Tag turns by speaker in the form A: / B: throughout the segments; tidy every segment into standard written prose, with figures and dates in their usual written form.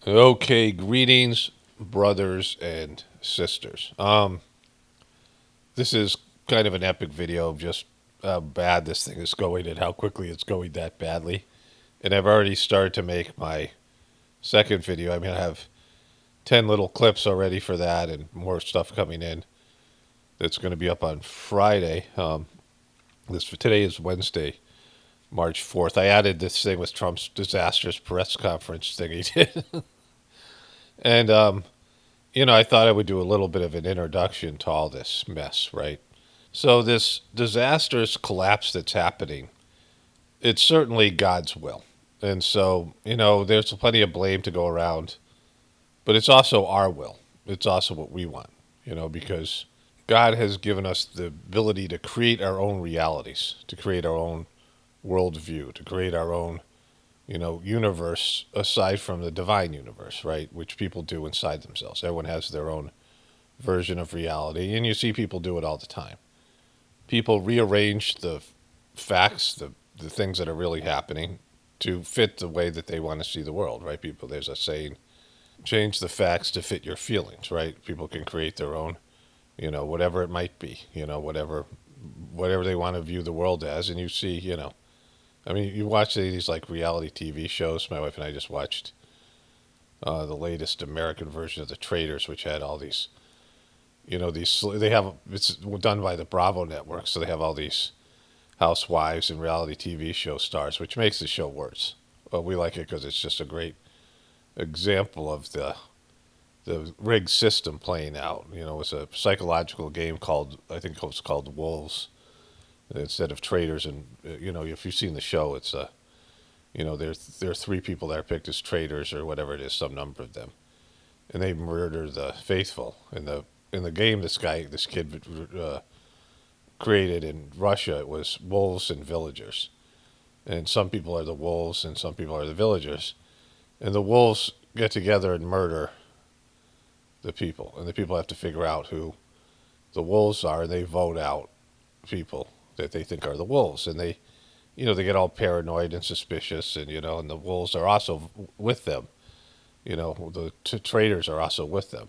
A: Okay, greetings, brothers and sisters. This is kind of an epic video of just how bad this thing is going and how quickly it's going that badly. And I've already started to make my second video. I mean, I have 10 little clips already for that and more stuff coming in that's going to be up on Friday. Today is Wednesday, March 4th. I added this thing with Trump's disastrous press conference thing he did. and I thought I would do a little bit of an introduction to all this mess, right? So, this disastrous collapse that's happening, it's certainly God's will. And so, there's plenty of blame to go around, but it's also our will. It's also what we want, because God has given us the ability to create our own realities, to create our own worldview, to create our own, universe aside from the divine universe, right? Which people do inside themselves. Everyone has their own version of reality, and you see people do it all the time. People rearrange the facts, the things that are really happening, to fit the way that they want to see the world, right? People, there's a saying, change the facts to fit your feelings, right? People can create their own, whatever it might be, whatever they want to view the world as, and you see, I mean, you watch these like reality TV shows. My wife and I just watched the latest American version of The Traitors, which had all these, they have, it's done by the Bravo network, so they have all these housewives and reality TV show stars, which makes the show worse. But we like it because it's just a great example of the rigged system playing out. It's a psychological game called, I think it was called Wolves instead of Traitors. And if you've seen the show, it's there are three people that are picked as traitors or whatever it is, some number of them, and they murder the faithful. In the game, this kid created in Russia, it was wolves and villagers, and some people are the wolves and some people are the villagers, and the wolves get together and murder the people, and the people have to figure out who the wolves are, and they vote out people that they think are the wolves, and they get all paranoid and suspicious, and the wolves are also with them. The traitors are also with them.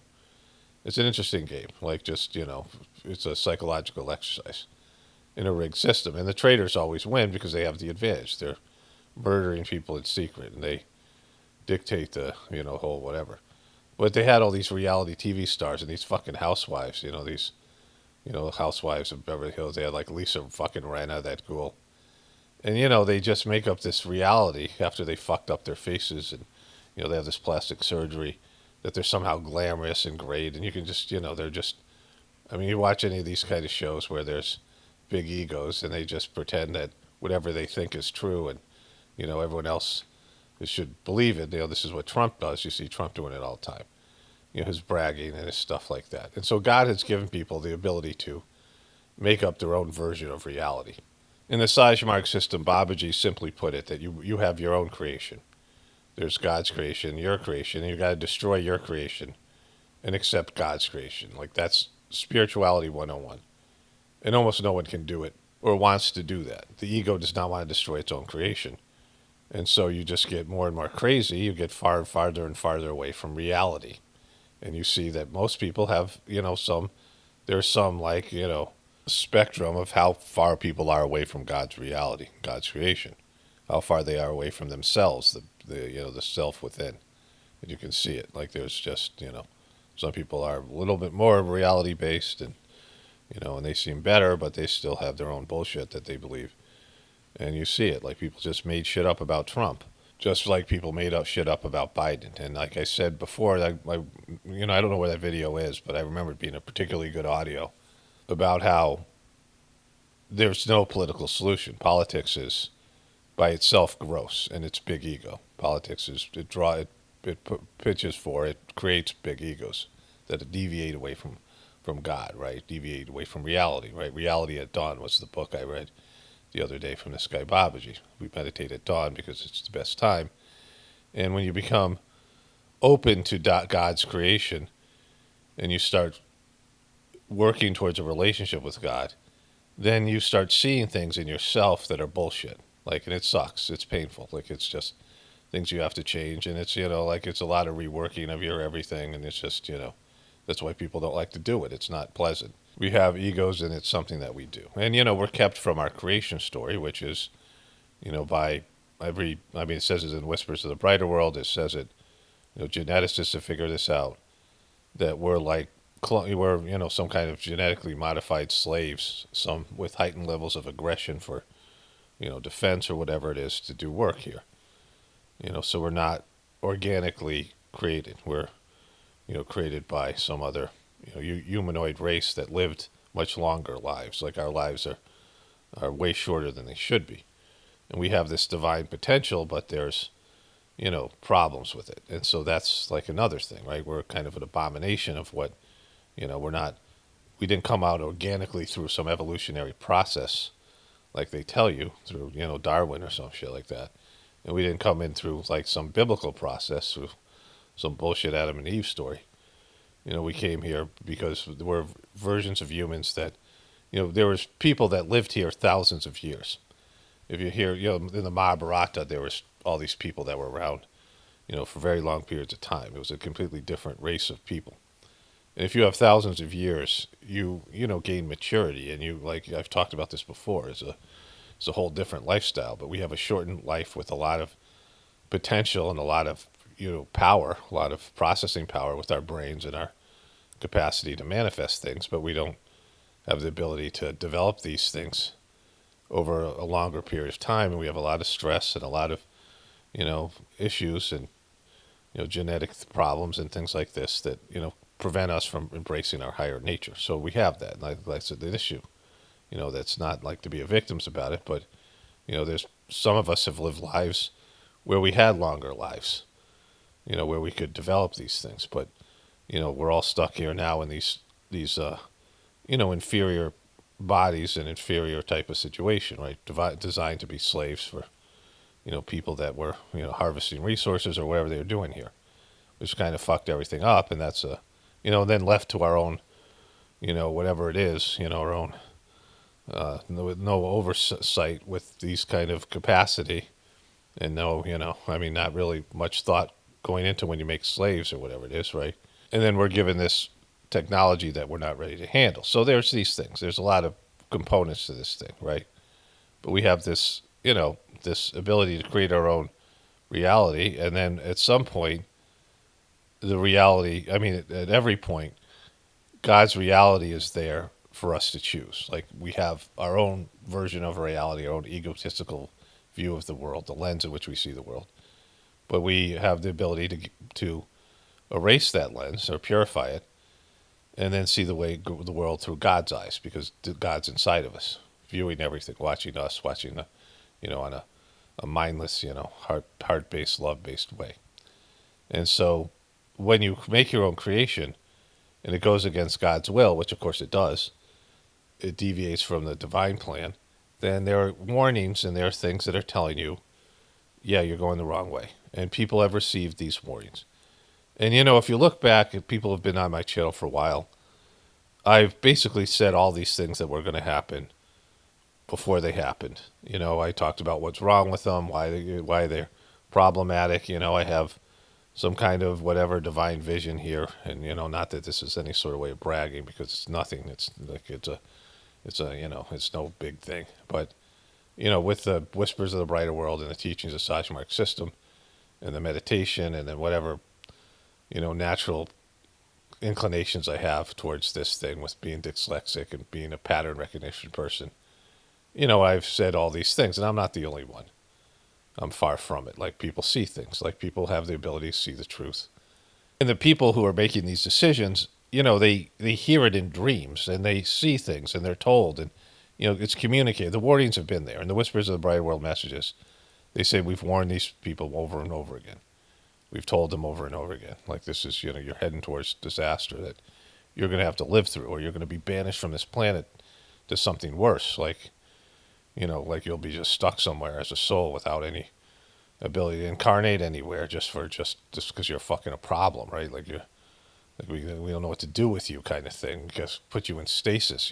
A: It's an interesting game. Like, just, it's a psychological exercise in a rigged system. And the traitors always win because they have the advantage. They're murdering people in secret, and they dictate the, whole whatever. But they had all these reality TV stars and these fucking housewives, these, housewives of Beverly Hills. They had like Lisa fucking Rinna, that ghoul. And, they just make up this reality after they fucked up their faces and, they have this plastic surgery that they're somehow glamorous and great. And you can just, they're just, I mean, you watch any of these kind of shows where there's big egos and they just pretend that whatever they think is true and, everyone else should believe it. This is what Trump does. You see Trump doing it all the time. His bragging and his stuff like that. And so God has given people the ability to make up their own version of reality. In the Sage-Mark system, Babaji simply put it that you have your own creation. There's God's creation, your creation, and you got to destroy your creation and accept God's creation. Like, that's spirituality 101. And almost no one can do it or wants to do that. The ego does not want to destroy its own creation. And so you just get more and more crazy. You get farther and farther away from reality. And you see that most people have, there's some like, spectrum of how far people are away from God's reality, God's creation, how far they are away from themselves, the self within. And you can see it. Like, there's just, some people are a little bit more reality based and, and they seem better, but they still have their own bullshit that they believe. And you see it. Like, people just made shit up about Trump, just like people made up shit up about Biden. And like I said before, I don't know where that video is, but I remember it being a particularly good audio about how there's no political solution. Politics is by itself gross, and it's big ego. Politics is it pitches for, it creates big egos that deviate away from God, right? Deviate away from reality, right? Reality at Dawn was the book I read the other day from this guy Babaji. We meditate at dawn because it's the best time. And when you become open to God's creation and you start working towards a relationship with God, then you start seeing things in yourself that are bullshit. Like, and it sucks. It's painful. Like, it's just things you have to change, and it's, like it's a lot of reworking of your everything, and it's just, that's why people don't like to do it. It's not pleasant. We have egos, and it's something that we do. And, we're kept from our creation story, which is, by it says it in Whispers of the Brighter World. It says it, geneticists have figured this out, that we're like, we're, some kind of genetically modified slaves, some with heightened levels of aggression for, defense or whatever it is to do work here. So we're not organically created. We're, created by some other, humanoid race that lived much longer lives. Like our lives are way shorter than they should be. And we have this divine potential, but there's, problems with it. And so that's like another thing, right? We're kind of an abomination of what, we didn't come out organically through some evolutionary process like they tell you through, Darwin or some shit like that. And we didn't come in through like some biblical process, through some bullshit Adam and Eve story. We came here because there were versions of humans that, there was people that lived here thousands of years. If you hear, in the Mahabharata, there was all these people that were around, for very long periods of time. It was a completely different race of people. And if you have thousands of years, you gain maturity, and you, like I've talked about this before, it's a whole different lifestyle. But we have a shortened life with a lot of potential and a lot of power, a lot of processing power with our brains and our capacity to manifest things. But we don't have the ability to develop these things over a longer period of time, and we have a lot of stress and a lot of issues and genetic problems and things like this that prevent us from embracing our higher nature. So we have that. Like I said, the issue, that's not like to be a victims about it, but there's some of us have lived lives where we had longer lives, where we could develop these things, but we're all stuck here now in these inferior bodies and inferior type of situation, right? Designed to be slaves for people that were harvesting resources or whatever they were doing here, which kind of fucked everything up. And that's then left to our own, whatever it is, our own, no oversight with these kind of capacity, and not really much thought going into when you make slaves or whatever it is, right? And then we're given this technology that we're not ready to handle. So there's these things. There's a lot of components to this thing, right? But we have this, this ability to create our own reality, and then at some point, the reality, at every point, God's reality is there for us to choose. Like, we have our own version of reality, our own egotistical view of the world, the lens in which we see the world. But we have the ability to erase that lens or purify it, and then see the world through God's eyes, because God's inside of us, viewing everything, watching us, watching on a mindless, heart-based, love-based way. And so when you make your own creation and it goes against God's will, which of course it does, it deviates from the divine plan, then there are warnings and there are things that are telling you, yeah, you're going the wrong way. And people have received these warnings. And if you look back, and people have been on my channel for a while, I've basically said all these things that were going to happen before they happened. I talked about what's wrong with them, why they're problematic. I have some kind of whatever divine vision here, and not that this is any sort of way of bragging, because it's nothing. It's like it's no big thing. But with the Whispers of the Brighter World and the teachings of Sashmark's system and the meditation, and then whatever natural inclinations I have towards this thing with being dyslexic and being a pattern recognition person, I've said all these things, and I'm not the only one. I'm far from it. Like, people see things. Like, people have the ability to see the truth. And the people who are making these decisions, they hear it in dreams, and they see things, and they're told, and, it's communicated. The warnings have been there. And the Whispers of the Brighter World messages, they say we've warned these people over and over again. We've told them over and over again, like, this is, you're heading towards disaster that you're going to have to live through, or you're going to be banished from this planet to something worse. Like you'll be just stuck somewhere as a soul without any ability to incarnate anywhere, just because you're fucking a problem, right? Like, we don't know what to do with you, kind of thing. Just put you in stasis.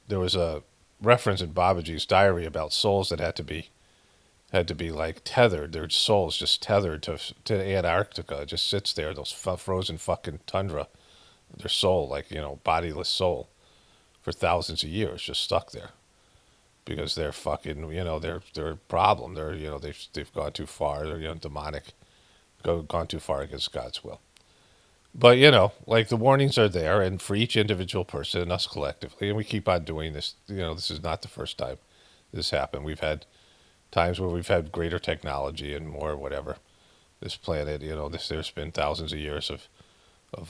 A: There was a reference in Babaji's diary about souls that had had to be like tethered. Their souls just tethered to Antarctica. It just sits there, those frozen fucking tundra. Their soul, like bodiless soul, for thousands of years, just stuck there because they're fucking they're a problem. They're they've gone too far. They're demonic, gone too far against God's will. But like the warnings are there, and for each individual person and us collectively, and we keep on doing this. This is not the first time this happened. We've had times where we've had greater technology and more whatever. This planet, there's been thousands of years of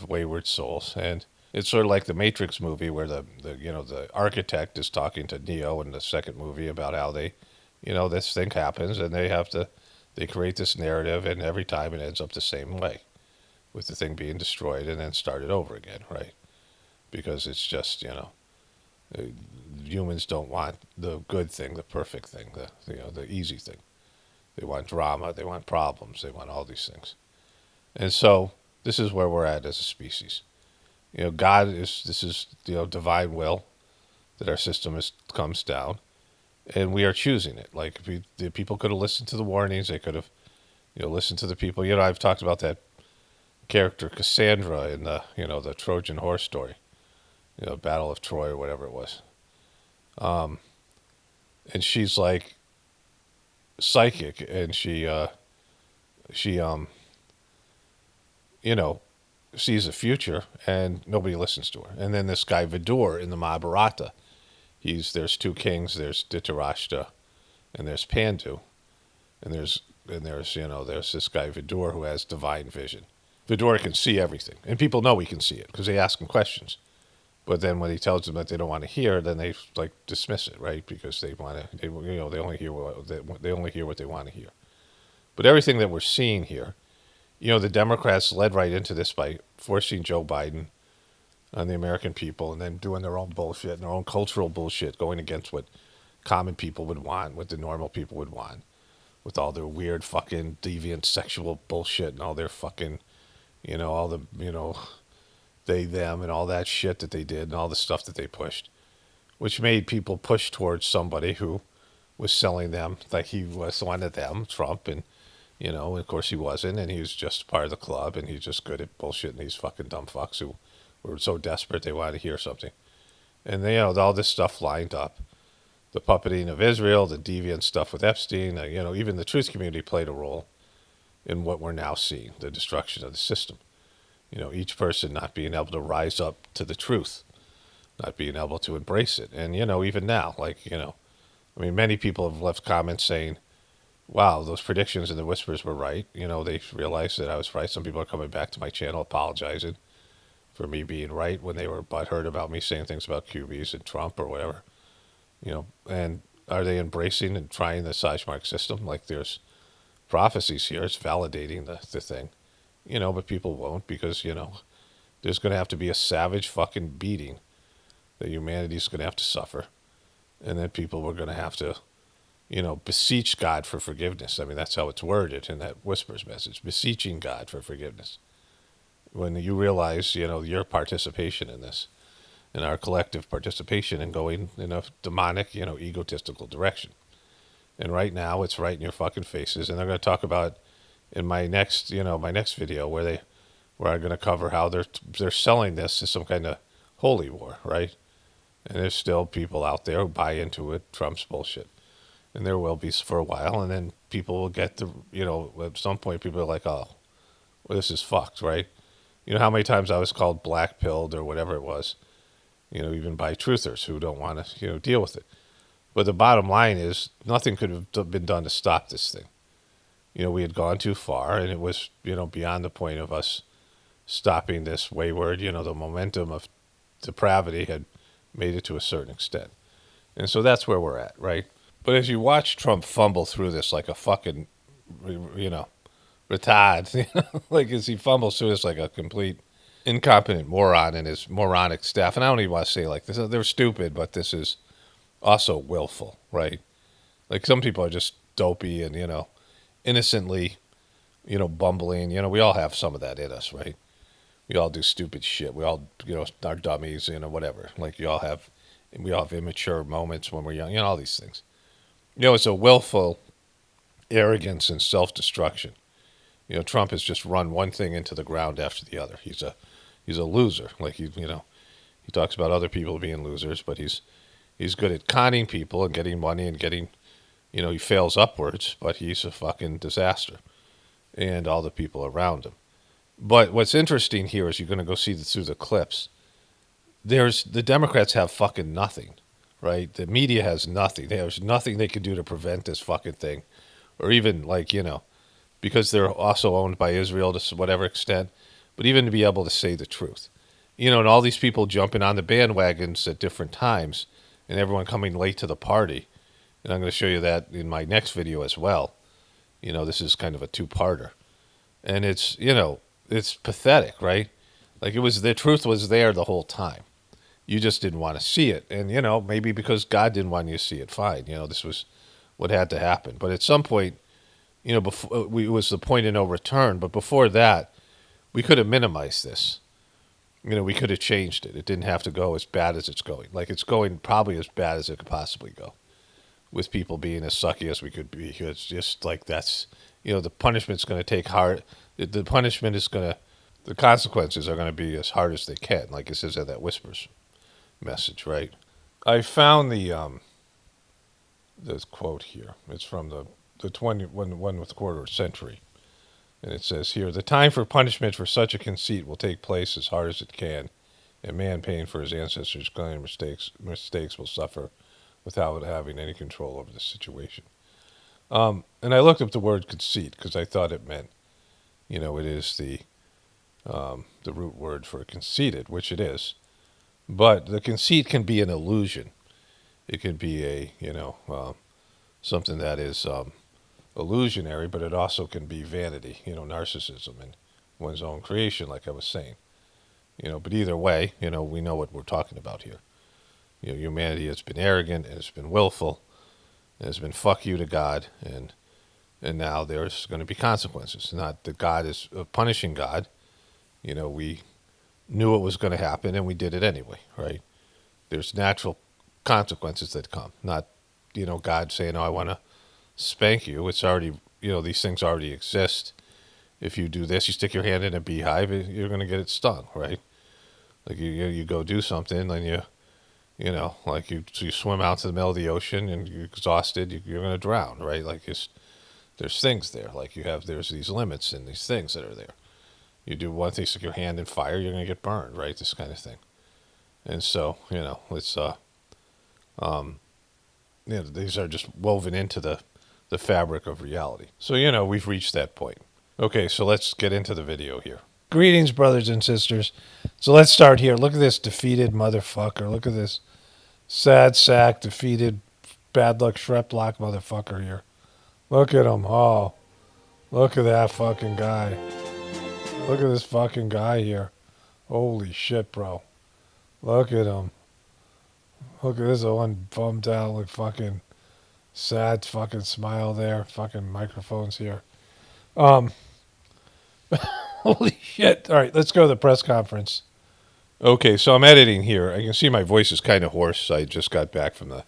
A: wayward souls, and it's sort of like the Matrix movie where the architect is talking to Neo in the second movie about how they, this thing happens and they create this narrative, and every time it ends up the same way, with the thing being destroyed and then started over again, right? Because it's just humans don't want the good thing, the perfect thing, the easy thing. They want drama, they want problems, they want all these things, and so this is where we're at as a species. This is divine will that our system comes down, and we are choosing it. Like the people could have listened to the warnings, they could have listened to the people. I've talked about that character Cassandra in the Trojan horse story, Battle of Troy or whatever it was. And she's like psychic, and she sees a future, and nobody listens to her. And then this guy Vidur in the Mahabharata, there's two kings, there's Dhritarashtra, and there's Pandu, and there's this guy Vidur who has divine vision. Vidur can see everything, and people know he can see it because they ask him questions. But then when he tells them that they don't want to hear, then they like dismiss it, right? Because they want to, they only hear what they want to hear. But everything that we're seeing here, the Democrats led right into this by forcing Joe Biden on the American people, and then doing their own bullshit and their own cultural bullshit, going against what common people would want, what the normal people would want, with all their weird fucking deviant sexual bullshit and all their fucking, all the, they, them, and all that shit that they did and all the stuff that they pushed, which made people push towards somebody who was selling them like he was one of them, Trump, and of course he wasn't, and he was just part of the club, and he's just good at bullshitting these fucking dumb fucks who were so desperate they wanted to hear something. And all this stuff lined up. The puppeting of Israel, the deviant stuff with Epstein, even the truth community played a role in what we're now seeing, the destruction of the system. Each person not being able to rise up to the truth, not being able to embrace it. And, even now, many people have left comments saying, wow, those predictions and the whispers were right. They realized that I was right. Some people are coming back to my channel apologizing for me being right when they were butthurt about me saying things about QBs and Trump or whatever. And are they embracing and trying the Sage-Mark system? Like there's prophecies here. It's validating the thing. But people won't because, there's going to have to be a savage fucking beating that humanity's going to have to suffer. And then people were going to have to, beseech God for forgiveness. I mean, that's how it's worded in that Whispers message, beseeching God for forgiveness. When you realize, your participation in this, and our collective participation in going in a demonic, egotistical direction. And right now, it's right in your fucking faces. And they're going to talk about in my next video where I'm going to cover how they're selling this as some kind of holy war, right? And there's still people out there who buy into it, Trump's bullshit. And there will be for a while, and then people will get at some point people are like, oh, well, this is fucked, right? How many times I was called black-pilled or whatever it was, even by truthers who don't want to, deal with it. But the bottom line is nothing could have been done to stop this thing. We had gone too far, and it was, beyond the point of us stopping this wayward, the momentum of depravity had made it to a certain extent. And so that's where we're at, right? But as you watch Trump fumble through this like a fucking, retard, like as he fumbles through this like a complete incompetent moron and his moronic staff, and I don't even want to say like this, they're stupid, but this is also willful, right? Like some people are just dopey and, innocently, bumbling. We all have some of that in us, right? We all do stupid shit. We all, are dummies, whatever. Like we all have immature moments when we're young, all these things. It's a willful arrogance and self-destruction. Trump has just run one thing into the ground after the other. He's a loser. Like he talks about other people being losers, but he's good at conning people and getting money and getting, he fails upwards, but he's a fucking disaster, and all the people around him. But what's interesting here is you're going to go see through the clips. The Democrats have fucking nothing, right? The media has nothing. There's nothing they can do to prevent this fucking thing, or even because they're also owned by Israel to whatever extent, but even to be able to say the truth. And all these people jumping on the bandwagons at different times and everyone coming late to the party. And I'm going to show you that in my next video as well. This is kind of a two-parter. And it's pathetic, right? Like the truth was there the whole time. You just didn't want to see it. And, maybe because God didn't want you to see it, fine. This was what had to happen. But at some point, before it was the point of no return. But before that, we could have minimized this. We could have changed it. It didn't have to go as bad as it's going. Like it's going probably as bad as it could possibly go, with people being as sucky as we could be. It's just like that's, the punishment's going to take hard. The punishment is the consequences are going to be as hard as they can. Like it says in that Whispers message, right? I found this quote here. It's from the 1 with quarter century. And it says here, the time for punishment for such a conceit will take place as hard as it can, and man paying for his ancestors' claim mistakes will suffer without having any control over the situation. And I looked up the word conceit because I thought it meant, it is the root word for conceited, which it is. But the conceit can be an illusion. It can be something that is illusionary, but it also can be vanity, narcissism and one's own creation, like I was saying. But either way, we know what we're talking about here. Humanity has been arrogant, and it's been willful, and it's been fuck you to God, and now there's going to be consequences. Not that God is a punishing God. We knew it was going to happen, and we did it anyway, right? There's natural consequences that come. Not, God saying, oh, I want to spank you. It's already, these things already exist. If you do this, you stick your hand in a beehive, you're going to get it stung, right? Like you go do something, and you swim out to the middle of the ocean and you're exhausted, you're going to drown, right? Like there's things there. Like there's these limits and these things that are there. You do one thing, stick your hand in fire, you're going to get burned, right? This kind of thing. And so, it's these are just woven into the fabric of reality. So, we've reached that point. Okay, so let's get into the video here. Greetings, brothers and sisters. So let's start here. Look at this defeated motherfucker. Look at this sad sack, defeated, bad luck, shrep lock motherfucker here. Look at him. Oh, look at that fucking guy. Look at this fucking guy here. Holy shit, bro. Look at him. Look at this one bummed out, like fucking sad fucking smile there. Fucking microphones here. Holy shit. All right, let's go to the press conference. Okay, so I'm editing here. I can see my voice is kind of hoarse. I just got back from the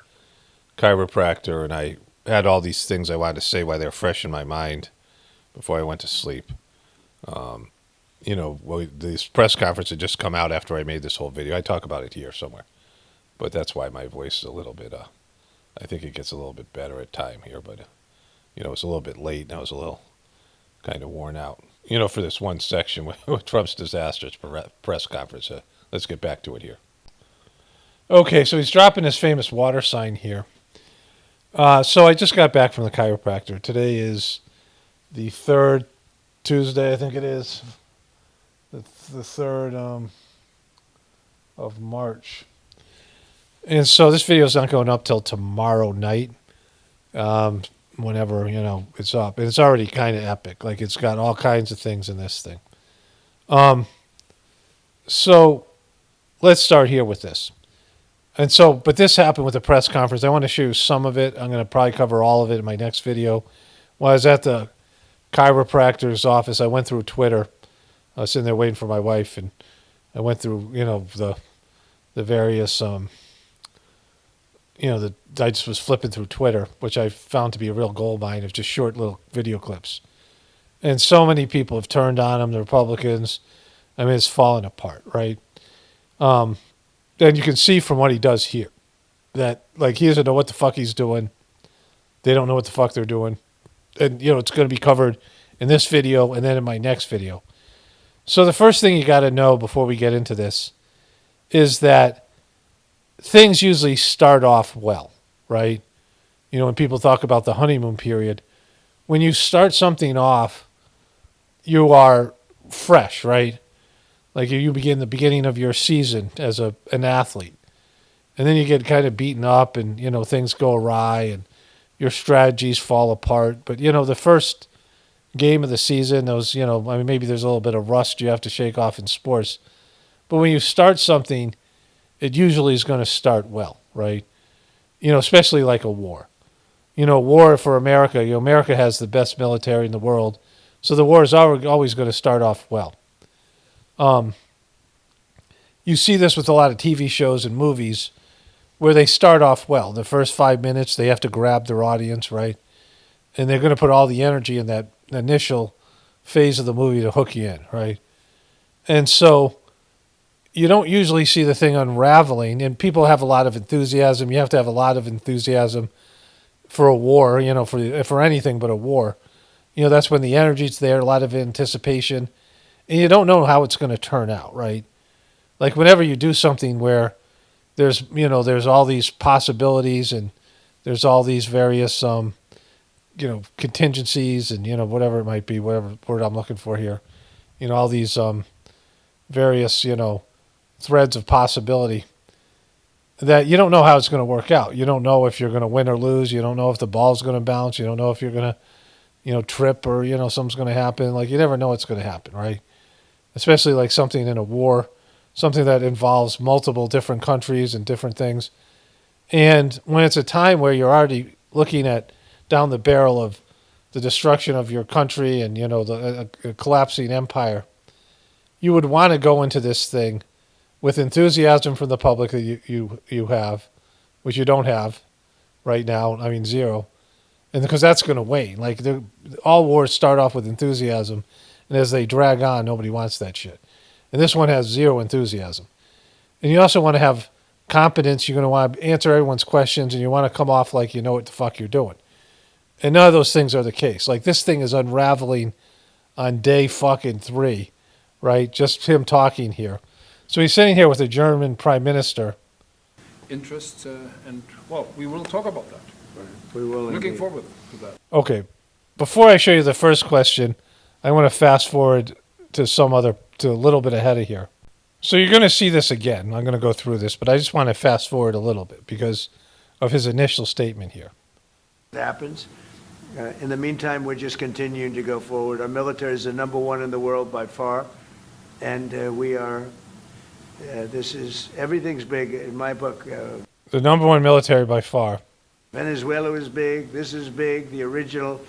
A: chiropractor, and I had all these things I wanted to say while they're fresh in my mind before I went to sleep. This press conference had just come out after I made this whole video. I talk about it here somewhere. But that's why my voice is a little bit, I think it gets a little bit better at time here. But, it's a little bit late, and I was a little kind of worn out. For this one section with Trump's disastrous press conference. Let's get back to it here. Okay, so he's dropping his famous water sign here. So I just got back from the chiropractor. Today is the third Tuesday, I think it is. The 3rd of March. And so this video is not going up till tomorrow night. Whenever, it's up. And it's already kind of epic. Like, it's got all kinds of things in this thing. So let's start here with this. And so, but this happened with the press conference. I want to show you some of it. I'm going to probably cover all of it in my next video. While I was at the chiropractor's office, I went through Twitter. I was sitting there waiting for my wife, and I went through, the various, I just was flipping through Twitter, which I found to be a real gold mine of just short little video clips. And so many people have turned on him, the Republicans. I mean, it's falling apart, right? And you can see from what he does here that, like, he doesn't know what the fuck he's doing. They don't know what the fuck they're doing. And, it's going to be covered in this video and then in my next video. So the first thing you got to know before we get into this is that things usually start off well, right? When people talk about the honeymoon period, when you start something off, you are fresh, right? Like you begin the beginning of your season as an athlete. And then you get kind of beaten up and, things go awry and your strategies fall apart. But, the first game of the season, maybe there's a little bit of rust you have to shake off in sports. But when you start something, it usually is going to start well, right? Especially like a war. War for America, America has the best military in the world. So the war is always going to start off well. You see this with a lot of TV shows and movies where they start off well. The first 5 minutes, they have to grab their audience, right? And they're going to put all the energy in that initial phase of the movie to hook you in, right? And so you don't usually see the thing unraveling, and people have a lot of enthusiasm. You have to have a lot of enthusiasm for a war, for anything but a war. That's when the energy's there, a lot of anticipation, and you don't know how it's going to turn out, right? Like whenever you do something where there's all these possibilities and there's all these various, contingencies and, whatever it might be, whatever word I'm looking for here, all these various, threads of possibility that you don't know how it's going to work out. You don't know if you're going to win or lose. You don't know if the ball's going to bounce. You don't know if you're going to, trip or, something's going to happen. Like you never know what's going to happen, right? Especially like something in a war, something that involves multiple different countries and different things. And when it's a time where you're already looking at down the barrel of the destruction of your country and, the collapsing empire, you would want to go into this thing with enthusiasm from the public that you have, which you don't have right now. I mean, zero. And because that's going to wane. Like all wars start off with enthusiasm, and as they drag on, nobody wants that shit. And this one has zero enthusiasm. And you also want to have competence. You're going to want to answer everyone's questions, and you want to come off like you know what the fuck you're doing. And none of those things are the case. Like this thing is unraveling on day fucking 3, right? Just him talking here. So he's sitting here with the German prime minister.
B: Interests, and, well, we will talk about that.
C: Right. We will.
B: Looking
C: indeed.
B: forward to that.
A: Okay. Before I show you the first question, I want to fast forward to a little bit ahead of here. So you're going to see this again. I'm going to go through this, but I just want to fast forward a little bit because of his initial statement here.
C: It happens. In the meantime, we're just continuing to go forward. Our military is the #1 in the world by far, and we are. Everything's big in my book.
A: The #1 military by far.
C: Venezuela was big. This is big. The original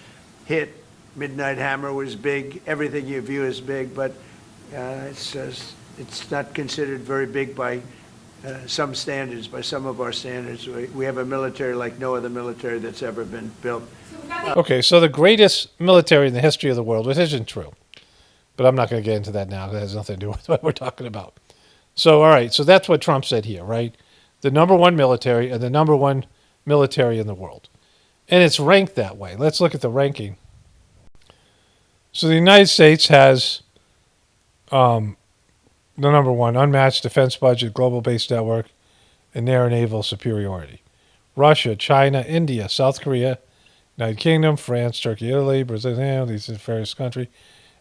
C: hit, Midnight Hammer, was big. Everything you view is big, but it's not considered very big by some standards, by some of our standards. We have a military like no other military that's ever been built.
A: Okay, so the greatest military in the history of the world, which isn't true, but I'm not going to get into that now. That has nothing to do with what we're talking about. So, all right, so that's what Trump said here, right? The #1 military and the #1 military in the world. And it's ranked that way. Let's look at the ranking. So the United States has the #1, unmatched defense budget, global base network, and air naval superiority. Russia, China, India, South Korea, United Kingdom, France, Turkey, Italy, Brazil, these are various countries.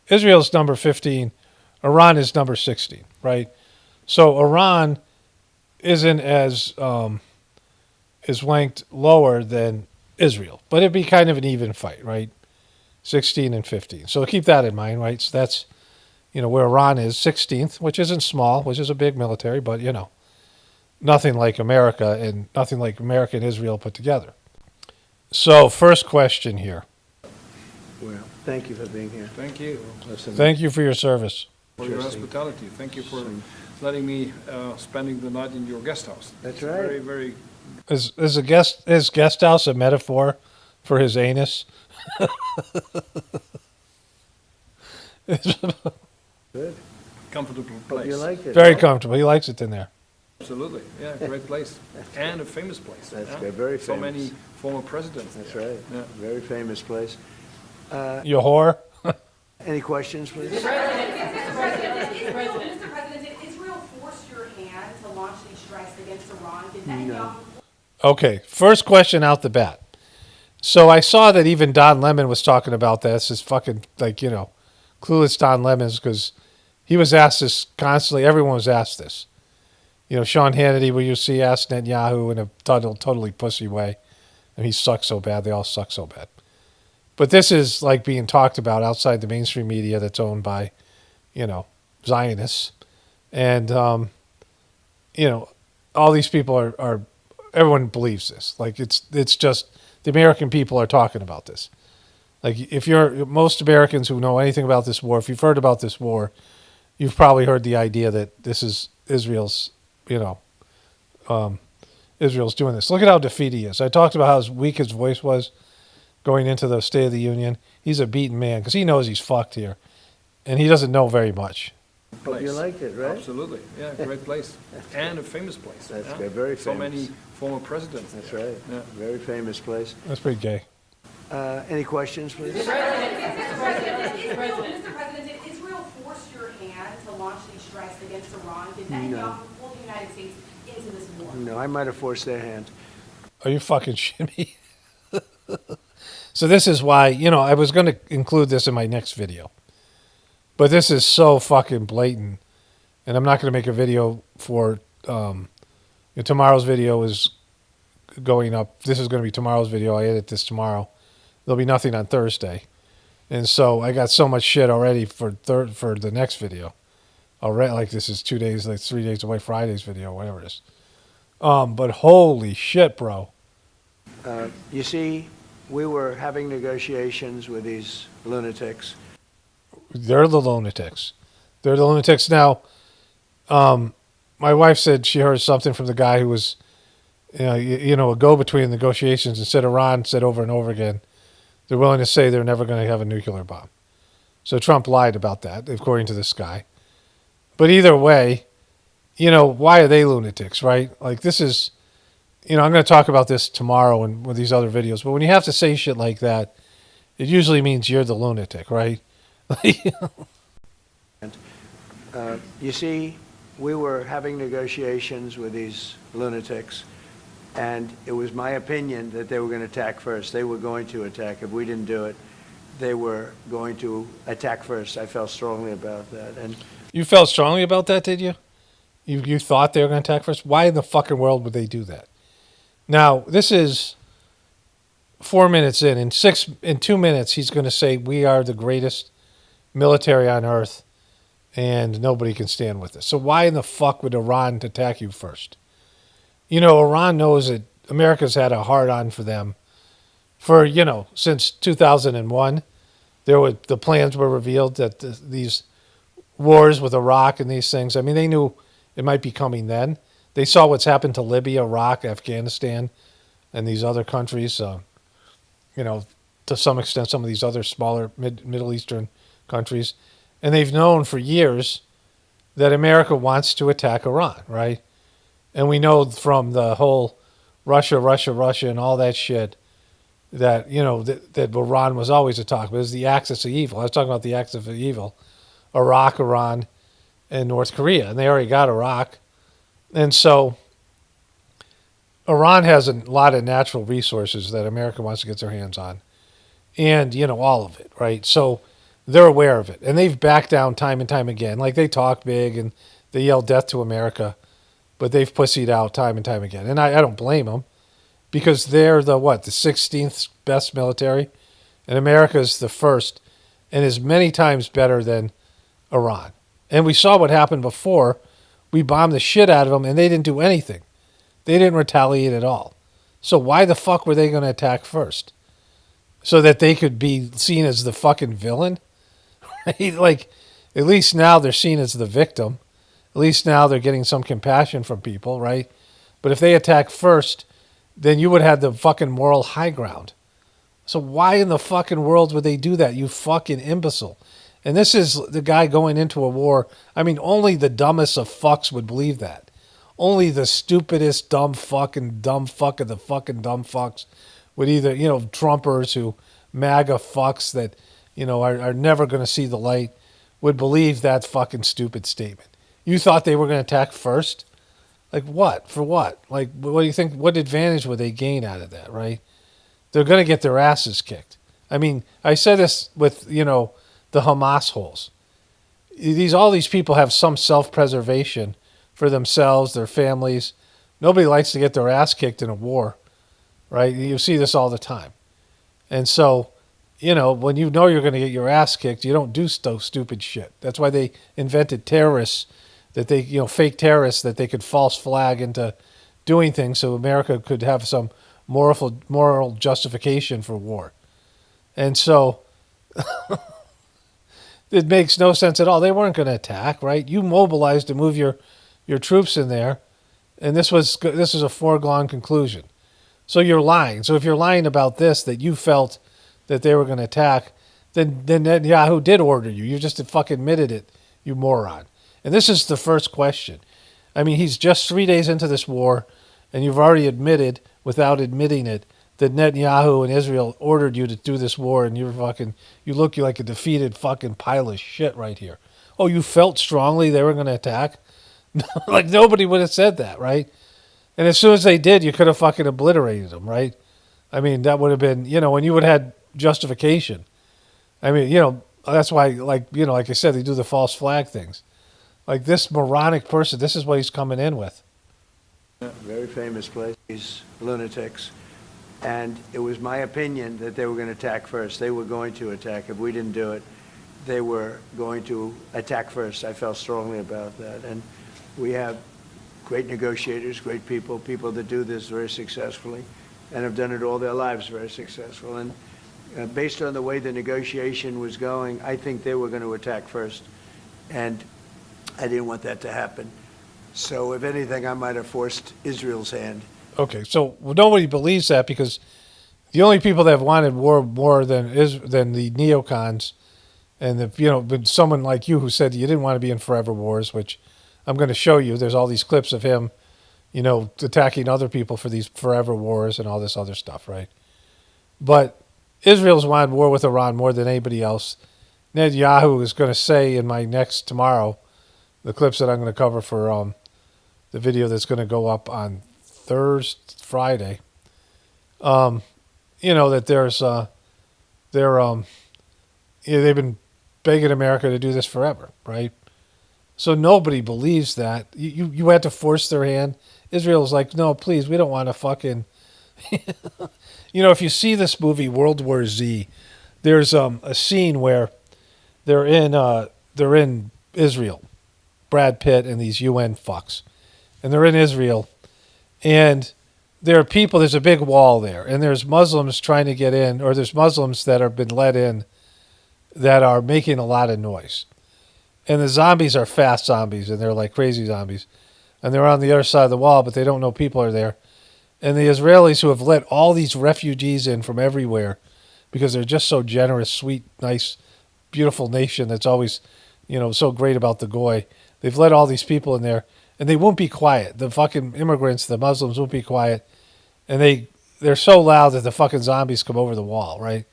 A: Israel's number 15. Iran is number 16, right? So Iran isn't as is ranked lower than Israel, but it'd be kind of an even fight, right? 16 and 15. So keep that in mind, right? So that's where Iran is 16th, which isn't small, which is a big military, but nothing like America and nothing like America and Israel put together. So first question here.
C: Well, thank you for being here.
B: Thank you
C: Listen,
A: Thank you for your service.
B: for your hospitality. Thank you for letting me spending the night in your guest house.
C: That's
B: It's
C: right.
B: Very, very
A: Is guest house a metaphor for his anus?
C: Good.
B: Comfortable
C: Hope
B: place.
C: you like it.
A: Very comfortable. He likes it in there.
B: Absolutely, yeah, great place. And a famous place.
C: That's
B: yeah.
C: good, very
B: So
C: famous.
B: many former presidents
C: That's
B: there.
C: right.
B: Yeah.
C: Very famous place.
A: You whore.
C: Any questions, please?
D: Mr. President, did Israel force your hand to launch these strikes against Iran? Did Netanyahu?
A: Okay, first question out the bat. So I saw that even Don Lemon was talking about this. Is fucking clueless Don Lemons, because he was asked this constantly. Everyone was asked this. Sean Hannity, will you see, asked Netanyahu in a totally pussy way. And he sucks so bad. They all suck so bad. But this is like being talked about outside the mainstream media that's owned by, Zionists. And, all these people are everyone believes this. Like it's just the American people are talking about this. Like if most Americans who know anything about this war, if you've heard about this war, you've probably heard the idea that this is Israel's, Israel's doing this. Look at how defeated he is. I talked about how weak his voice was going into the State of the Union. He's a beaten man because he knows he's fucked here, and he doesn't know very much.
C: Hope you like it, right?
B: Absolutely, yeah, great place. And a famous place.
C: That's
B: yeah.
C: good, very
B: So
C: famous.
B: many former presidents
C: That's
B: there.
C: right.
B: Yeah.
C: Very famous place.
A: That's pretty gay.
C: Any questions, please?
D: Mr. President, did Israel force your hand to launch these strikes against Iran? Did Netanyahu pull the United States into this war?
C: No, I might have forced their hand.
A: Are you fucking shitting me? So this is why, I was going to include this in my next video. But this is so fucking blatant. And I'm not going to make a video for... tomorrow's video is going up. This is going to be tomorrow's video. I edit this tomorrow. There'll be nothing on Thursday. And so I got so much shit already for the next video. Already, like this is 2 days, like 3 days away, Friday's video, whatever it is. But holy shit, bro.
C: You see, we were having negotiations with these lunatics.
A: They're the lunatics. They're the lunatics. Now, my wife said she heard something from the guy who was, a go-between negotiations, and said Iran said over and over again, they're willing to say they're never going to have a nuclear bomb. So Trump lied about that, according to this guy. But either way, why are they lunatics, right? Like this is, I'm going to talk about this tomorrow and with these other videos. But when you have to say shit like that, it usually means you're the lunatic, right?
C: You see, we were having negotiations with these lunatics, and it was my opinion that they were going to attack first. They were going to attack. If we didn't do it, they were going to attack first. I felt strongly about that. And
A: You felt strongly about that, did you? You thought they were going to attack first? Why in the fucking world would they do that? Now, this is 4 minutes in. In 2 minutes, he's going to say, we are the greatest military on earth, and nobody can stand with us. So why in the fuck would Iran attack you first? Iran knows that America's had a hard-on for them for, since 2001. The plans were revealed that these wars with Iraq and these things, I mean, they knew it might be coming then. They saw what's happened to Libya, Iraq, Afghanistan, and these other countries, to some extent, some of these other smaller Middle Eastern countries. And they've known for years that America wants to attack Iran, right? And we know from the whole Russia, and all that shit that, that Iran was always a talk. But it was the axis of evil. I was talking about the axis of evil. Iraq, Iran, and North Korea. And they already got Iraq. And so Iran has a lot of natural resources that America wants to get their hands on. And, all of it, right? So they're aware of it. And they've backed down time and time again. Like they talk big and they yell death to America. But they've pussied out time and time again. And I don't blame them. Because they're the 16th best military? And America's the first. And is many times better than Iran. And we saw what happened before. We bombed the shit out of them and they didn't do anything. They didn't retaliate at all. So why the fuck were they going to attack first? So that they could be seen as the fucking villain? Right? Like, at least now they're seen as the victim. At least now they're getting some compassion from people, right? But if they attack first, then you would have the fucking moral high ground. So why in the fucking world would they do that, you fucking imbecile? And this is the guy going into a war. I mean, only the dumbest of fucks would believe that. Only the stupidest dumb fuck of the fucking dumb fucks would either, Trumpers who MAGA fucks that, are never going to see the light would believe that fucking stupid statement. You thought they were going to attack first? Like what? For what? Like, what do you think? What advantage would they gain out of that, right? They're going to get their asses kicked. I mean, I said this with, the Hamas holes. All these people have some self-preservation for themselves, their families. Nobody likes to get their ass kicked in a war, right? You see this all the time. And so, when you know you're going to get your ass kicked, you don't do stupid shit. That's why they invented terrorists, that they, fake terrorists, that they could false flag into doing things so America could have some moral justification for war. And so it makes no sense at all. They weren't going to attack, right? You mobilized to move your troops in there, and this was a foregone conclusion. So you're lying. So if you're lying about this, that you felt that they were going to attack, then Netanyahu did order you. You just fucking admitted it, you moron. And this is the first question. I mean, he's just 3 days into this war, and you've already admitted, without admitting it, that Netanyahu and Israel ordered you to do this war, and you look like a defeated fucking pile of shit right here. Oh, you felt strongly they were going to attack? Like, nobody would have said that, right? And as soon as they did, you could have fucking obliterated them, right? I mean, that would have been, when you would have had justification. I mean, that's why, like I said, they do the false flag things. Like, this moronic person, this is what he's coming in with.
C: Very famous place, these lunatics. And it was my opinion that they were going to attack first. They were going to attack. If we didn't do it, they were going to attack first. I felt strongly about that. And we have great negotiators, great people that do this very successfully and have done it all their lives very successful. And based on the way the negotiation was going, I think they were going to attack first. And I didn't want that to happen. So if anything, I might have forced Israel's hand.
A: Okay, so nobody believes that, because the only people that have wanted war more than the neocons, and been someone like you who said you didn't want to be in forever wars, which I'm going to show you. There's all these clips of him, attacking other people for these forever wars and all this other stuff, right? But Israel's wanted war with Iran more than anybody else. Netanyahu is going to say in my next tomorrow, the clips that I'm going to cover for the video that's going to go up on Friday, that there's they've been begging America to do this forever, right? So nobody believes that. You had to force their hand. Israel's like, no, please, we don't want to fucking. If you see this movie World War Z, there's a scene where they're in Israel, Brad Pitt and these UN fucks, and they're in Israel. And there are people, there's a big wall there, and there's Muslims trying to get in, or there's Muslims that have been let in that are making a lot of noise. And the zombies are fast zombies, and they're like crazy zombies. And they're on the other side of the wall, but they don't know people are there. And the Israelis, who have let all these refugees in from everywhere, because they're just so generous, sweet, nice, beautiful nation that's always, so great about the goy. They've let all these people in there. And they won't be quiet. The fucking immigrants, the Muslims, won't be quiet. And they're so loud that the fucking zombies come over the wall, right?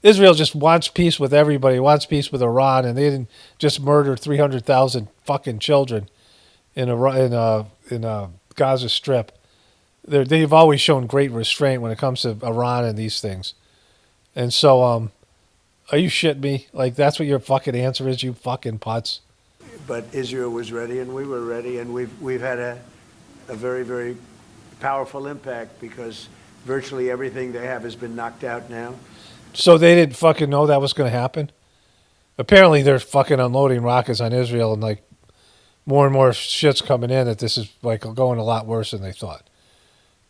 A: Israel just wants peace with everybody, wants peace with Iran, and they didn't just murder 300,000 fucking children in Gaza Strip. They've always shown great restraint when it comes to Iran and these things. And so, are you shitting me? Like, that's what your fucking answer is, you fucking putz?
C: But Israel was ready, and we were ready, and we've had a very, very powerful impact, because virtually everything they have has been knocked out now.
A: So they didn't fucking know that was going to happen? Apparently they're fucking unloading rockets on Israel, and like more and more shit's coming in, that this is like going a lot worse than they thought.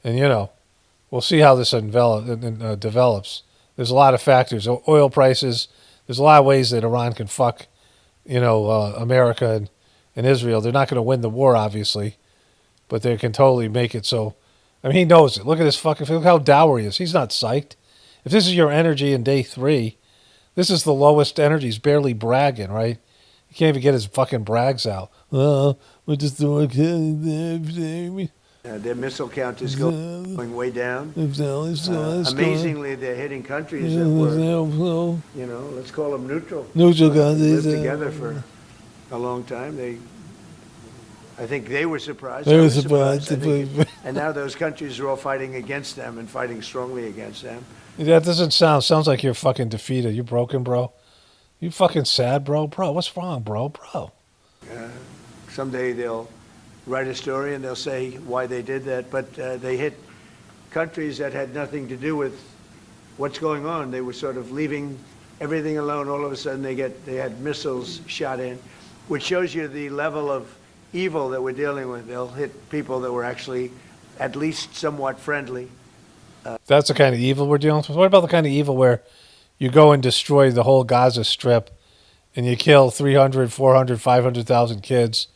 A: And we'll see how this develops. There's a lot of factors. Oil prices. There's a lot of ways that Iran can fuck America and Israel. They're not going to win the war, obviously, but they can totally make it so I mean, he knows it. Look at his fucking, look how dour he is. He's not psyched. If this is your energy in day 3, this is the lowest energy. He's barely bragging, right? He can't even get his fucking brags out. We're just doing.
C: Their missile count is going way down. Amazingly, they're hitting countries that were, let's call them neutral.
A: Neutral
C: Lived
A: countries.
C: together for a long time. I think they were surprised.
A: They
C: I
A: were
C: was
A: surprised.
C: I think. And now those countries are all fighting against them and fighting strongly against them.
A: That doesn't sounds like you're fucking defeated. You broken, bro? You fucking sad, bro? Bro, what's wrong, bro?
C: Someday they'll write a story and they'll say why they did that, but they hit countries that had nothing to do with what's going on. They were sort of leaving everything alone. All of a sudden they had missiles shot in, which shows you the level of evil that we're dealing with. They'll hit people that were actually at least somewhat friendly.
A: That's the kind of evil we're dealing with. What about the kind of evil where you go and destroy the whole Gaza Strip and you kill 300, 400, 500,000 kids,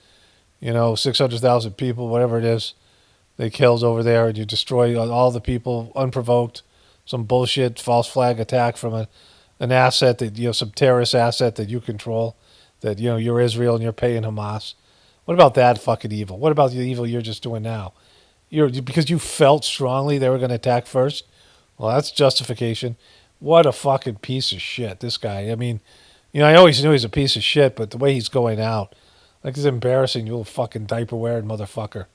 A: 600,000 people, whatever it is they killed over there, and you destroy all the people unprovoked, some bullshit false flag attack from an asset that, some terrorist asset that you control, that, you're Israel and you're paying Hamas. What about that fucking evil? What about the evil you're just doing now? Because you felt strongly they were going to attack first? Well, that's justification. What a fucking piece of shit, this guy. I mean, I always knew he's a piece of shit, but the way he's going out, like, it's embarrassing, you little fucking diaper-wearing motherfucker.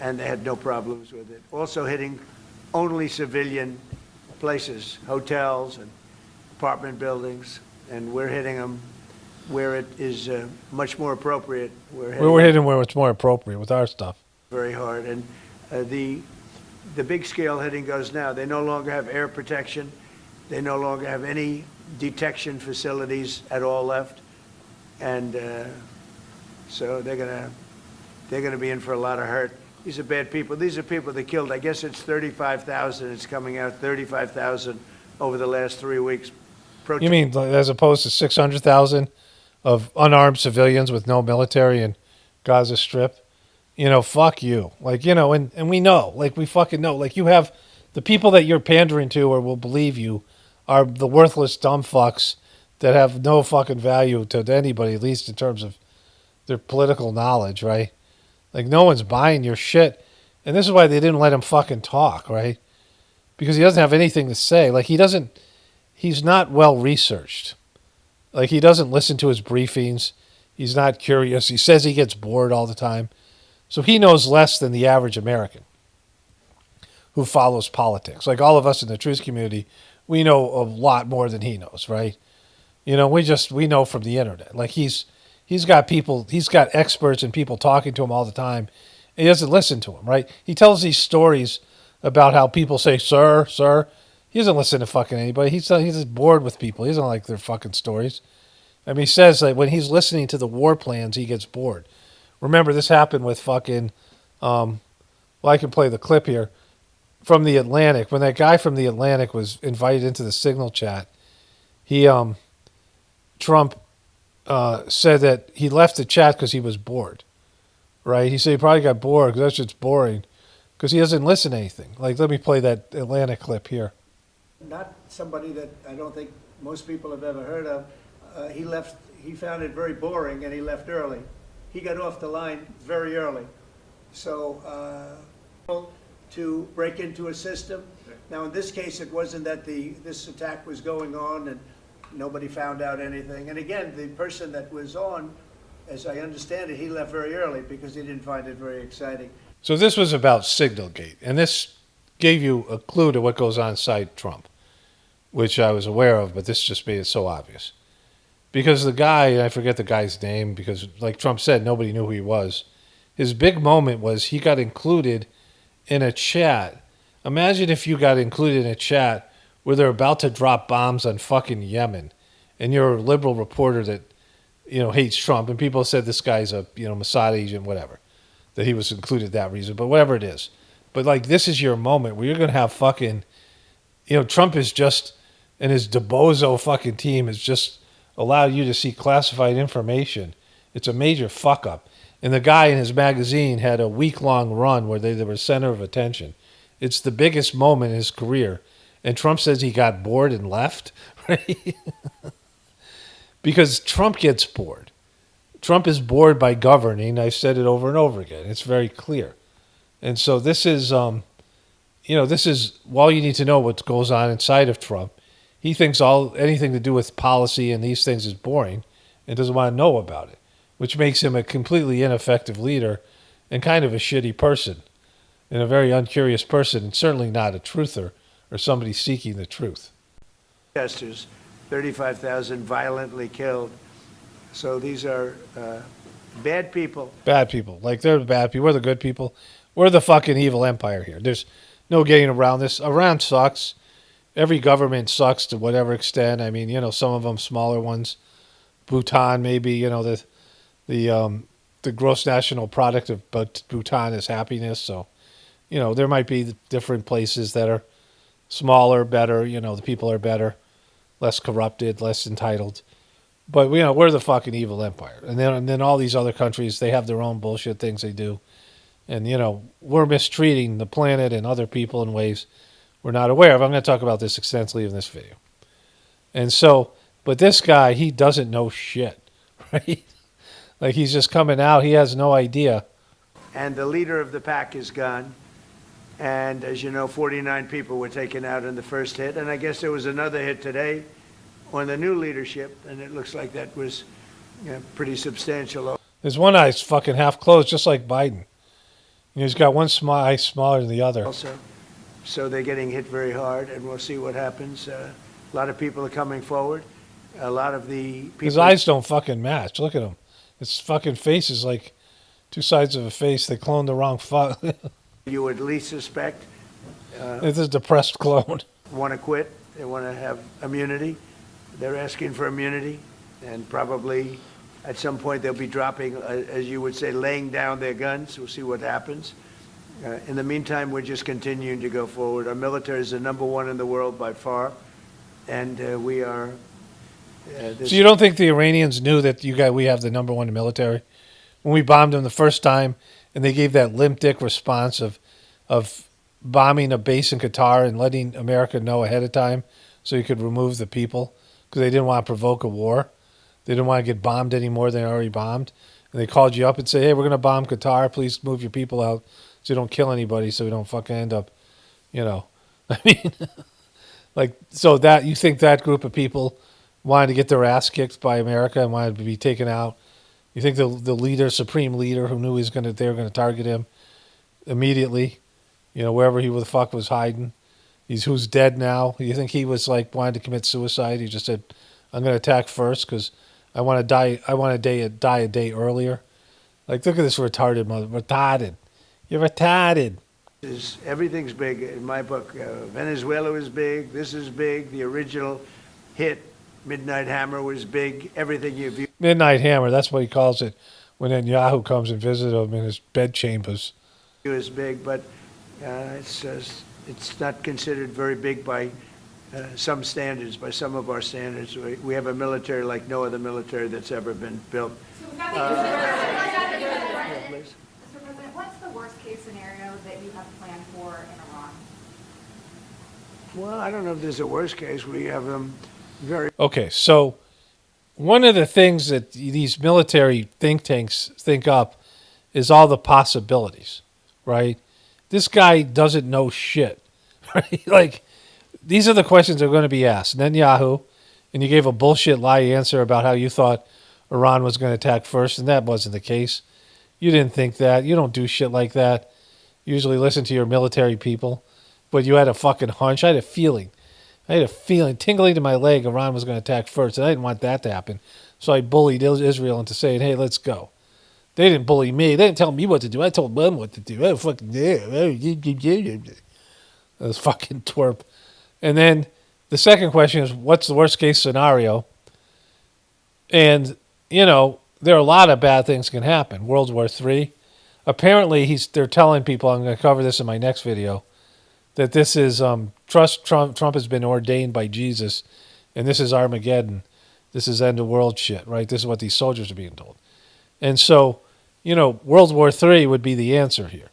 C: And they had no problems with it. Also hitting only civilian places, hotels and apartment buildings, and we're hitting them where it is much more appropriate. We're
A: hitting where it's more appropriate with our stuff.
C: Very hard. And the big scale hitting goes now. They no longer have air protection. They no longer have any detection facilities at all left. And so they're gonna be in for a lot of hurt. These are bad people. These are people that killed. I guess it's 35,000. It's coming out 35,000 over the last 3 weeks.
A: You mean as opposed to 600,000 of unarmed civilians with no military in Gaza Strip? Fuck you. Like, and we know, like, we fucking know. Like, you have the people that you're pandering to or will believe you are the worthless dumb fucks that have no fucking value to anybody, at least in terms of their political knowledge, right? Like, no one's buying your shit. And this is why they didn't let him fucking talk, right? Because he doesn't have anything to say. Like, he's not well researched. Like, he doesn't listen to his briefings. He's not curious. He says he gets bored all the time. So he knows less than the average American who follows politics. Like, all of us in the truth community, we know a lot more than he knows, right? We know from the internet. Like, he's got people, he's got experts and people talking to him all the time. He doesn't listen to him, right? He tells these stories about how people say, sir, sir. He doesn't listen to fucking anybody. He's just bored with people. He doesn't like their fucking stories. I mean, he says that when he's listening to the war plans, he gets bored. Remember, this happened with fucking, I can play the clip here, from the Atlantic. When that guy from the Atlantic was invited into the Signal chat, Trump said that he left the chat because he was bored, right? He said he probably got bored because that shit's boring because he doesn't listen to anything. Like, let me play that Atlantic clip here.
C: Not somebody that I don't think most people have ever heard of. He found it very boring and he left early. He got off the line very early. So to break into a system. Now in this case it wasn't that this attack was going on and nobody found out anything. And again, the person that was on, as I understand it, he left very early because he didn't find it very exciting.
A: So this was about Signalgate, and this gave you a clue to what goes on inside Trump, which I was aware of, but this just made it so obvious. Because the guy, I forget the guy's name, because like Trump said, nobody knew who he was. His big moment was he got included in a chat. Imagine if you got included in a chat where they're about to drop bombs on fucking Yemen, and you're a liberal reporter that, hates Trump, and people said this guy's a, Mossad agent, whatever, that he was included that reason, but whatever it is. But like, this is your moment where you're going to have fucking, Trump is just, and his DeBozo fucking team has just allowed you to see classified information. It's a major fuck up. And the guy in his magazine had a week-long run where they were center of attention. It's the biggest moment in his career. And Trump says he got bored and left, right? Because Trump gets bored. Trump is bored by governing. I've said it over and over again. It's very clear. And so this is, this is all you need to know what goes on inside of Trump. He thinks anything to do with policy and these things is boring and doesn't want to know about it, which makes him a completely ineffective leader and kind of a shitty person and a very uncurious person and certainly not a truther or somebody seeking the truth.
C: Protesters, 35,000 violently killed. So these are bad people.
A: Bad people. Like, they're the bad people. We're the good people. We're the fucking evil empire here. There's no getting around this. Iran sucks. Every government sucks to whatever extent. I mean, some of them smaller ones. Bhutan, maybe, the gross national product of Bhutan is happiness. So, there might be different places that are smaller, better. The people are better, less corrupted, less entitled. But, we're the fucking evil empire. And then all these other countries, they have their own bullshit things they do. And, we're mistreating the planet and other people in ways we're not aware of. I'm going to talk about this extensively in this video. And so, but this guy, he doesn't know shit, right? Like, he's just coming out. He has no idea.
C: And the leader of the pack is gone. And as you know, 49 people were taken out in the first hit. And I guess there was another hit today on the new leadership. And it looks like that was pretty substantial.
A: His one eye's fucking half closed, just like Biden. He's got one eye smaller than the other.
C: Also, so they're getting hit very hard, and we'll see what happens. A lot of people are coming forward. A lot of the people...
A: His eyes don't fucking match. Look at him. His fucking face is like two sides of a face. They cloned the wrong fuck.
C: You would least suspect
A: It's a depressed clone.
C: want to quit. They want to have immunity. They're asking for immunity, and probably at some point they'll be dropping, as you would say, laying down their guns. We'll see what happens. In the meantime, we're just continuing to go forward. Our military is the number one in the world by far, and we are...
A: So you don't think the Iranians knew that we have the number one military? When we bombed them the first time, and they gave that limp dick response of bombing a base in Qatar and letting America know ahead of time so you could remove the people because they didn't want to provoke a war. They didn't want to get bombed any more than they already bombed. And they called you up and said, hey, we're going to bomb Qatar. Please move your people out so you don't kill anybody, so we don't fucking end up, I mean, like, so that you think that group of people wanted to get their ass kicked by America and wanted to be taken out? You think the leader, supreme leader, who knew they were going to target him immediately, wherever he the fuck was hiding, who's dead now? You think he was like wanted to commit suicide? He just said, I'm going to attack first because I want to die. I want to die a day earlier. Like, look at this retarded mother. Retarded. You're retarded.
C: Everything's big in my book. Venezuela was big. This is big. The original hit, Midnight Hammer, was big. Everything you view
A: Midnight Hammer. That's what he calls it when Netanyahu comes and visits him in his bed chambers.
C: is big, but it's not considered very big by some standards, by some of our standards. We have a military like no other military that's ever been built.
D: Mr.
C: Please.
E: President, what's the worst case scenario that you have planned for in Iran?
C: Well, I don't know if there's a worst case. We have very...
A: Okay, so one of the things that these military think tanks think up is all the possibilities, right? This guy doesn't know shit, right? Like, these are the questions that are going to be asked. Netanyahu, and you gave a bullshit lie answer about how you thought Iran was going to attack first, and that wasn't the case. You didn't think that. You don't do shit like that. You usually listen to your military people, but you had a fucking hunch. I had a feeling, tingling to my leg, Iran was going to attack first, and I didn't want that to happen. So I bullied Israel into saying, hey, let's go. They didn't bully me. They didn't tell me what to do. I told them what to do. I fucking That was fucking twerp. And then the second question is, what's the worst case scenario? And, there are a lot of bad things can happen. World War III. Apparently, they're telling people, I'm going to cover this in my next video, that this is, Trump has been ordained by Jesus, and this is Armageddon. This is end of world shit, right? This is what these soldiers are being told. And so, World War III would be the answer here.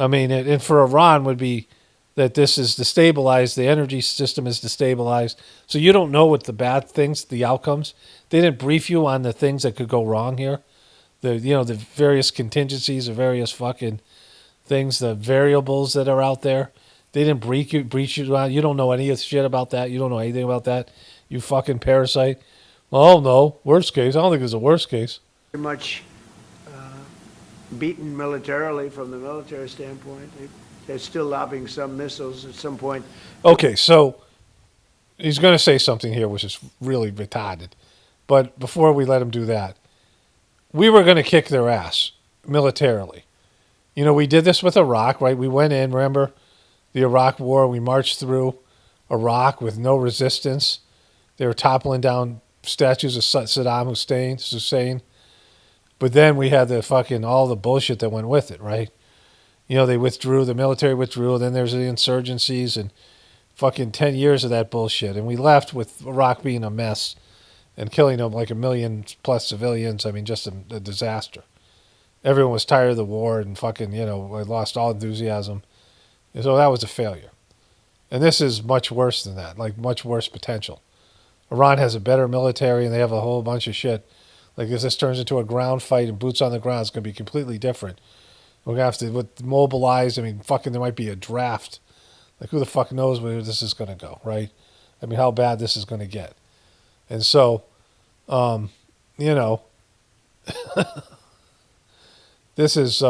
A: I mean, and for Iran would be that this is destabilized, the energy system is destabilized. So you don't know what the bad things, the outcomes. They didn't brief you on the things that could go wrong here. The various contingencies, the various fucking things, the variables that are out there. They didn't brief you on. You don't know any of the shit about that. You don't know anything about that. You fucking parasite. Oh no, worst case. I don't think there's a worst case.
C: Pretty much beaten militarily from the military standpoint. They're still lobbing some missiles at some point.
A: Okay, so he's going to say something here which is really retarded. But before we let him do that, we were going to kick their ass militarily. You know, we did this with Iraq, right? We went in, remember the Iraq War? We marched through Iraq with no resistance. They were toppling down statues of Saddam Hussein. But then we had the fucking, all the bullshit that went with it, right? You know, they withdrew, the military withdrew, then there's the insurgencies and fucking 10 years of that bullshit. And we left with Iraq being a mess and killing them like 1 million plus civilians. I mean, just a disaster. Everyone was tired of the war and fucking, lost all enthusiasm. And so that was a failure. And this is much worse than that, like much worse potential. Iran has a better military and they have a whole bunch of shit. Like if this turns into a ground fight and boots on the ground, it's going to be completely different. We're going to have to mobilize. I mean, fucking there might be a draft. Like who the fuck knows where this is going to go, right? I mean, how bad this is going to get. And so, this is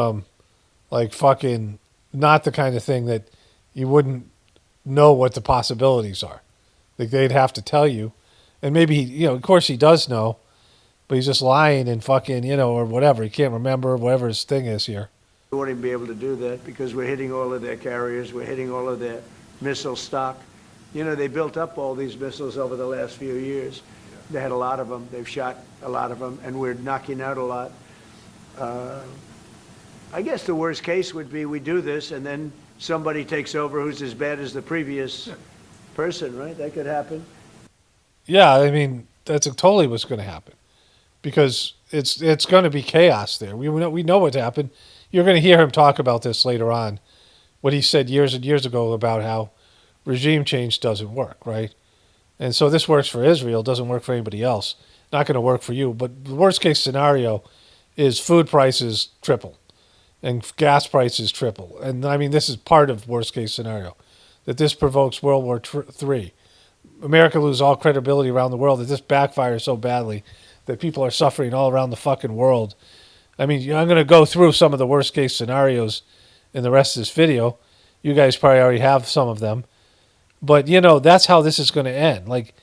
A: like fucking not the kind of thing that you wouldn't know what the possibilities are. Like they'd have to tell you. And maybe, of course he does know, but he's just lying and fucking, or whatever. He can't remember whatever his thing is here.
C: We won't even be able to do that because we're hitting all of their carriers. We're hitting all of their missile stock. They built up all these missiles over the last few years. They had a lot of them. They've shot a lot of them, and we're knocking out a lot. I guess the worst case would be we do this, and then somebody takes over who's as bad as the previous person, right? That could happen.
A: Yeah, I mean, that's totally what's going to happen. Because it's going to be chaos there. We know what happened. You're going to hear him talk about this later on, what he said years and years ago about how regime change doesn't work, right? And so this works for Israel, doesn't work for anybody else. Not going to work for you. But the worst case scenario is food prices triple and gas prices triple. And I mean, this is part of worst case scenario, that this provokes World War III. America loses all credibility around the world, that this backfires so badly that people are suffering all around the fucking world. I mean, I'm going to go through some of the worst case scenarios in the rest of this video. You guys probably already have some of them. But, that's how this is going to end. Like,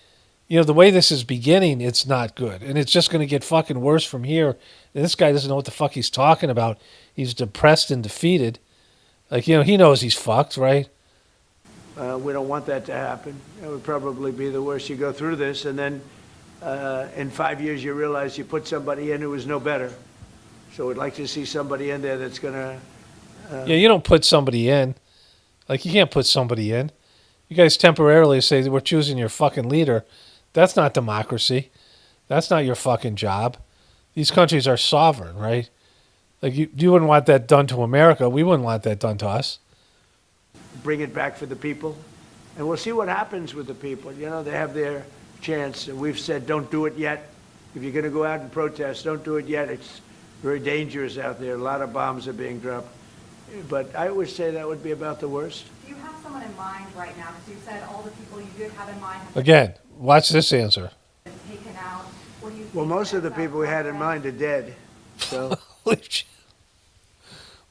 A: the way this is beginning, it's not good. And it's just going to get fucking worse from here. And this guy doesn't know what the fuck he's talking about. He's depressed and defeated. Like, he knows he's fucked, right?
C: We don't want that to happen. It would probably be the worst. You go through this, and then in 5 years you realize you put somebody in who was no better. So we'd like to see somebody in there that's going to...
A: Yeah, you don't put somebody in. Like, you can't put somebody in. You guys temporarily say we're choosing your fucking leader. That's not democracy. That's not your fucking job. These countries are sovereign, right? Like, you wouldn't want that done to America. We wouldn't want that done to us.
C: Bring it back for the people. And we'll see what happens with the people. They have their chance. And we've said, don't do it yet. If you're going to go out and protest, don't do it yet. It's very dangerous out there. A lot of bombs are being dropped. But I would say that would be about the worst.
E: Do you have someone in mind right now? Because you said all the people you did have in mind have
A: Again, watch this answer.
E: been taken out. What do you think?
C: Well, most of the people we had in mind are dead. So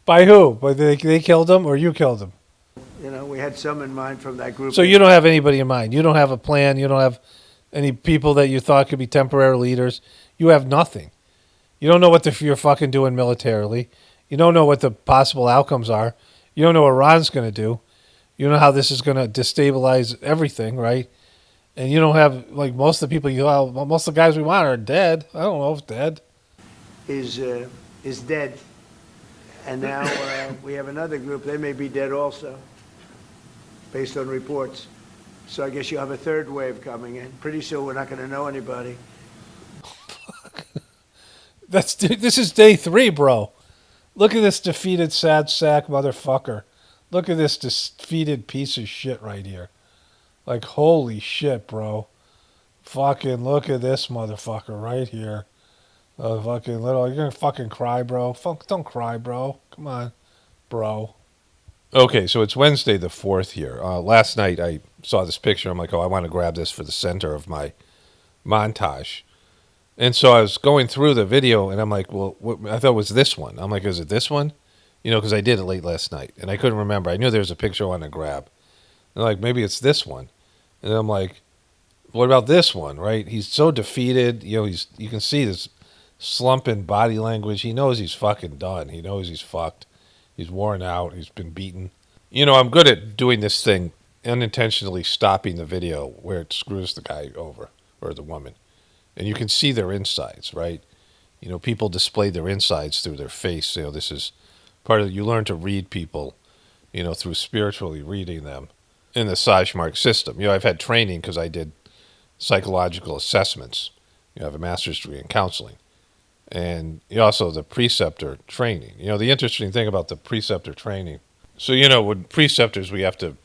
A: By who? By they killed him or you killed him?
C: we had some in mind from that group.
A: So you don't have anybody in mind. You don't have a plan. You don't have any people that you thought could be temporary leaders. You have nothing. You don't know what you're fucking doing militarily. You don't know what the possible outcomes are. You don't know what Iran's going to do. You don't know how this is going to destabilize everything, right? And you don't have, like, most of the people most of the guys we want are dead. I don't know if dead.
C: Is dead. And now we have another group. They may be dead also, based on reports. So I guess you have a third wave coming in. Pretty soon we're not going to know anybody.
A: This is day 3, bro. Look at this defeated sad sack motherfucker. Look at this defeated piece of shit right here. Like, holy shit, bro. Fucking look at this motherfucker right here. Fucking little, you're gonna fucking cry, bro. Fuck, don't cry, bro. Come on, bro. Okay, so it's Wednesday the 4th here. Last night I saw this picture. I'm like, oh, I want to grab this for the center of my montage. And so I was going through the video, and I'm like, well, I thought it was this one. I'm like, is it this one? You know, because I did it late last night, and I couldn't remember. I knew there was a picture I wanted to grab. And I'm like, maybe it's this one. And I'm like, what about this one, right? He's so defeated. You know, you can see this slump in body language. He knows he's fucking done. He knows he's fucked. He's worn out. He's been beaten. You know, I'm good at doing this thing, unintentionally stopping the video where it screws the guy over, or the woman. And you can see their insides, right? You know, people display their insides through their face. You know, this is part of, you learn to read people, you know, through spiritually reading them in the Sajmark system. You know, I've had training because I did psychological assessments. You know, I have a master's degree in counseling. And also the preceptor training. You know, the interesting thing about the preceptor training, so, you know, with preceptors, we have to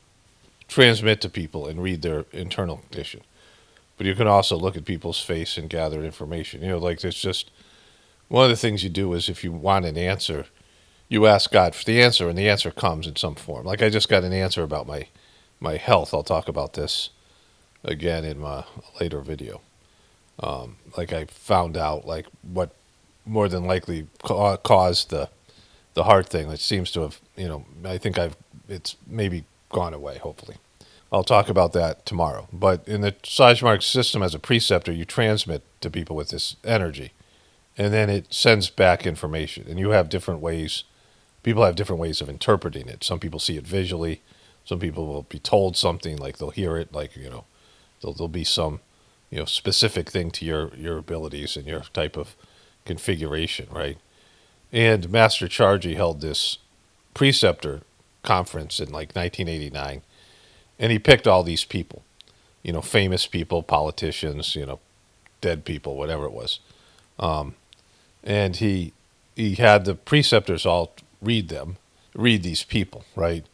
A: transmit to people and read their internal condition. But you can also look at people's face and gather information. You know, like there's just, one of the things you do is if you want an answer, you ask God for the answer, and the answer comes in some form. Like I just got an answer about my health. I'll talk about this again in my later video. Like I found out like what more than likely caused the heart thing. It seems to have, you know, I think it's maybe gone away, hopefully. I'll talk about that tomorrow. But in the Sajmark system as a preceptor, you transmit to people with this energy, and then it sends back information. And you have different ways, people have different ways of interpreting it. Some people see it visually. Some people will be told something, like they'll hear it, like, you know, there'll be some, you know, specific thing to your abilities and your type of configuration, right? And Master Chargy held this preceptor conference in like 1989, and he picked all these people, you know, famous people, politicians, you know, dead people, whatever it was. And he had the preceptors all read these people, right?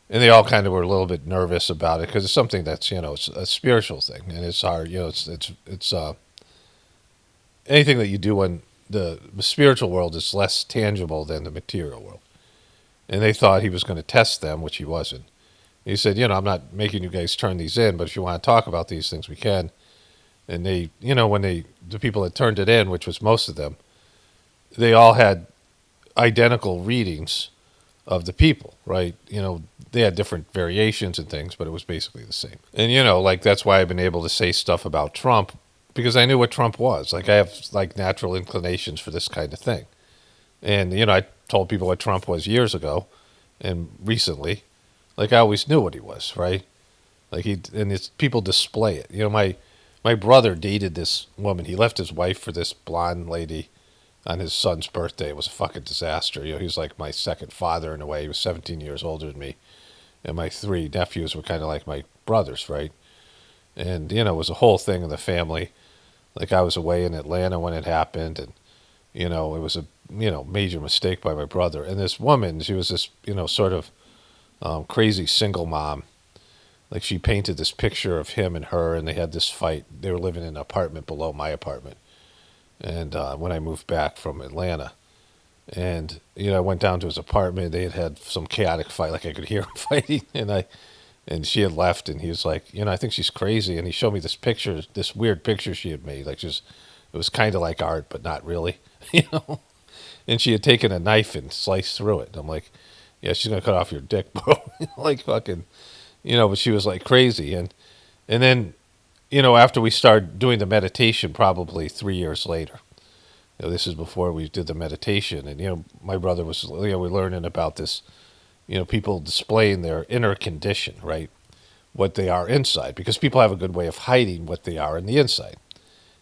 A: And they all kind of were a little bit nervous about it because it's something that's, you know, it's a spiritual thing, and it's hard, you know, it's anything that you do in the spiritual world is less tangible than the material world. And they thought he was going to test them, which he wasn't. He said, you know, I'm not making you guys turn these in, but if you want to talk about these things, we can. And they, you know, when the people that turned it in, which was most of them, they all had identical readings of the people, right? You know, they had different variations and things, but it was basically the same. And, you know, like that's why I've been able to say stuff about Trump, because I knew what Trump was. Like I have like natural inclinations for this kind of thing. And, you know, I told people what Trump was years ago and recently. Like I always knew what he was, right? Like it's people display it. You know, my brother dated this woman. He left his wife for this blonde lady on his son's birthday. It was a fucking disaster. You know, he was like my second father in a way. He was 17 years older than me. And my 3 nephews were kind of like my brothers, right? And, you know, it was a whole thing in the family. Like I was away in Atlanta when it happened. And, you know, it was a, you know, major mistake by my brother. And this woman, she was this, you know, sort of crazy single mom. Like she painted this picture of him and her, and they had this fight. They were living in an apartment below my apartment. And when I moved back from Atlanta, and you know, I went down to his apartment. They had some chaotic fight, like I could hear him fighting, and she had left, and he was like, you know, I think she's crazy. And he showed me this picture, this weird picture she had made, like just it was kind of like art, but not really, you know. And she had taken a knife and sliced through it. And I'm like, yeah, she's gonna cut off your dick, bro. Like fucking, you know. But she was like crazy, and then, you know, after we started doing the meditation, probably 3 years later, you know, this is before we did the meditation, and you know, my brother was, you know, we're learning about this, you know, people displaying their inner condition, right? What they are inside, because people have a good way of hiding what they are in the inside.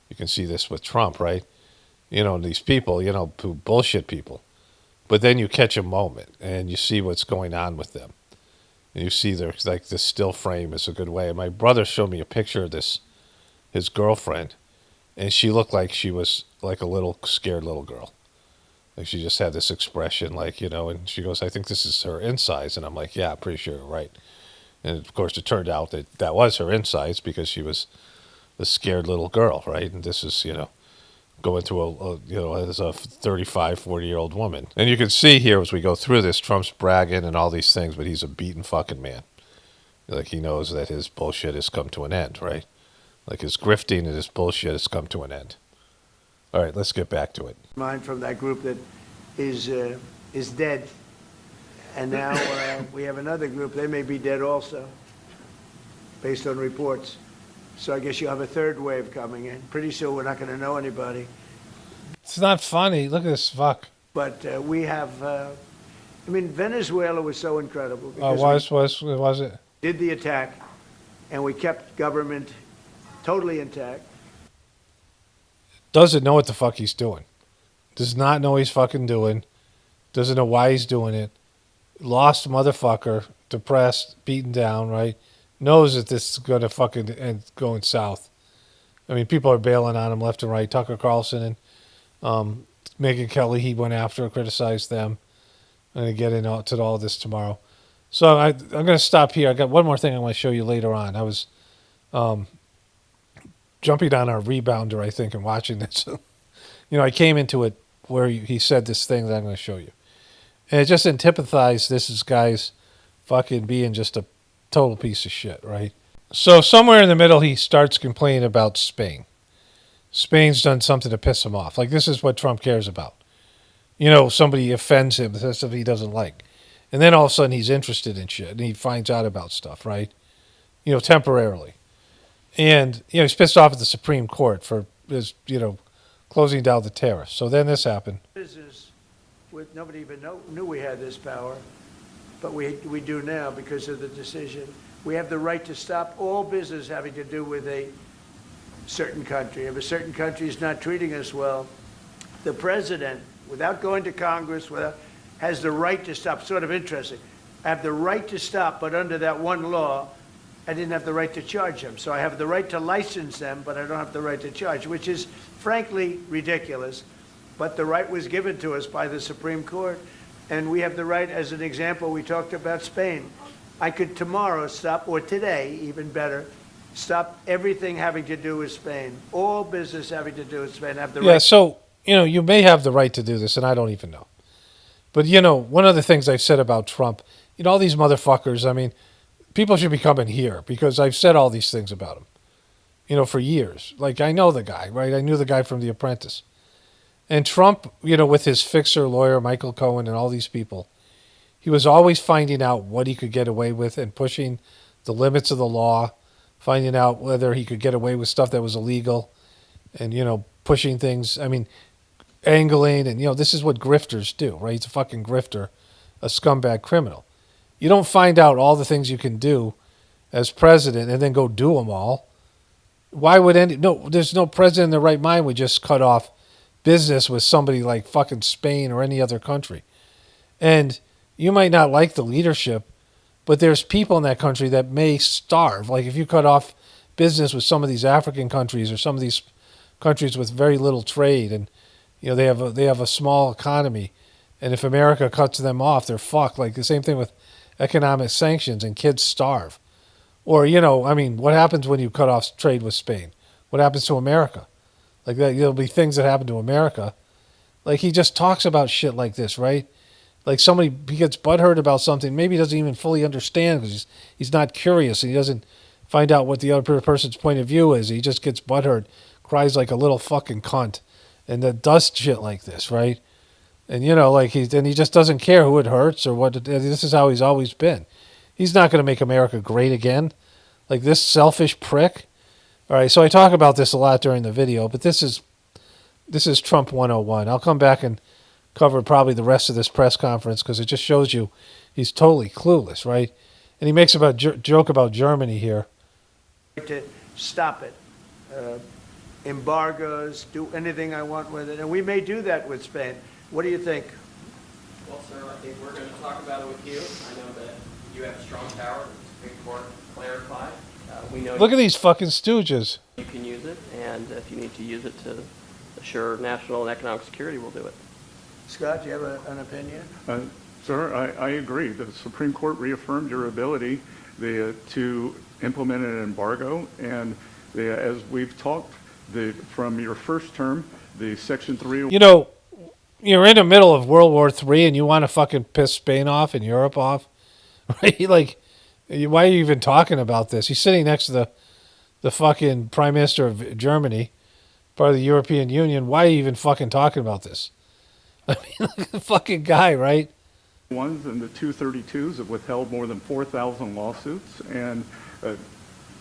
A: You can see this with Trump, right? You know, these people, you know, who bullshit people. But then you catch a moment and you see what's going on with them. And you see their, like this still frame is a good way. And my brother showed me a picture of this, his girlfriend, and she looked like she was like a little scared little girl. Like she just had this expression, like, you know, and she goes, I think this is her insides. And I'm like, yeah, I'm pretty sure you're right. And of course, it turned out that that was her insides because she was a scared little girl, right? And this is, you know, going through you know, as a 35, 40-year-old woman. And you can see here as we go through this, Trump's bragging and all these things, but he's a beaten fucking man. Like he knows that his bullshit has come to an end, right? Like his grifting and his bullshit has come to an end. All right, let's get back to it.
C: Mine from that group that is dead. And now we have another group, they may be dead also, based on reports. So I guess you have a third wave coming in. Pretty soon we're not going to know anybody.
A: It's not funny. Look at this fuck.
C: But we have, I mean, Venezuela was so incredible.
A: Oh,
C: Because
A: was it?
C: we did the attack, and we kept government totally intact.
A: Doesn't know what the fuck he's doing. Does not know what he's fucking doing. Doesn't know why he's doing it. Lost motherfucker. Depressed. Beaten down, right? Knows that this is going to fucking end going south. I mean, people are bailing on him left and right. Tucker Carlson and Megyn Kelly, he went after, criticized them. I'm going to get into all this tomorrow. So I'm going to stop here. I got one more thing I want to show you later on. I was jumping on our rebounder, I think, and watching this. You know, I came into it where he said this thing that I'm going to show you. And it just antipathized this as guys fucking being just a total piece of shit, right? So somewhere in the middle, he starts complaining about Spain. Spain's done something to piss him off. Like, this is what Trump cares about. You know, somebody offends him, says stuff he doesn't like. And then all of a sudden he's interested in shit and he finds out about stuff, right? You know, temporarily. And, you know, he's pissed off at the Supreme Court for, his, you know, closing down the tariffs. So then this happened.
C: Business, nobody even knew we had this power, but we do now because of the decision. We have the right to stop all business having to do with a certain country. If a certain country is not treating us well, the president, without going to Congress, has the right to stop. Sort of interesting. I have the right to stop, but under that one law, I didn't have the right to charge them. So I have the right to license them, but I don't have the right to charge, which is frankly ridiculous. But the right was given to us by the Supreme Court. And we have the right, as an example, we talked about Spain. I could tomorrow stop, or today, even better, stop everything having to do with Spain. All business having to do with Spain. I have the right.
A: Yeah, so, you know, you may have the right to do this, and I don't even know. But, you know, one of the things I've said about Trump, you know, all these motherfuckers, I mean, people should be coming here because I've said all these things about him, you know, for years. Like, I know the guy, right? I knew the guy from The Apprentice. And Trump, you know, with his fixer lawyer, Michael Cohen, and all these people, he was always finding out what he could get away with and pushing the limits of the law, finding out whether he could get away with stuff that was illegal and, you know, pushing things. I mean, angling, and, you know, this is what grifters do, right? He's a fucking grifter, a scumbag criminal. You don't find out all the things you can do as president and then go do them all. Why would there's no president in their right mind would just cut off business with somebody like fucking Spain or any other country. And you might not like the leadership, but there's people in that country that may starve. Like if you cut off business with some of these African countries or some of these countries with very little trade, and you know they have a small economy, and if America cuts them off, they're fucked. Like the same thing with economic sanctions, and kids starve. Or, you know, I mean, what happens when you cut off trade with Spain? What happens to America? Like that, there'll be things that happen to America. Like he just talks about shit like this, right? Like he gets butthurt about something, maybe he doesn't even fully understand because he's not curious and he doesn't find out what the other person's point of view is. He just gets butthurt, cries like a little fucking cunt, and then does shit like this, right? And you know, like he just doesn't care who it hurts or what. This is how he's always been. He's not going to make America great again. Like this selfish prick. All right, so I talk about this a lot during the video, but this is Trump 101. I'll come back and cover probably the rest of this press conference because it just shows you he's totally clueless, right? And he makes a joke about Germany here.
C: To stop it. Embargoes, do anything I want with it. And we may do that with Spain. What do you think?
F: Well, sir, I think we're going to talk about it with you. I know that you have strong power. The Supreme Court clarified. We know
A: Look at these fucking stooges.
F: you can use it, and if you need to use it to assure national and economic security, we'll do it.
C: Scott, do you have an opinion?
G: Sir, I agree. The Supreme Court reaffirmed your ability to implement an embargo, and as we've talked, from your first term, the Section 3...
A: You know, you're in the middle of World War III and you want to fucking piss Spain off and Europe off, right? Like, why are you even talking about this? He's sitting next to the fucking Prime Minister of Germany, part of the European Union. Why are you even fucking talking about this? I mean, look at the fucking guy, right?
G: Ones and the 232s have withheld more than 4,000 lawsuits, and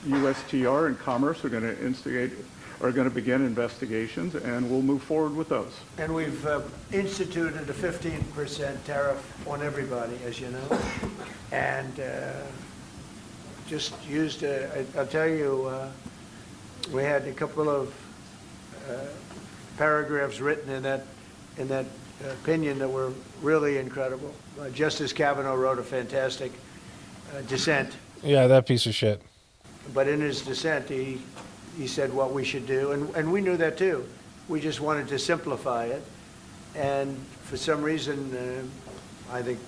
G: USTR and Commerce are going to begin investigations, and we'll move forward with those.
C: And we've instituted a 15% tariff on everybody, as you know, and just used, I'll tell you, we had a couple of paragraphs written in that opinion that were really incredible. Justice Kavanaugh wrote a fantastic dissent,
A: Yeah, that piece of shit.
C: but in his dissent, he said what we should do, and we knew that too. We just wanted to simplify it, and for some reason, I think,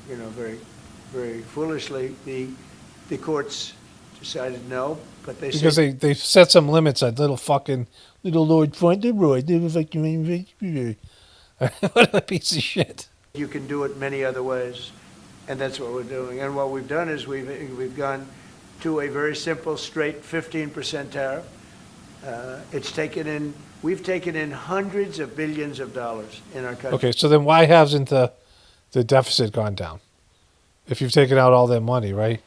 C: very, very foolishly, the courts decided no, but they
A: Because
C: said,
A: they set some limits on little Lord Fauntleroy. What a piece of shit.
C: you can do it many other ways, and that's what we're doing. And what we've done is we've gone to a very simple, straight 15% tariff. We've taken in hundreds of billions of dollars in our country.
A: Okay, so then why hasn't the deficit gone down? If you've taken out all that money, right?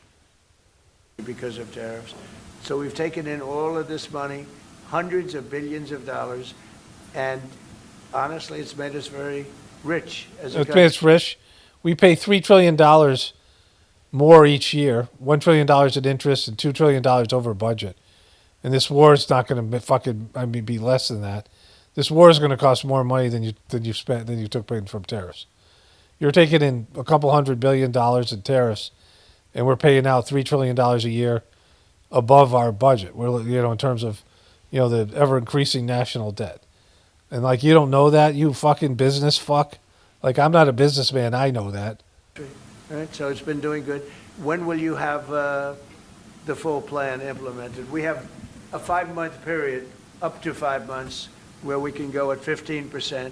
C: Because of tariffs. So we've taken in all of this money, hundreds of billions of dollars, and honestly, it's made us very rich as a country.
A: It's rich. We pay $3 trillion more each year, $1 trillion in interest and $2 trillion over budget. And this war is not going to be less than that. This war is going to cost more money than you took in from tariffs. You're taking in a couple $100 billion in tariffs, and we're paying out $3 trillion a year above our budget. We're in terms of the ever increasing national debt. And like, you don't know that, you fucking business fuck. Like, I'm not a businessman. I know that.
C: Right, so it's been doing good. When will you have the full plan implemented? We have a 5-month period, up to 5 months, where we can go at 15%.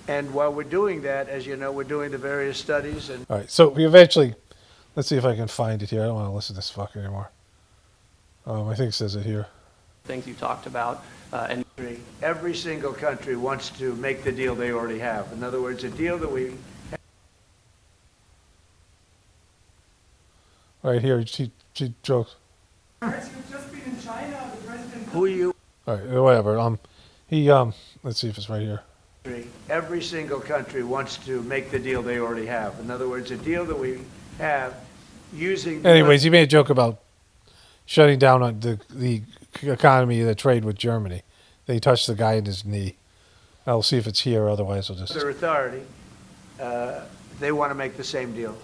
C: And while we're doing that, as you know, we're doing the various studies. And
A: All right, so we eventually, let's see if I can find it here. I don't want to listen to this fuck anymore. I think it says it here.
F: Things you talked about, and
C: every single country wants to make the deal they already have. In other words, a deal that we
A: Right here, she jokes.
H: You've just been in China, the president.
C: who you
A: All right, whatever. Let's see if it's right here.
C: every single country wants to make the deal they already have. In other words, a deal that we have using.
A: Anyways, he made a joke about shutting down on the economy, the trade with Germany. They touched the guy in his knee. I'll see if it's here. Otherwise, I'll just.
C: Their authority, they want to make the same deal,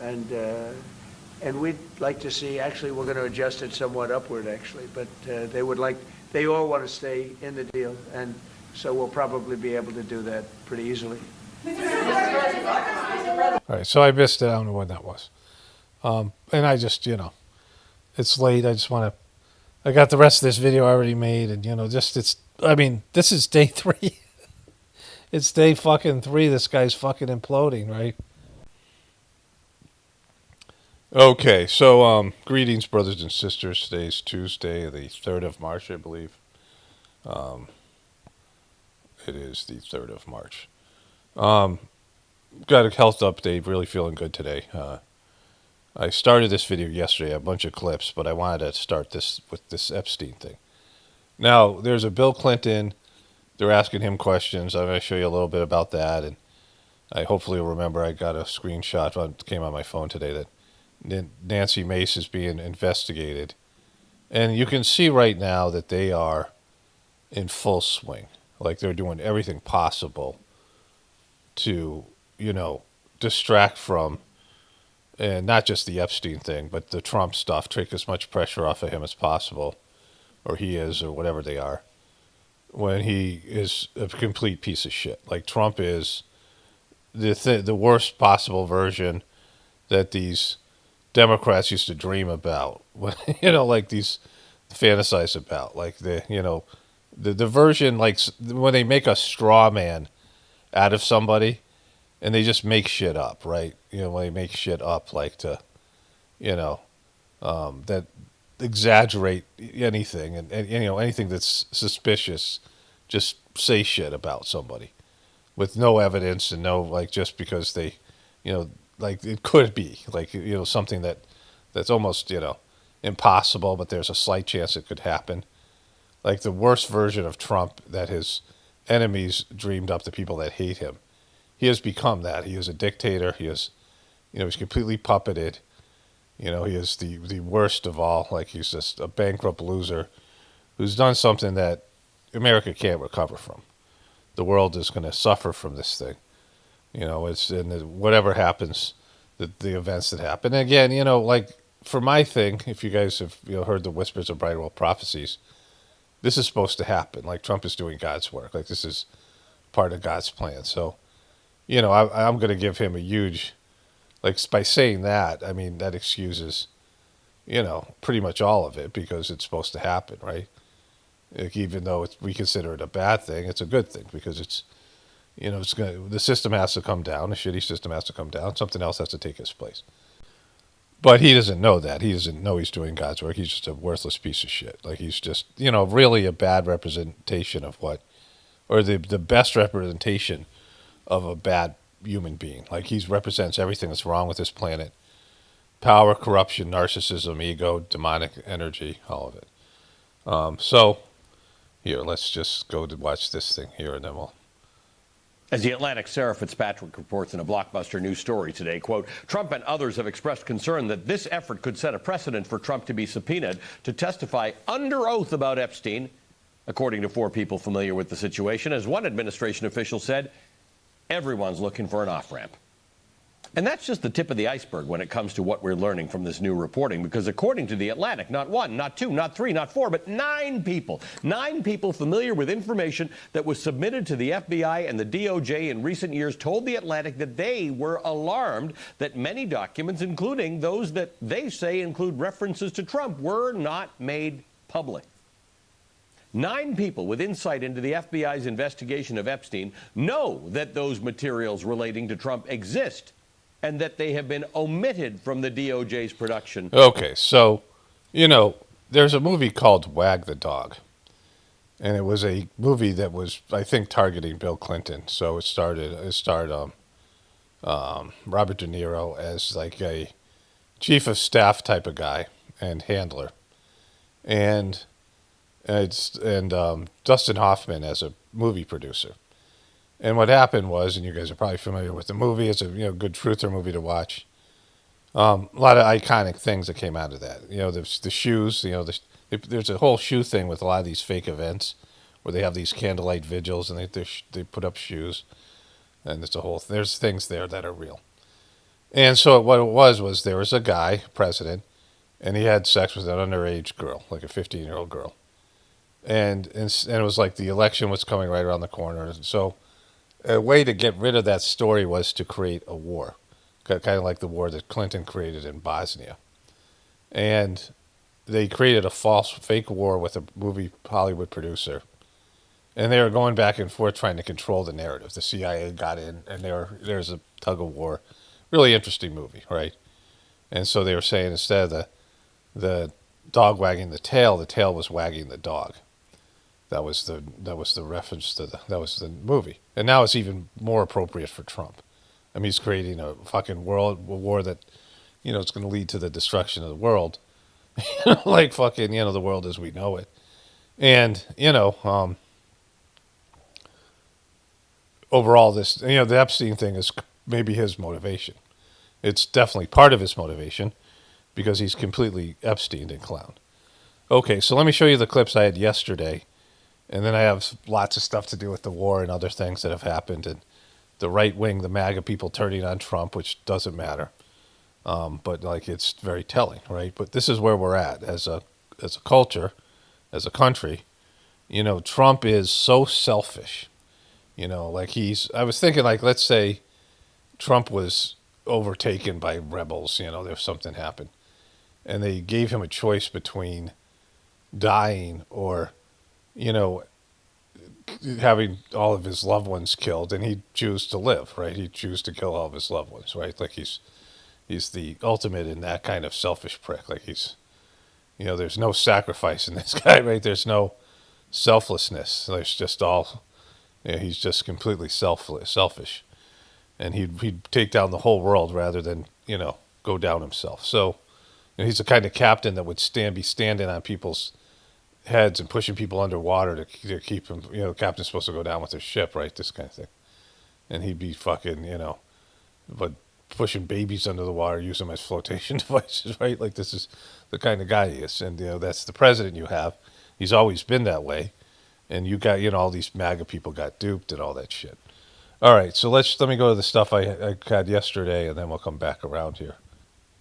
C: and we'd like to see. Actually, we're going to adjust it somewhat upward, actually, but they all want to stay in the deal, and so we'll probably be able to do that pretty easily.
A: All right, so I missed it. I don't know when that was, and I just it's late. I just want to. I got the rest of this video already made, and this is day 3. It's day fucking 3. This guy's fucking imploding, right? Okay, so greetings, brothers and sisters. Today's Tuesday, the 3rd of March, I believe. It is the 3rd of March. Got a health update. Really feeling good today. I started this video yesterday, a bunch of clips, but I wanted to start this with this Epstein thing. Now, there's a Bill Clinton. They're asking him questions. I'm going to show you a little bit about that, and I hopefully will remember. I got a screenshot that came on my phone today that Nancy Mace is being investigated. And you can see right now that they are in full swing. Like, they're doing everything possible to, distract from, and not just the Epstein thing, but the Trump stuff, take as much pressure off of him as possible, or he is, or whatever they are, when he is a complete piece of shit. Like, Trump is the worst possible version that these Democrats used to dream about, like these fantasize about, like the version, like when they make a straw man out of somebody and they just make shit up, right? When they make shit up, like to, that exaggerate anything and anything that's suspicious, just say shit about somebody with no evidence and no, like, just because they, like it could be like, something that's almost, impossible, but there's a slight chance it could happen. Like the worst version of Trump that his enemies dreamed up, the people that hate him. He has become that. He is a dictator. He is, he's completely puppeted. He is the worst of all. Like he's just a bankrupt loser who's done something that America can't recover from. The world is going to suffer from this thing. It's and whatever happens, the events that happen. And again, like for my thing, if you guys have heard the whispers of Bridewell Prophecies, this is supposed to happen. Like Trump is doing God's work. Like this is part of God's plan. So, I'm going to give him a huge, like by saying that, I mean, that excuses, pretty much all of it because it's supposed to happen, right? Like, even though we consider it a bad thing, it's a good thing because it's, the system has to come down. The shitty system has to come down. Something else has to take its place. But he doesn't know that. He doesn't know he's doing God's work. He's just a worthless piece of shit. Like he's just, really a bad representation of or the best representation of a bad human being. Like he represents everything that's wrong with this planet. Power, corruption, narcissism, ego, demonic energy, all of it. So here, let's just go to watch this thing here and then we'll.
I: As the Atlantic's Sarah Fitzpatrick reports in a blockbuster news story today, quote, Trump and others have expressed concern that this effort could set a precedent for Trump to be subpoenaed to testify under oath about Epstein, according to 4 people familiar with the situation. As one administration official said, everyone's looking for an off-ramp. And that's just the tip of the iceberg when it comes to what we're learning from this new reporting, because according to The Atlantic, not 1, not 2, not 3, not 4, but 9 people familiar with information that was submitted to the FBI and the DOJ in recent years told The Atlantic that they were alarmed that many documents, including those that they say include references to Trump, were not made public. 9 people with insight into the FBI's investigation of Epstein know that those materials relating to Trump exist and that they have been omitted from the DOJ's production.
A: Okay, so, there's a movie called Wag the Dog. And it was a movie that was, I think, targeting Bill Clinton. So it starred Robert De Niro as like a chief of staff type of guy and handler. And Dustin Hoffman as a movie producer. And what happened was, and you guys are probably familiar with the movie, it's a good truther movie to watch. A lot of iconic things that came out of that. The shoes. There's a whole shoe thing with a lot of these fake events where they have these candlelight vigils and they put up shoes, and there's things there that are real. And so what it was there was a guy, president, and he had sex with an underage girl, like a 15-year-old girl, and it was like the election was coming right around the corner, so. A way to get rid of that story was to create a war, kind of like the war that Clinton created in Bosnia. And they created a false, fake war with a movie Hollywood producer. And they were going back and forth trying to control the narrative. The CIA got in, and there's a tug of war. Really interesting movie, right? And so they were saying instead of the dog wagging the tail was wagging the dog. That was the reference to that was the movie. And now it's even more appropriate for Trump. I mean, he's creating a fucking war that, it's going to lead to the destruction of the world. Like fucking, the world as we know it. And, overall this, the Epstein thing is maybe his motivation. It's definitely part of his motivation because he's completely Epstein and clown. Okay, so let me show you the clips I had yesterday. And then I have lots of stuff to do with the war and other things that have happened, and the right wing, the MAGA people turning on Trump, which doesn't matter, but like it's very telling, right? But this is where we're at as a culture, as a country. Trump is so selfish. Like I was thinking, like let's say, Trump was overtaken by rebels. You know, there was something happened, and they gave him a choice between dying or, you know, having all of his loved ones killed, and he'd choose to live, right? He'd choose to kill all of his loved ones, right? Like he's the ultimate in that kind of selfish prick. Like he's, you know, there's no sacrifice in this guy, right? There's no selflessness. There's just all, you know, he's just completely selfish, and he'd take down the whole world rather than, you know, go down himself. So, you know, he's the kind of captain that would be standing on people's heads and pushing people underwater to keep them. You know, the captain's supposed to go down with their ship, right? This kind of thing, and he'd be fucking, you know, but pushing babies under the water, use them as flotation devices, right? Like this is the kind of guy he is, and you know that's the president you have. He's always been that way, and you got, you know, all these MAGA people got duped and all that shit. All right, so let me go to the stuff I had yesterday, and then we'll come back around here.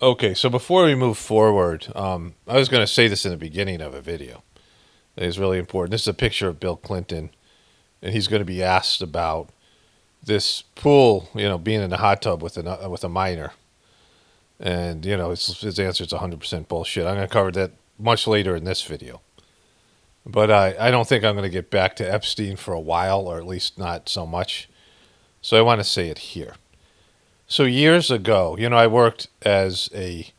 A: Okay, so before we move forward, I was going to say this in the beginning of a video. It's really important. This is a picture of Bill Clinton, and he's going to be asked about this pool, you know, being in the hot tub with a minor, and you know his answer is 100% bullshit. I'm going to cover that much later in this video, but I don't think I'm going to get back to Epstein for a while, or at least not so much. So I want to say it here. So years ago, you know, I worked as a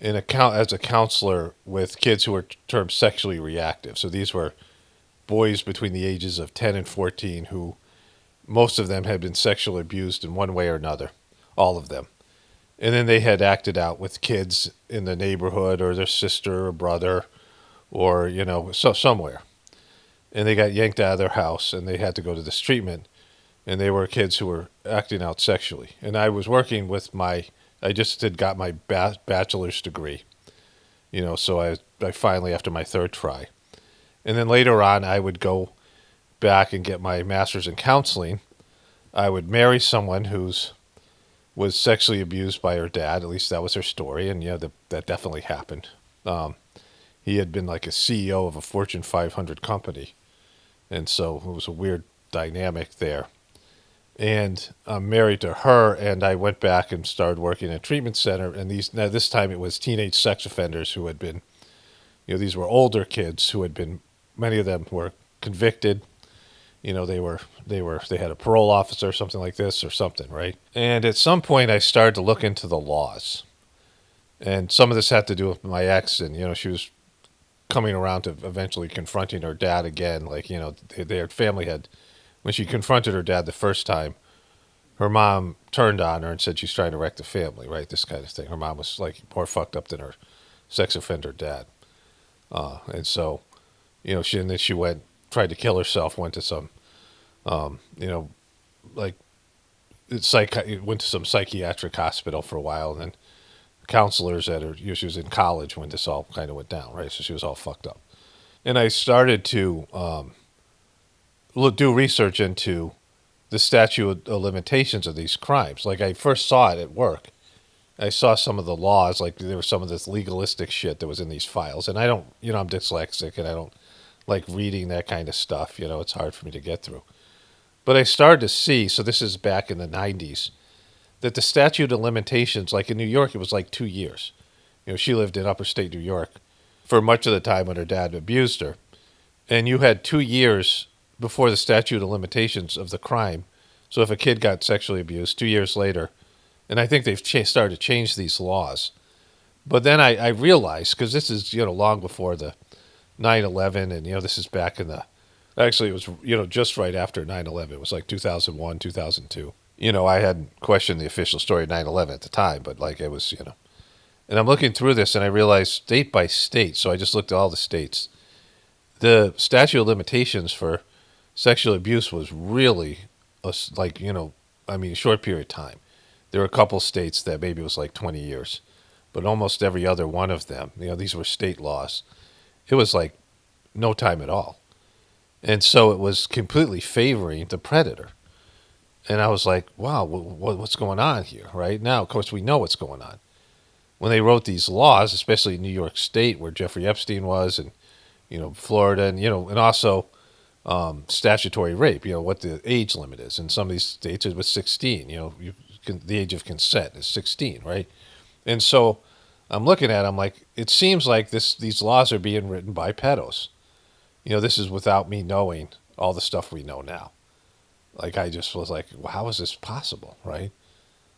A: counselor with kids who were termed sexually reactive. So these were boys between the ages of 10 and 14 who, most of them had been sexually abused in one way or another, all of them. And then they had acted out with kids in the neighborhood or their sister or brother or, you know, somewhere. And they got yanked out of their house and they had to go to this treatment. And they were kids who were acting out sexually. And I was working with I just got my bachelor's degree, you know, so I finally, after my third try. And then later on, I would go back and get my master's in counseling. I would marry someone was sexually abused by her dad. At least that was her story. And, yeah, that definitely happened. He had been like a CEO of a Fortune 500 company. And so it was a weird dynamic there. And I'm married to her, and I went back and started working at a treatment center. And this time it was teenage sex offenders who had been, you know, these were older kids who had been, many of them were convicted. You know, they had a parole officer or something like this or something, right? And at some point I started to look into the laws. And some of this had to do with my ex, and, you know, she was coming around to eventually confronting her dad again. Like, you know, their family had, when she confronted her dad the first time, her mom turned on her and said she's trying to wreck the family, right? This kind of thing. Her mom was like more fucked up than her sex offender dad. And so, you know, then she tried to kill herself, went to some, you know, like, went to some psychiatric hospital for a while, and then counselors at her, you know, she was in college when this all kind of went down, right? So she was all fucked up. And I started to do research into the statute of limitations of these crimes. Like, I first saw it at work. I saw some of the laws, like there was some of this legalistic shit that was in these files. And I don't, you know, I'm dyslexic and I don't like reading that kind of stuff. You know, it's hard for me to get through. But I started to see, so this is back in the 90s, that the statute of limitations, like in New York, it was like 2 years. You know, she lived in upper state New York for much of the time when her dad abused her. And you had 2 years before the statute of limitations of the crime. So if a kid got sexually abused 2 years later, and I think they've started to change these laws. But then I realized, because this is, you know, long before the 9/11, and, you know, this is back in actually it was, you know, just right after 9/11. It was like 2001, 2002. You know, I hadn't questioned the official story of 9/11 at the time, but like it was, you know. And I'm looking through this and I realized state by state, so I just looked at all the states. The statute of limitations for sexual abuse was really, like, you know, I mean, a short period of time. There were a couple states that maybe it was like 20 years, but almost every other one of them, you know, these were state laws. It was like no time at all. And so it was completely favoring the predator. And I was like, wow, what's going on here, right? Now, of course, we know what's going on. When they wrote these laws, especially in New York State, where Jeffrey Epstein was, and, you know, Florida, and, you know, and also statutory rape, you know, what the age limit is. In some of these states, it was 16. You know, the age of consent is 16, right? And so I'm looking at it, I'm like, it seems like these laws are being written by pedos. This is without me knowing all the stuff we know now. Like, I just was like, well, how is this possible, right?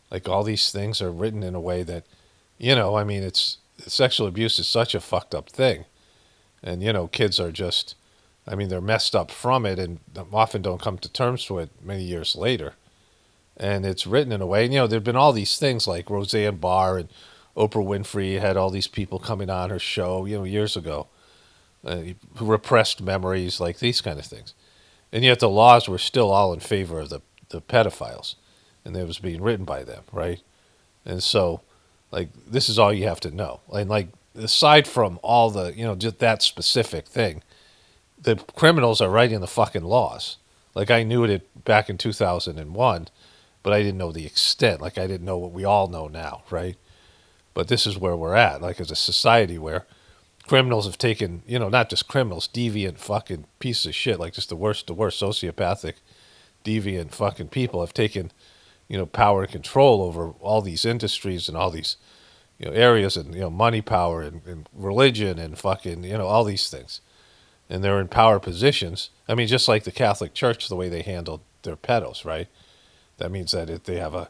A: Like, all these things are written in a way that, I mean, sexual abuse is such a fucked up thing. And, kids are just, I mean, they're messed up from it and often don't come to terms with it many years later. And it's written in a way, there've been all these things like Roseanne Barr and Oprah Winfrey had all these people coming on her show, years ago, who repressed memories, like these kind of things. And yet the laws were still all in favor of the pedophiles. And it was being written by them, right? And so, like, this is all you have to know. And, like, aside from all the, just that specific thing, the criminals are writing the fucking laws. Like, I knew it back in 2001, but I didn't know the extent. Like, I didn't know what we all know now, right? But this is where we're at, like, as a society where criminals have taken, not just criminals, deviant fucking pieces of shit, like just the worst sociopathic, deviant fucking people have taken, power and control over all these industries and all these, areas and, money power and religion and fucking, all these things. And they're in power positions. I mean, just like the Catholic Church, the way they handled their pedos, right? That means that they have a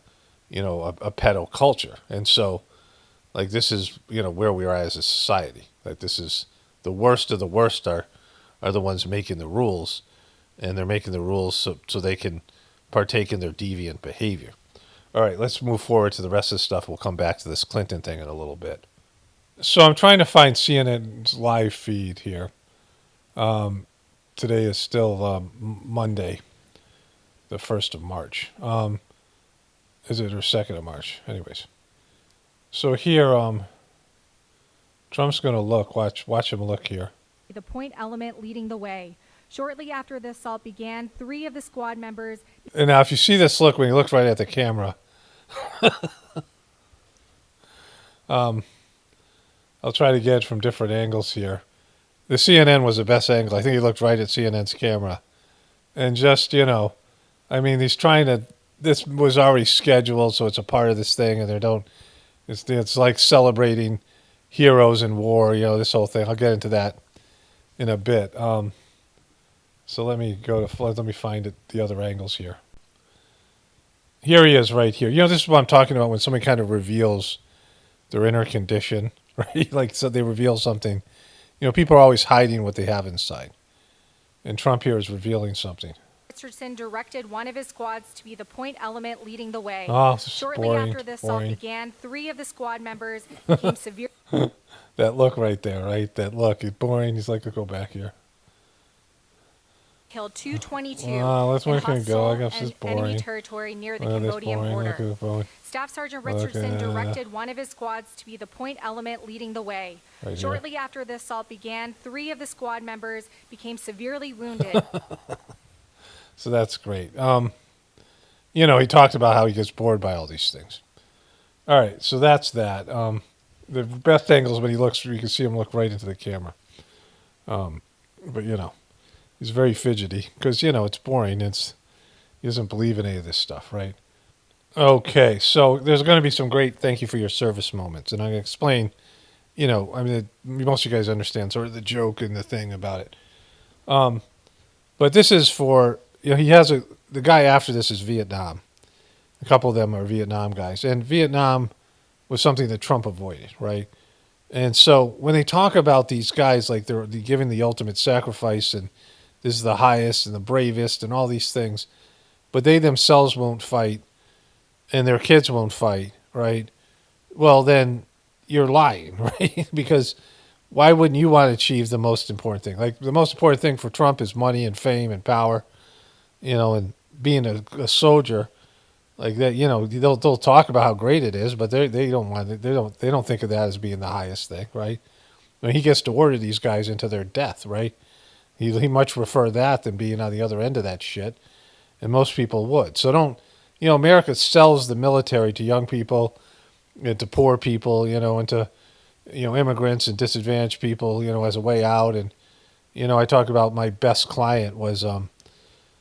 A: pedo culture. And so, like, this is, where we are as a society. Like, this is the worst of the worst are the ones making the rules, and they're making the rules so they can partake in their deviant behavior. All right, let's move forward to the rest of the stuff. We'll come back to this Clinton thing in a little bit. So I'm trying to find CNN's live feed here. Today is still Monday, the 1st of March. Is it or 2nd of March? Anyways. So here, Trump's going to look. Watch him look here.
J: The point element leading the way. Shortly after the assault began, 3 of the squad members...
A: And now if you see this look, when he looks right at the camera, I'll try to get it from different angles here. The CNN was the best angle. I think he looked right at CNN's camera. And just, I mean, he's trying to... This was already scheduled, so it's a part of this thing, and they don't... It's like celebrating heroes in war, this whole thing. I'll get into that in a bit. So let me find it, the other angles here. Here he is right here. This is what I'm talking about when somebody kind of reveals their inner condition, right? Like, so they reveal something. People are always hiding what they have inside. And Trump here is revealing something.
J: Richardson directed one of his squads to be the point element leading the way.
A: Oh, this is
J: Shortly
A: boring,
J: after the assault
A: boring.
J: began, 3 of the squad members became severe...
A: That look right there, right? That look. It's boring. He's like, go back here.
J: Killed 222
A: let's
J: in
A: where can it go? I
J: hostile
A: guess it's
J: and enemy
A: boring.
J: territory near the
A: This
J: Cambodian
A: boring. Look
J: border.
A: at the boring.
J: Staff Sergeant Richardson directed one of his squads to be the point element leading the way.
A: Right
J: Shortly after the assault began, 3 of the squad members became severely wounded.
A: So that's great. He talked about how he gets bored by all these things. All right, so that's that. The best angles when he looks, you can see him look right into the camera. But he's very fidgety because it's boring. He doesn't believe in any of this stuff, right? Okay, so there's going to be some great thank you for your service moments, and I'm going to explain. I mean, most of you guys understand sort of the joke and the thing about it. But this is for he has the guy after this is Vietnam. A couple of them are Vietnam guys, and Vietnam was something that Trump avoided, right? And so when they talk about these guys like they're giving the ultimate sacrifice and this is the highest and the bravest and all these things, but they themselves won't fight and their kids won't fight, right? Well, then you're lying, right? Because why wouldn't you want to achieve the most important thing? Like the most important thing for Trump is money and fame and power, and being a soldier. Like that, they'll talk about how great it is, but they don't want it. They don't think of that as being the highest thing, right? I mean, he gets to order these guys into their death, right? He much prefer that than being on the other end of that shit, and most people would. So don't, America sells the military to young people, and to poor people, and to, immigrants and disadvantaged people, as a way out. And, I talk about my best client was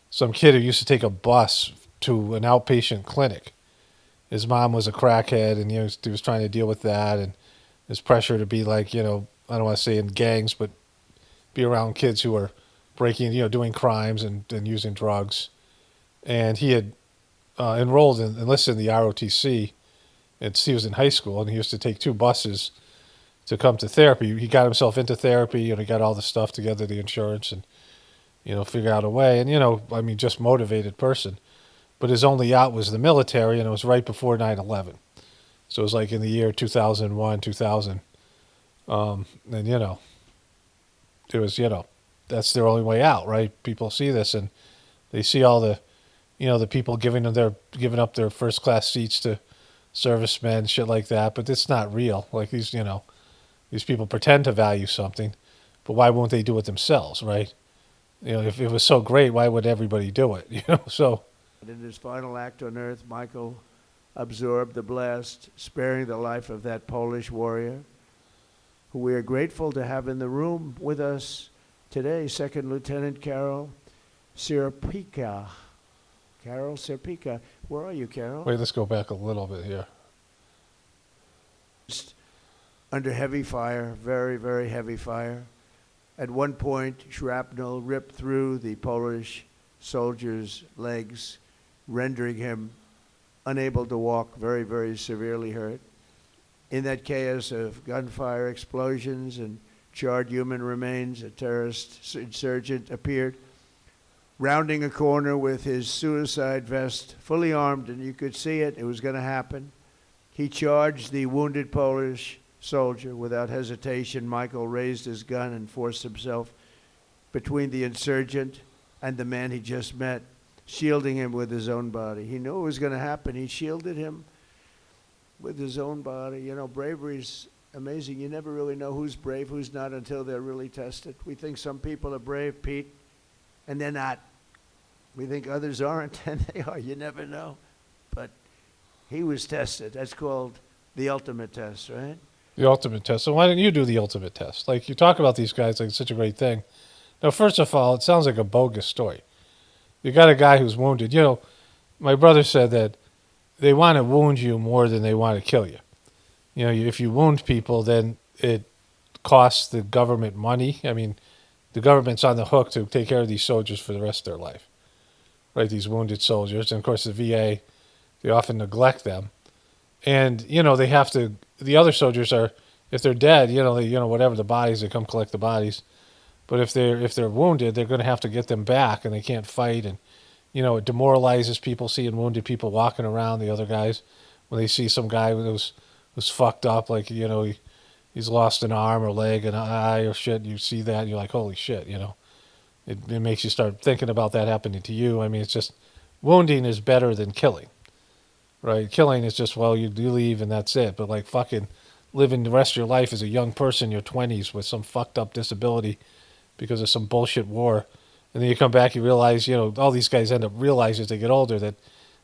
A: some kid who used to take a bus to an outpatient clinic. his mom was a crackhead, and he was trying to deal with that, and his pressure to be like, I don't want to say in gangs, but be around kids who are breaking, doing crimes and using drugs. And he had enlisted in the ROTC, and he was in high school, and he used to take 2 buses to come to therapy. He got himself into therapy, and he got all the stuff together, the insurance, and figure out a way. And just motivated person. But his only out was the military, and it was right before 9/11. So it was like in the year 2001, 2000. And it was that's their only way out, right? People see this, and they see all the the people giving up their first class seats to servicemen, shit like that. But it's not real. Like these people pretend to value something, but why won't they do it themselves, right? If it was so great, why would everybody do it? So.
C: In his final act on earth, Michael absorbed the blast, sparing the life of that Polish warrior, who we are grateful to have in the room with us today, Second Lieutenant Carol Sierpika. Carol Sierpika. Where are you, Carol?
A: Wait, let's go back a little bit here.
C: Under heavy fire, very, very heavy fire. At one point, shrapnel ripped through the Polish soldier's legs, rendering him unable to walk, very, very severely hurt. In that chaos of gunfire, explosions, and charred human remains, a terrorist insurgent appeared, rounding a corner with his suicide vest, fully armed, and you could see it. It was going to happen. He charged the wounded Polish soldier without hesitation. Michael raised his gun and forced himself between the insurgent and the man he just met, shielding him with his own body. He knew it was going to happen. He shielded him with his own body. Bravery's amazing. You never really know who's brave, who's not, until they're really tested. We think some people are brave, Pete, and they're not. We think others aren't, and they are. You never know. But he was tested. That's called the ultimate test, right?
A: The ultimate test. So why didn't you do the ultimate test? Like, you talk about these guys like it's such a great thing. Now, first of all, it sounds like a bogus story. You got a guy who's wounded. My brother said that they want to wound you more than they want to kill you. If you wound people, then it costs the government money. The government's on the hook to take care of these soldiers for the rest of their life, right? These wounded soldiers. And, of course, the VA, they often neglect them. And, they have to, the other soldiers are, if they're dead, whatever, the bodies, they come collect the bodies. But if they're wounded, they're going to have to get them back, and they can't fight. And it demoralizes people seeing wounded people walking around. The other guys, when they see some guy who's fucked up, like he's lost an arm or leg, an eye or shit. You see that, and you're like, holy shit. It makes you start thinking about that happening to you. It's just wounding is better than killing, right? Killing is just, well, you leave and that's it. But like fucking living the rest of your life as a young person in your 20s with some fucked up disability because of some bullshit war. And then you come back, you realize, all these guys end up realizing as they get older that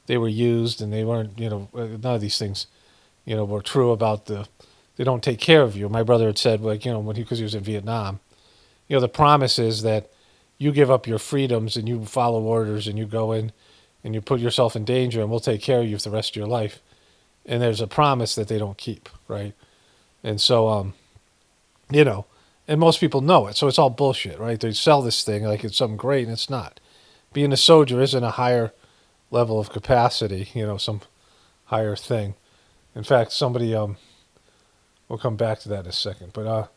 A: they were used and they weren't, none of these things, were true about they don't take care of you. My brother had said, like, because he was in Vietnam, the promise is that you give up your freedoms and you follow orders and you go in and you put yourself in danger and we'll take care of you for the rest of your life. And there's a promise that they don't keep, right? And so, and most people know it, so it's all bullshit, right? They sell this thing like it's something great, and it's not. Being a soldier isn't a higher level of capacity, some higher thing. In fact, somebody, we'll come back to that in a second. But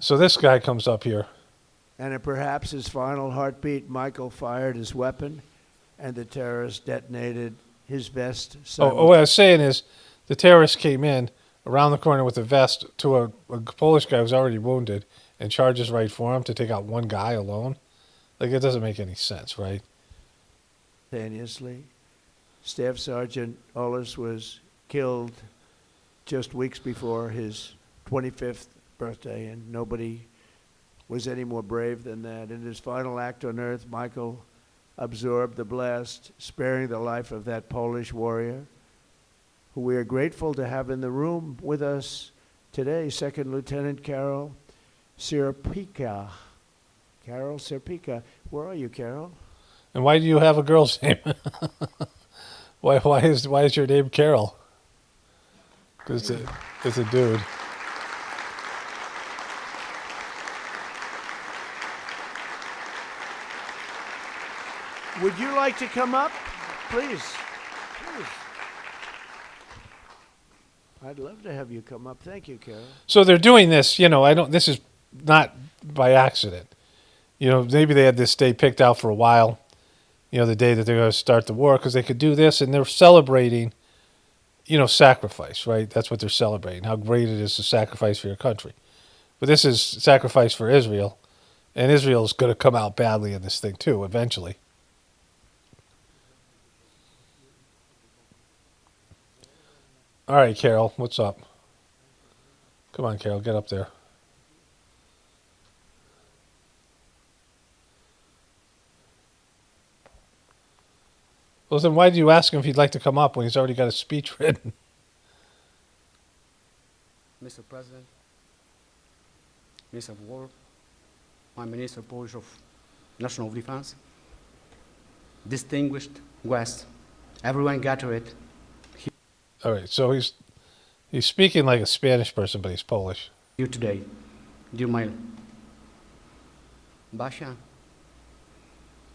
A: so this guy comes up here.
C: And at perhaps his final heartbeat, Michael fired his weapon, and the terrorist detonated his vest.
A: What I was saying is the terrorist came in around the corner with a vest to a Polish guy who's already wounded and charges right for him to take out one guy alone. Like, it doesn't make any sense, right?
C: Simultaneously, Staff Sergeant Ollis was killed just weeks before his 25th birthday, and nobody was any more brave than that. In his final act on earth, Michael absorbed the blast, sparing the life of that Polish warrior, who we are grateful to have in the room with us today, Second Lieutenant Carol Sierpika. Carol Sierpika. Where are you, Carol?
A: And why do you have a girl's name? Why is your name Carol? Because it's a dude.
C: Would you like to come up? Please. Please. I'd love to have you come up. Thank you, Carol.
A: So they're doing this, this is not by accident. Maybe they had this day picked out for a while, the day that they're going to start the war, because they could do this, and they're celebrating, sacrifice, right? That's what they're celebrating, how great it is to sacrifice for your country. But this is sacrifice for Israel, and Israel is going to come out badly in this thing too, eventually. All right, Carol, what's up? Come on, Carol, get up there. Well, then why did you ask him if he'd like to come up when he's already got a speech written?
K: Mr. President, Minister of War, my Minister Polish of National Defense, distinguished guests, everyone gathered.
A: All right, so he's speaking like a Spanish person, but he's Polish.
K: Here today, dear my Basia,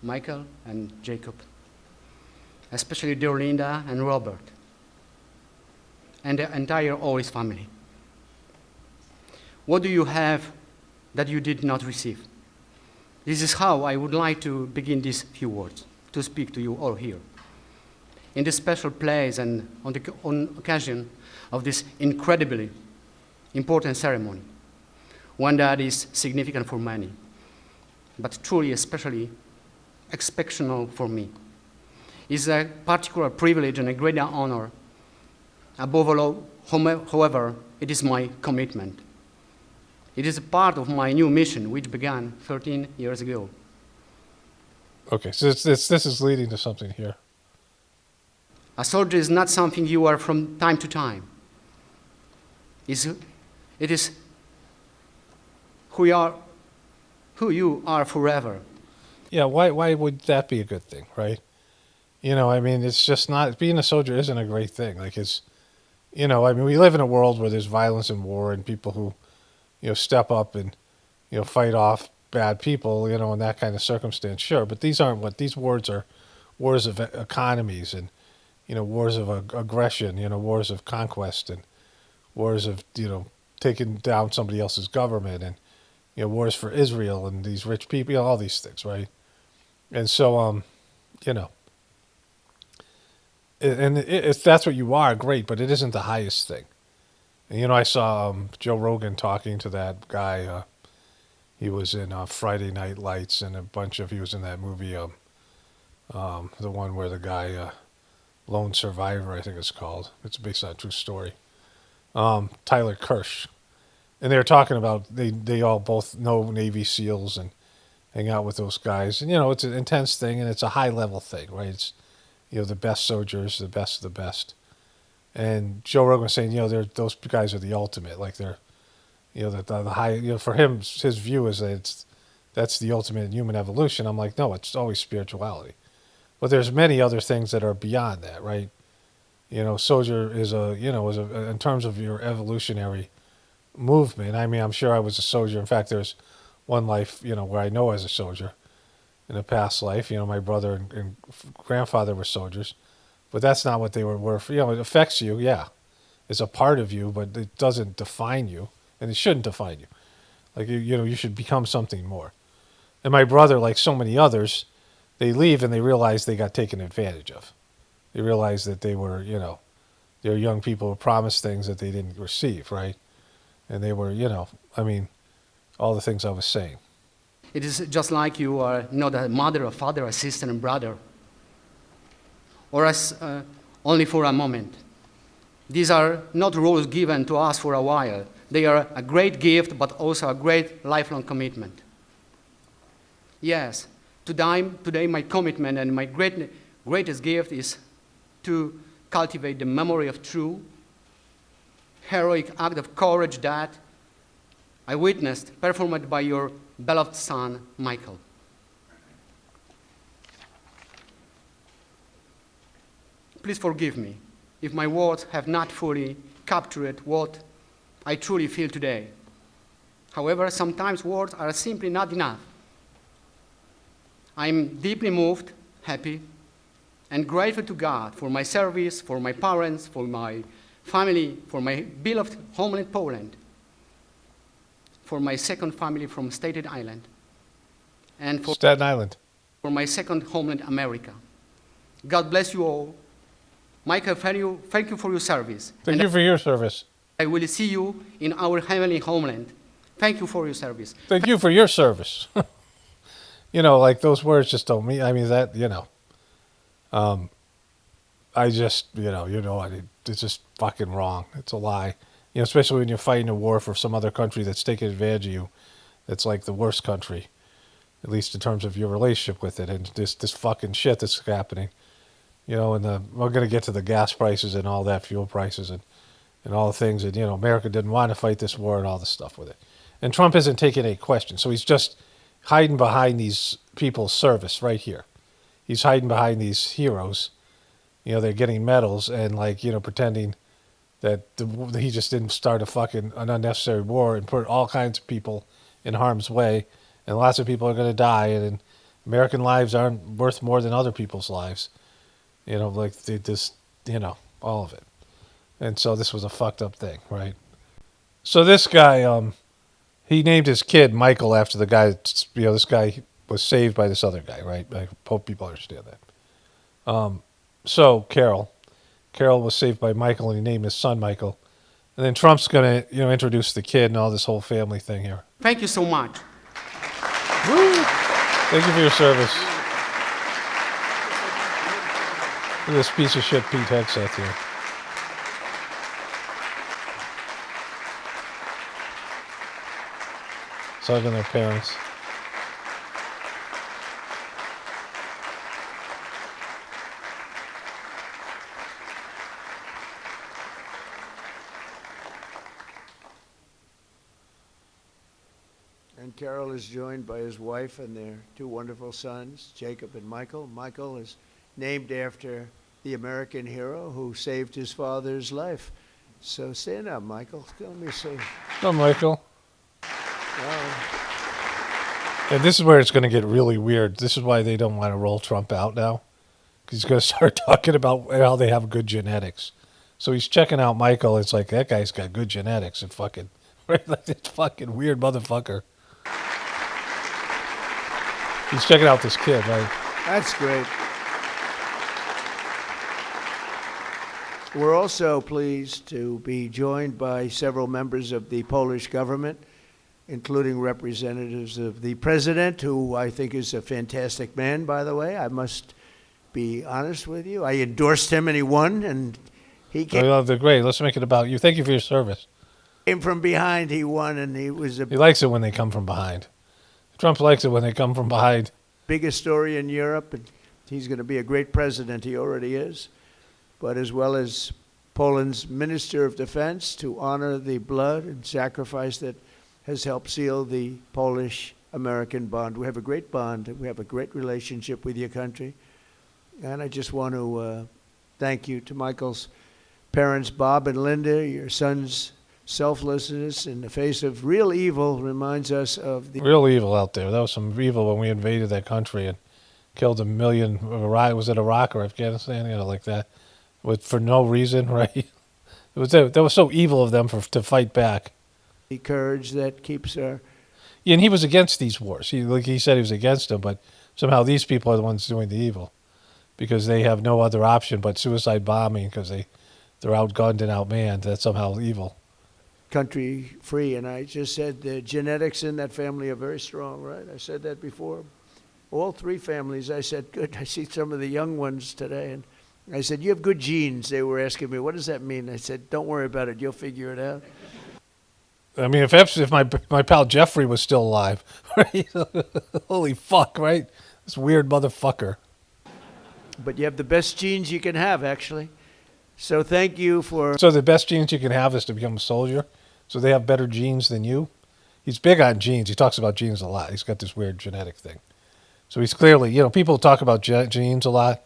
K: Michael, and Jacob, especially dear Linda and Robert, and the entire Oris family. What do you have that you did not receive? This is how I would like to begin these few words, to speak to you all here. In this special place and on occasion of this incredibly important ceremony, one that is significant for many, but truly especially exceptional for me, is a particular privilege and a great honor. Above all, however, it is my commitment. It is a part of my new mission, which began 13 years ago.
A: Okay, so this is leading to something here.
K: A soldier is not something you are from time to time. It is who you are forever.
A: Yeah, why would that be a good thing, right? It's just not, being a soldier isn't a great thing. Like we live in a world where there's violence and war and people who, step up and, fight off bad people, in that kind of circumstance, sure. But these wars are wars of economies and, wars of aggression, wars of conquest and wars of, taking down somebody else's government and, wars for Israel and these rich people, all these things, right? And so, and if that's what you are, great, but it isn't the highest thing. And, I saw Joe Rogan talking to that guy. He was in Friday Night Lights and he was in that movie, the one where the guy, Lone Survivor, I think it's called. It's based on a true story. Tyler Kirsch. And they were talking about, they all both know Navy SEALs and hang out with those guys. And, it's an intense thing and it's a high-level thing, right? It's, the best soldiers, the best of the best. And Joe Rogan was saying, those guys are the ultimate. Like they're, the high, for him, his view is that that's the ultimate in human evolution. I'm like, no, it's always spirituality. But there's many other things that are beyond that, right? Soldier is in terms of your evolutionary movement. I'm sure I was a soldier. In fact, there's one life, where I know as a soldier in a past life. My brother and grandfather were soldiers, but that's not what they were for. It affects you, yeah. It's a part of you, but it doesn't define you, and it shouldn't define you. Like, you should become something more. And my brother, like so many others, they leave and they realize they got taken advantage of. They realize that they were, they're young people who promised things that they didn't receive, right? And they were, all the things I was saying.
K: It is just like you are not a mother, a father, a sister, and brother, or as only for a moment. These are not roles given to us for a while. They are a great gift, but also a great lifelong commitment. Yes, today my commitment and my greatest gift is to cultivate the memory of true, heroic act of courage that I witnessed performed by your beloved son, Michael. please forgive me if my words have not fully captured what I truly feel today. However, sometimes words are simply not enough. I'm deeply moved, happy, and grateful to God for my service, for my parents, for my family, for my beloved homeland Poland, for my second family from Staten Island, and for
A: Staten Island.
K: my second homeland, America. God bless you all. Michael, thank you for your service.
A: Thank you for your service.
K: I will see you in our heavenly homeland. Thank you for your service.
A: Thank you for your service. You know, like those words just don't mean, I mean, that, you know. I just, it's just fucking wrong. It's a lie. You know, especially when you're fighting a war for some other country that's taking advantage of you. It's like the worst country, at least in terms of your relationship with it. And this fucking shit that's happening. You know, and we're going to get to the gas prices and all that, fuel prices and all the things. And, America didn't want to fight this war and all this stuff with it. And Trump isn't taking any questions. So he's just hiding behind these people's service right here. He's hiding behind these heroes. They're getting medals and, pretending that he just didn't start an unnecessary war and put all kinds of people in harm's way. And lots of people are going to die. And American lives aren't worth more than other people's lives. All of it. And so this was a fucked up thing, right? So this guy, he named his kid Michael after the guy, this guy was saved by this other guy, right? I hope people understand that. So Carol was saved by Michael, and he named his son Michael. And then Trump's going to, introduce the kid and all this whole family thing here.
K: Thank you so much.
A: Woo! Thank you for your service. Look at this piece of shit Pete Hegseth here. Hugging their parents.
C: And Carol is joined by his wife and their two wonderful sons, Jacob and Michael. Michael is named after the American hero who saved his father's life. So stand up, Michael. Let me see.
A: Go, Michael. And this is where it's going to get really weird. This is why they don't want to roll Trump out now. Because he's going to start talking about how they have good genetics. So he's checking out Michael. It's like, that guy's got good genetics. And fucking, right? Like this fucking weird motherfucker. He's checking out this kid, right?
C: That's great. We're also pleased to be joined by several members of the Polish government, including representatives of the president, who I think is a fantastic man, by the way. I must be honest with you. I endorsed him and he won, and he came,
A: they're great. Let's make it about you. Thank you for your service.
C: came from behind. He won, and he was
A: He likes it when they come from behind. Trump likes it when they come from behind.
C: biggest story in Europe, and he's going to be a great president. He already is. But as well as Poland's Minister of Defense, to honor the blood and sacrifice that has helped seal the Polish-American bond. We have a great bond. We have a great relationship with your country. And I just want to thank you to Michael's parents, Bob and Linda. Your son's selflessness in the face of real evil reminds us of the
A: Real evil out there. That was some evil when we invaded that country and killed 1 million. Was it Iraq or Afghanistan? Like that. For no reason, right? That was so evil of them to fight back.
C: the courage that keeps our...
A: Yeah, and he was against these wars. He said he was against them, but somehow these people are the ones doing the evil because they have no other option but suicide bombing because they're outgunned and outmanned. That's somehow evil.
C: country free. And I just said the genetics in that family are very strong, right? I said that before. All three families, I said, good. I see some of the young ones today. And I said, you have good genes. They were asking me, what does that mean? I said, don't worry about it. You'll figure it out.
A: I mean, if my pal Jeffrey was still alive, right? Holy fuck, right? This weird motherfucker.
C: But you have the best genes you can have, actually. So thank you for...
A: So the best genes you can have is to become a soldier? So they have better genes than you? He's big on genes. He talks about genes a lot. He's got this weird genetic thing. So he's clearly, people talk about genes a lot,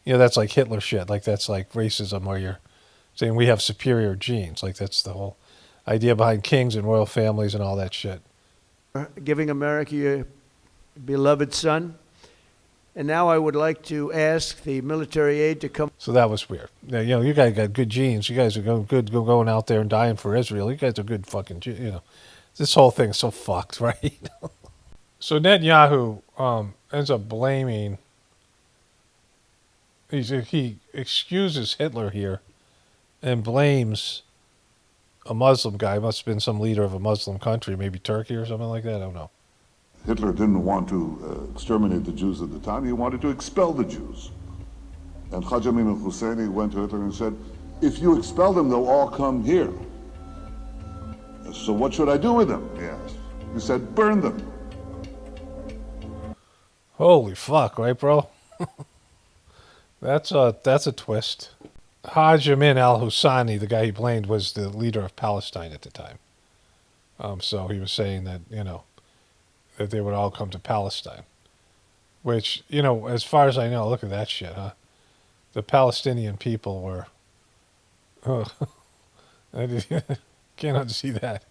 A: that's like Hitler shit. Like that's like racism, where you're saying we have superior genes. Like that's the whole idea behind kings and royal families and all that shit.
C: Giving America your beloved son. And now I would like to ask the military aid to come.
A: So that was weird. Yeah, you guys got good genes. You guys are going out there and dying for Israel. You guys are good fucking, This whole thing is so fucked, right? So Netanyahu ends up blaming. He excuses Hitler here, and blames a Muslim guy. Must have been some leader of a Muslim country, maybe Turkey or something like that. I don't know.
L: Hitler didn't want to exterminate the Jews at the time. He wanted to expel the Jews. And Haj Amin al-Husseini went to Hitler and said, if you expel them, they'll all come here. So what should I do with them? He asked. He said, burn them.
A: Holy fuck, right, bro? That's a twist. Haj Amin al-Husseini, the guy he blamed, was the leader of Palestine at the time. So he was saying that, that they would all come to Palestine. Which, as far as I know, look at that shit, huh? The Palestinian people were... I can't unsee that.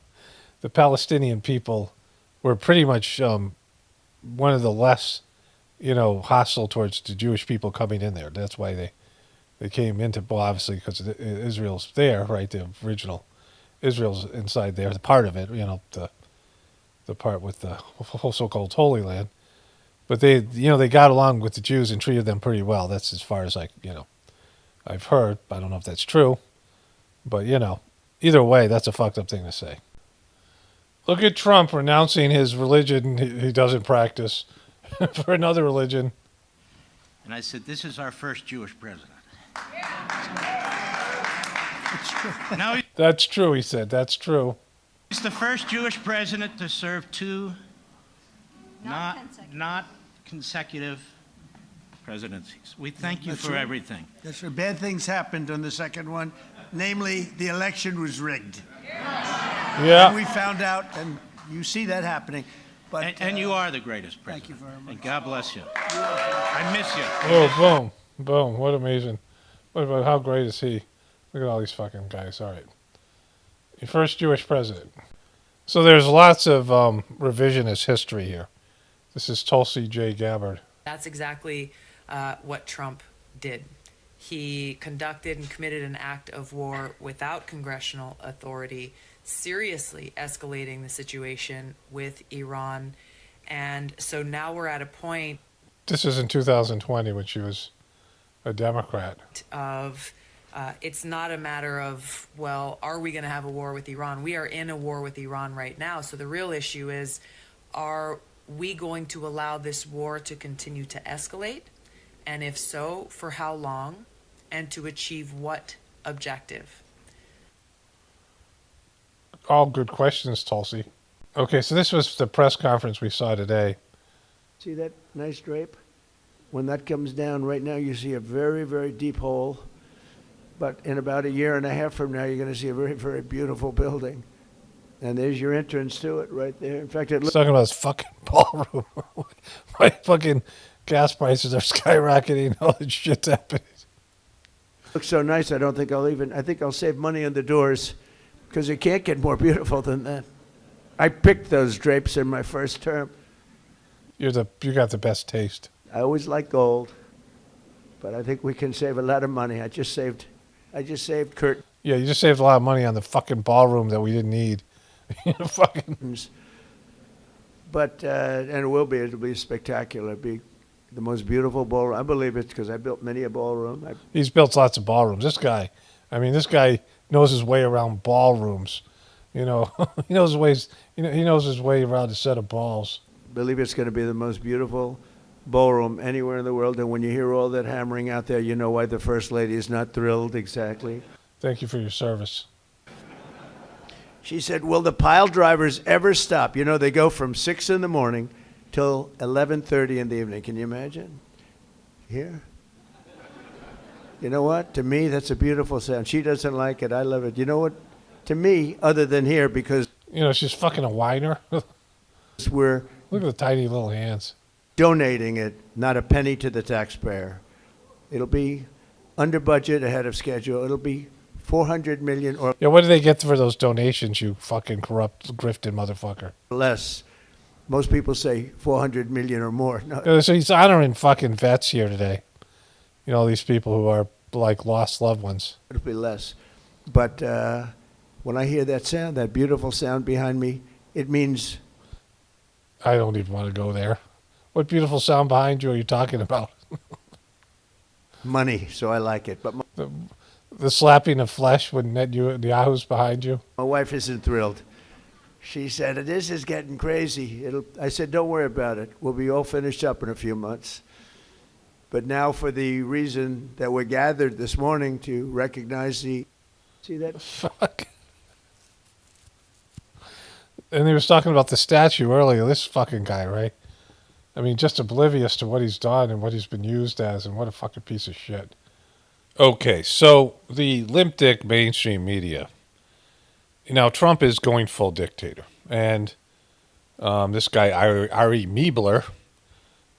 A: The Palestinian people were pretty much one of the less, hostile towards the Jewish people coming in there. That's why they came into, well, obviously because Israel's there, right? The original Israel's inside there, the part of it, the part with the so-called Holy Land. But they got along with the Jews and treated them pretty well. That's as far as I've heard. I don't know if that's true. But, either way, that's a fucked up thing to say. Look at Trump renouncing his religion he doesn't practice for another religion.
M: And I said, this is our first Jewish president. Now
A: that's true, he said. That's true.
M: He's the first Jewish president to serve two not consecutive presidencies. We thank you for everything.
N: That's right. Bad things happened on the second one. Namely, the election was rigged.
A: Yeah.
N: And we found out, and you see that happening. But
M: and you are the greatest president.
N: Thank you very much.
M: And God bless you. I miss you.
A: Oh, boom. Boom. What amazing. What about how great is he? Look at all these fucking guys. All right. Your first Jewish president. So there's lots of revisionist history here. This is Tulsi J. Gabbard.
O: That's exactly what Trump did. He conducted and committed an act of war without congressional authority, seriously escalating the situation with Iran. And so now we're at a point...
A: This is in 2020 when she was a Democrat.
O: ...of it's not a matter of, well, are we going to have a war with Iran? We are in a war with Iran right now. So the real issue is, are we going to allow this war to continue to escalate? And if so, for how long? And to achieve what objective?
A: All good questions, Tulsi. Okay, so this was the press conference we saw today.
C: See that nice drape? When that comes down right now, you see a very, very deep hole. But in about a year and a half from now, you're going to see a very, very beautiful building. And there's your entrance to it right there. In fact, it looks...
A: Talking about this fucking ballroom. My fucking gas prices are skyrocketing. All this shit's happening.
C: Looks so nice, I think I'll save money on the doors, because it can't get more beautiful than that. I picked those drapes in my first term.
A: You got the best taste.
C: I always like gold, but I think we can save a lot of money. I just saved Kurt.
A: Yeah, you just saved a lot of money on the fucking ballroom that we didn't need. Fucking.
C: But and it'll be spectacular. It'll be the most beautiful ballroom. I believe it because I built many a ballroom.
A: He's built lots of ballrooms. This guy knows his way around ballrooms. He knows his ways. He knows his way around a set of balls.
C: I believe it's going to be the most beautiful ballroom anywhere in the world. And when you hear all that hammering out there, you know why the First Lady is not thrilled exactly.
A: Thank you for your service.
C: She said, will the pile drivers ever stop? They go from 6 in the morning till 11:30 in the evening. Can you imagine? Here? You know what? To me, that's a beautiful sound. She doesn't like it. I love it. You know what? To me, other than here, because...
A: she's fucking a whiner.
C: We're...
A: Look at the tiny little hands.
C: Donating it, not a penny to the taxpayer. It'll be under budget, ahead of schedule. It'll be 400 million or
A: Yeah, what do they get for those donations, you fucking corrupt, grifted motherfucker?
C: less. Most people say 400 million or more. No,
A: So he's honoring fucking vets here today. You know, these people who are like lost loved ones.
C: it'll be less. But when I hear that sound, that beautiful sound behind me, it means
A: I don't even want to go there. What beautiful sound behind you are you talking about?
C: money, so I like it. But
A: The slapping of flesh when Netanyahu's behind you?
C: my wife isn't thrilled. She said, this is getting crazy. I said, don't worry about it. We'll be all finished up in a few months. But now for the reason that we're gathered this morning to recognize see that?
A: Fuck. And he was talking about the statue earlier, this fucking guy, right? I mean, just oblivious to what he's done and what he's been used as, and what a fucking piece of shit. Okay, so the limp dick mainstream media. Now, Trump is going full dictator. And this guy, Ari Meebler,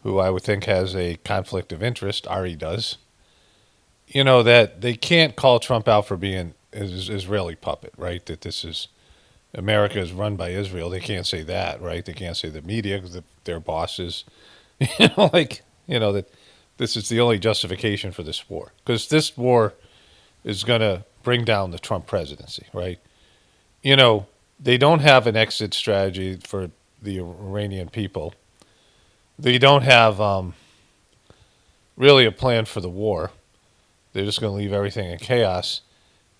A: who I would think has a conflict of interest, Ari does, you know, that they can't call Trump out for being an Israeli puppet, right? That this is, America is run by Israel. They can't say that, right? They can't say the media because their bosses, that this is the only justification for this war. Because this war is going to bring down the Trump presidency, right? You know, they don't have an exit strategy for the Iranian people. They don't have really a plan for the war. They're just going to leave everything in chaos.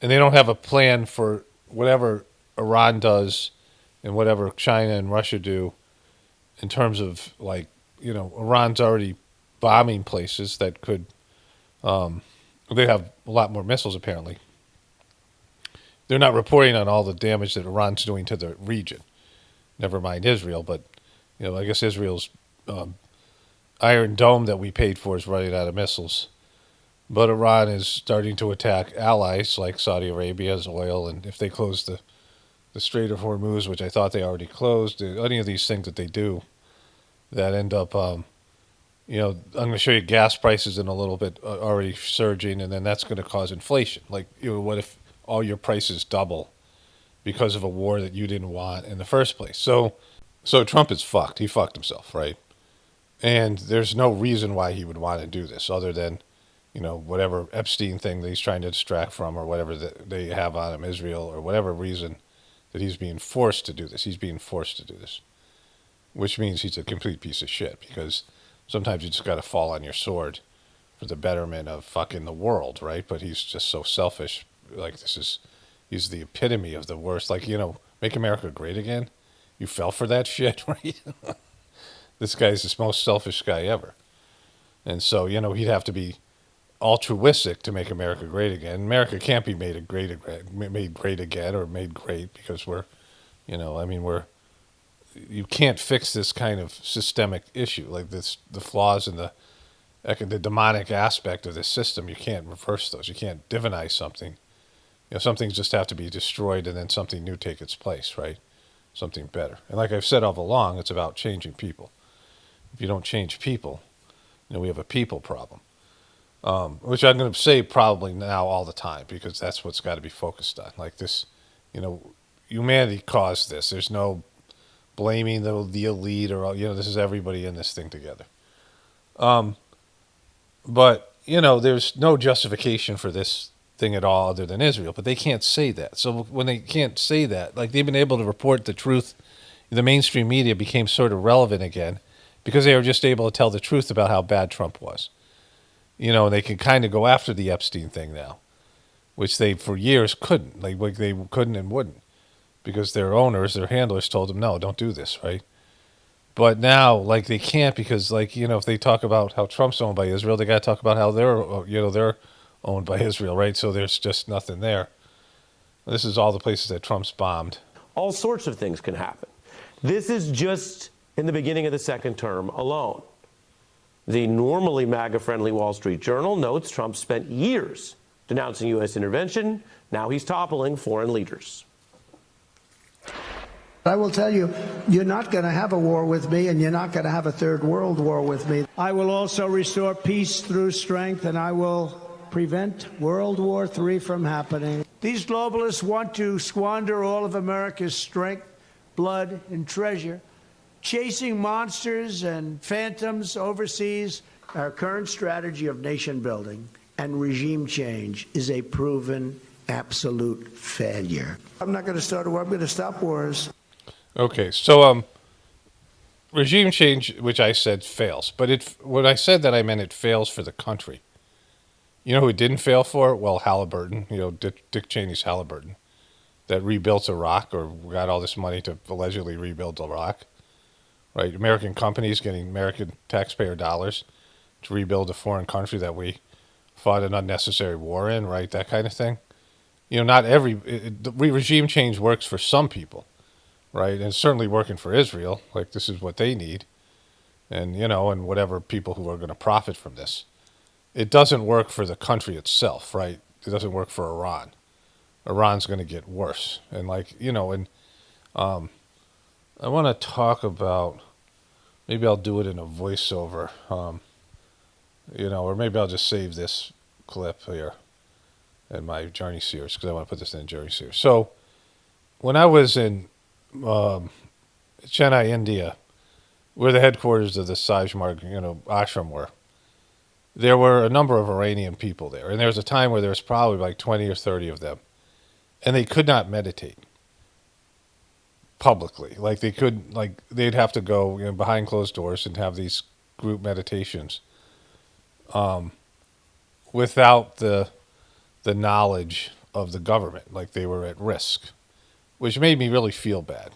A: And they don't have a plan for whatever Iran does and whatever China and Russia do in terms of, like, you know, Iran's already bombing places that could, they have a lot more missiles apparently. They're not reporting on all the damage that Iran's doing to the region. Never mind Israel, but, you know, I guess Israel's Iron Dome that we paid for is running out of missiles. But Iran is starting to attack allies like Saudi Arabia's oil, and if they close the Strait of Hormuz, which I thought they already closed, any of these things that they do that end up, you know, I'm going to show you gas prices in a little bit already surging, and then that's going to cause inflation. Like, you know, what if all your prices double because of a war that you didn't want in the first place? So Trump is fucked. He fucked himself, right? And there's no reason why he would want to do this other than, you know, whatever Epstein thing that he's trying to distract from or whatever that they have on him, Israel, or whatever reason that he's being forced to do this. He's being forced to do this, which means he's a complete piece of shit because sometimes you just got to fall on your sword for the betterment of fucking the world, right? But he's just so selfish. Like, he's the epitome of the worst. Like, you know, make America great again. You fell for that shit, right? This guy's the most selfish guy ever. And so, you know, he'd have to be altruistic to make America great again. America can't be made great again or made great because we're, you know, I mean, you can't fix this kind of systemic issue like this, the flaws in the demonic aspect of this system. You can't reverse those. You can't divinize something. You know, some things just have to be destroyed and then something new take its place, right? Something better. And like I've said all along, it's about changing people. If you don't change people, you know, we have a people problem, which I'm going to say probably now all the time because that's what's got to be focused on. Like this, you know, humanity caused this. There's no blaming the elite or, you know, this is everybody in this thing together. But, you know, there's no justification for this thing at all other than Israel, but they can't say that. So when they can't say that, like they've been able to report the truth, the mainstream media became sort of relevant again because they were just able to tell the truth about how bad Trump was. You know, they can kind of go after the Epstein thing now, which they for years couldn't. Like they couldn't and wouldn't because their owners, their handlers told them, no, don't do this, right? But now, like, they can't because, like, you know, if they talk about how Trump's owned by Israel, they got to talk about how they're owned by Israel, right? So there's just nothing there. This is all the places that Trump's bombed.
I: All sorts of things can happen. This is just in the beginning of the second term alone. The normally MAGA-friendly Wall Street Journal notes Trump spent years denouncing U.S. intervention. Now he's toppling foreign leaders.
C: I will tell you, you're not going to have a war with me, and you're not going to have a third world war with me. I will also restore peace through strength, and I will prevent World War III from happening. These globalists want to squander all of America's strength, blood, and treasure, chasing monsters and phantoms overseas. Our current strategy of nation building and regime change is a proven absolute failure. I'm not going to start a war. I'm going to stop wars.
A: Okay, so regime change, which I said fails, but when I said that, I meant it fails for the country. You know who it didn't fail for? Well, Halliburton. You know, Dick Cheney's Halliburton, that rebuilt Iraq, or got all this money to allegedly rebuild Iraq. Right, American companies getting American taxpayer dollars to rebuild a foreign country that we fought an unnecessary war in. Right, that kind of thing. You know, not every regime change works for some people. Right, and it's certainly working for Israel. Like, this is what they need, and you know, and whatever people who are going to profit from this. It doesn't work for the country itself, right? It doesn't work for Iran. Iran's going to get worse, and like, you know, and I want to talk about. Maybe I'll do it in a voiceover, you know, or maybe I'll just save this clip here in my Journey series, because I want to put this in the Journey series. So, when I was in Chennai, India, where the headquarters of the Sajmarg, you know, ashram were, there were a number of Iranian people there. And there was a time where there was probably like 20 or 30 of them. And they could not meditate publicly. Like, they could, like, they'd have to go, you know, behind closed doors and have these group meditations without the knowledge of the government. Like, they were at risk, which made me really feel bad,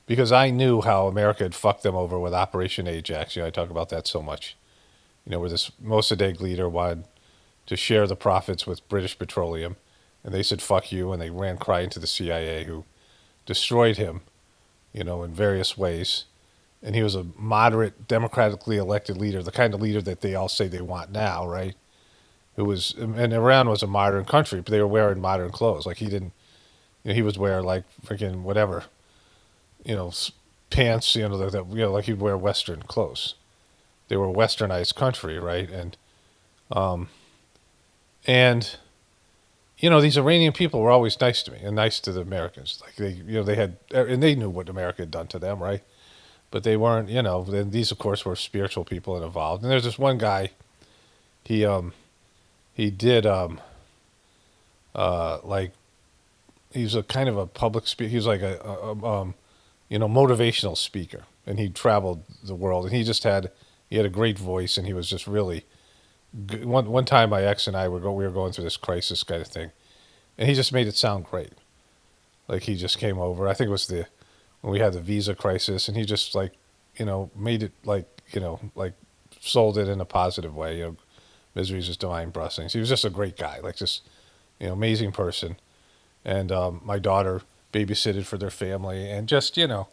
A: because I knew how America had fucked them over with Operation Ajax. You know, I talk about that so much. You know, where this Mossadegh leader wanted to share the profits with British Petroleum, and they said, fuck you, and they ran crying to the CIA, who destroyed him, you know, in various ways. And he was a moderate, democratically elected leader, the kind of leader that they all say they want now, right? Who was, and Iran was a modern country, but they were wearing modern clothes. Like, he didn't, you know, he was wearing like freaking whatever, you know, pants, you know, that, you know, like he'd wear Western clothes. They were a westernized country, right? And you know, these Iranian people were always nice to me and nice to the Americans. Like, they, you know, they had, and they knew what America had done to them, right? But they weren't, you know. Then these, of course, were spiritual people and involved. And there's this one guy. He did like, he's a kind of a public speaker. He was like a you know, motivational speaker, and he traveled the world, and he had a great voice, and he was just really good. One time my ex and I we were going through this crisis kind of thing, and he just made it sound great. Like, he just came over. I think it was when we had the visa crisis, and he just, like, you know, made it, like, you know, like, sold it in a positive way. You know, misery is just divine blessings. He was just a great guy, like, just, you know, amazing person. And my daughter babysitted for their family, and just, you know,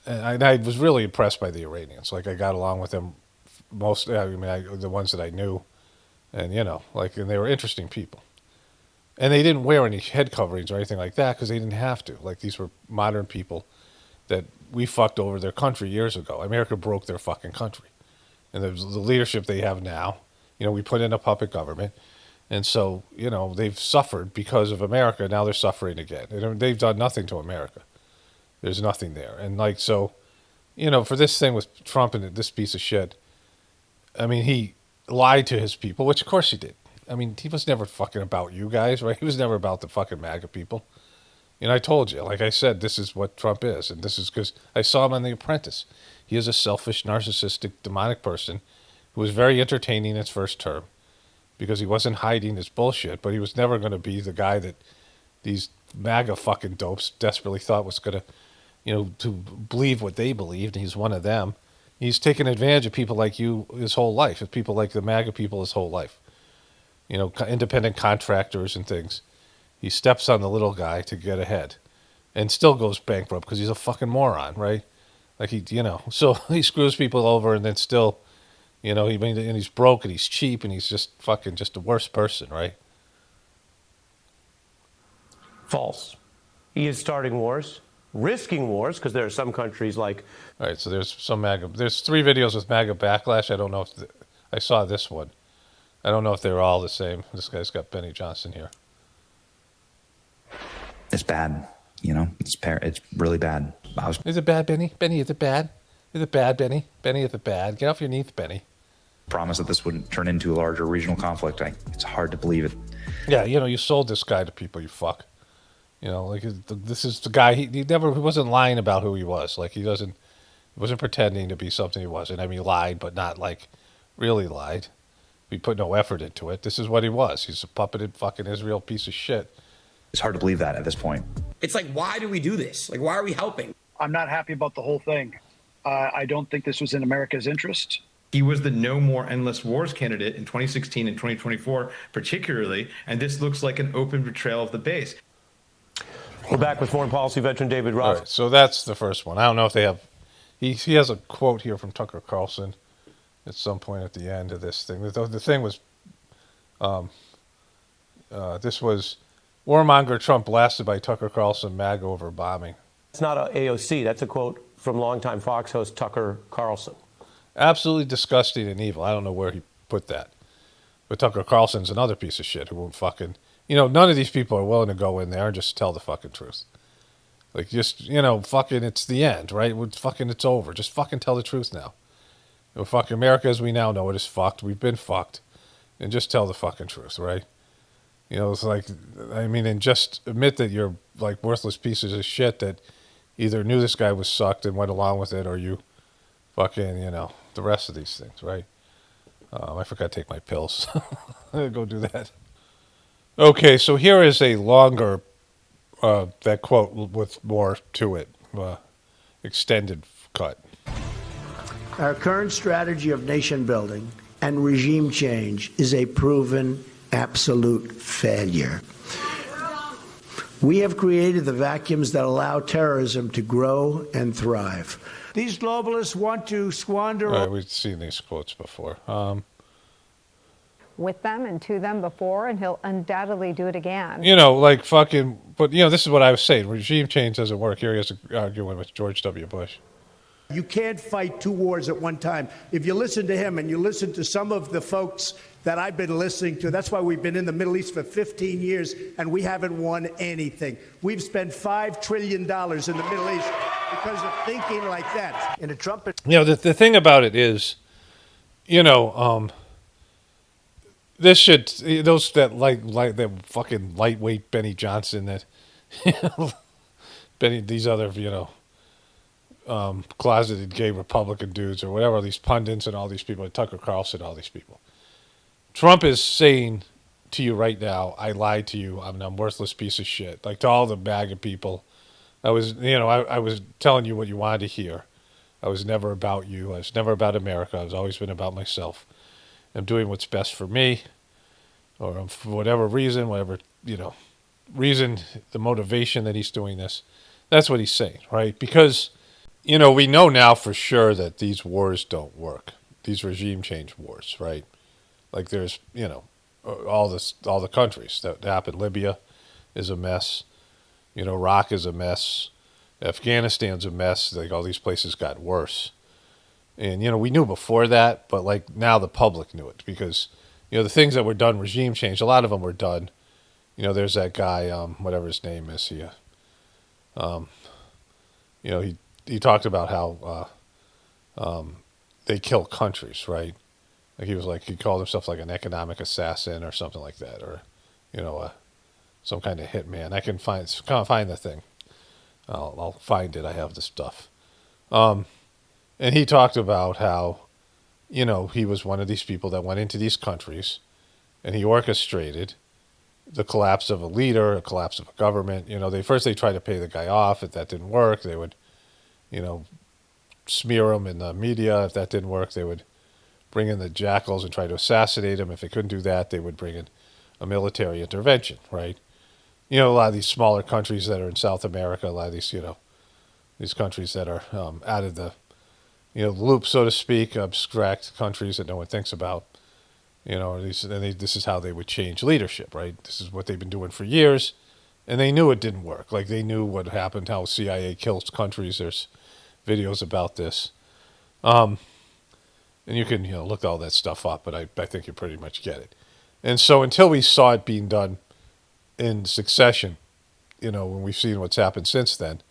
A: and I was really impressed by the Iranians. Like, I got along with them most, I mean, the ones that I knew, and, you know, like, and they were interesting people. And they didn't wear any head coverings or anything like that, because they didn't have to. Like, these were modern people that we fucked over their country years ago. America broke their fucking country. And the leadership they have now, you know, we put in a puppet government. And so, you know, they've suffered because of America. Now they're suffering again. They've done nothing to America. There's nothing there. And, like, so, you know, for this thing with Trump and this piece of shit, I mean, he lied to his people, which of course he did. I mean, he was never fucking about you guys, right? He was never about the fucking MAGA people. And I told you, like I said, this is what Trump is. And this is because I saw him on The Apprentice. He is a selfish, narcissistic, demonic person who was very entertaining in his first term, because he wasn't hiding his bullshit, but he was never going to be the guy that these MAGA fucking dopes desperately thought was going to, you know, to believe what they believed. And he's one of them. He's taken advantage of people like you his whole life, of people like the MAGA people his whole life. You know, independent contractors and things. He steps on the little guy to get ahead, and still goes bankrupt because he's a fucking moron, right? Like, he, you know, so he screws people over, and then still, you know, and he's broke, and he's cheap, and he's just fucking just the worst person, right?
P: False. He is starting wars.
I: risking wars, because there are some countries like...
A: All right, so there's some MAGA. There's 3 videos with MAGA backlash. I don't know if... I saw this one. I don't know if they're all the same. This guy's got Benny Johnson here.
P: It's bad, you know? It's really bad.
A: Is it bad, Benny? Benny, is it bad? Is it bad, Benny? Benny, is it bad? Get off your knees, Benny.
P: Promised that this wouldn't turn into a larger regional conflict. It's hard to believe it.
A: Yeah, you know, you sold this guy to people, you fuck. You know, like, this is the guy, he wasn't lying about who he was. Like, he wasn't pretending to be something he wasn't. I mean, he lied, but not, like, really lied. He put no effort into it. This is what he was. He's a puppeted fucking Israel piece of shit.
P: It's hard to believe that at this point.
Q: It's like, why do we do this? Like, why are we helping?
R: I'm not happy about the whole thing. I don't think this was in America's interest.
S: He was the No More Endless Wars candidate in 2016 and 2024, particularly, and this looks like an open betrayal of the base.
I: We're back with foreign policy veteran David Roth.
A: All right, so that's the first one. I don't know if they have... He has a quote here from Tucker Carlson at some point at the end of this thing. The thing was... this was... Warmonger Trump blasted by Tucker Carlson, MAGA over bombing.
I: It's not a AOC. That's a quote from longtime Fox host Tucker Carlson.
A: Absolutely disgusting and evil. I don't know where he put that. But Tucker Carlson's another piece of shit who won't fucking... You know, none of these people are willing to go in there and just tell the fucking truth. Like, just, you know, fucking, it's the end, right? It's over. Just fucking tell the truth now. You know, fucking America as we now know it is fucked. We've been fucked. And just tell the fucking truth, right? You know, it's like, I mean, and just admit that you're, like, worthless pieces of shit that either knew this guy was sucked and went along with it, or you fucking, you know, the rest of these things, right? I forgot to take my pills. I'm going to go do that. Okay, so here is a longer, that quote with more to it, extended cut.
C: Our current strategy of nation building and regime change is a proven absolute failure. We have created the vacuums that allow terrorism to grow and thrive.
N: These globalists want to squander...
A: All right, we've seen these quotes before.
T: With them and to them before, and he'll undoubtedly do it again.
A: You know, like fucking... But, you know, this is what I was saying. Regime change doesn't work. Here he has an argument with George W. Bush.
N: You can't fight 2 wars at one time. If you listen to him and you listen to some of the folks that I've been listening to, that's why we've been in the Middle East for 15 years and we haven't won anything. We've spent $5 trillion in the Middle East because of thinking like that.
C: In a Trump...
A: You know, the thing about it is, you know, this should... Those that like that fucking lightweight Benny Johnson that... You know, these other, you know... closeted gay Republican dudes or whatever, these pundits and all these people, Tucker Carlson, all these people. Trump is saying to you right now, I lied to you, I'm a worthless piece of shit. Like to all the MAGA people, I was telling you what you wanted to hear. I was never about you. I was never about America. I've always been about myself. I'm doing what's best for me, or for whatever reason, the motivation that he's doing this. That's what he's saying, right? Because... You know, we know now for sure that these wars don't work. These regime change wars, right? Like there's, you know, all the countries that happened. Libya is a mess. You know, Iraq is a mess. Afghanistan's a mess. Like all these places got worse. And, you know, we knew before that, but like now the public knew it because, you know, the things that were done, regime change, a lot of them were done. You know, there's that guy, whatever his name is, you know, he talked about how they kill countries, right? Like he called himself like an economic assassin or something like that, or you know, some kind of hitman. I can't find the thing. I'll find it. I have the stuff. And he talked about how, you know, he was one of these people that went into these countries, and he orchestrated the collapse of a leader, a collapse of a government. You know, they tried to pay the guy off. If that didn't work, they would, you know, smear him in the media. If that didn't work, they would bring in the jackals and try to assassinate him. If they couldn't do that, they would bring in a military intervention, right? You know, a lot of these smaller countries that are in South America, a lot of these, you know, these countries that are out of the, you know, loop, so to speak, abstract countries that no one thinks about, you know, this is how they would change leadership, right? This is what they've been doing for years. And they knew it didn't work. Like, they knew what happened, how CIA kills countries. There's videos about this. And you can, look all that stuff up, but I think you pretty much get it. And so until we saw it being done in succession, when we've seen what's happened since then,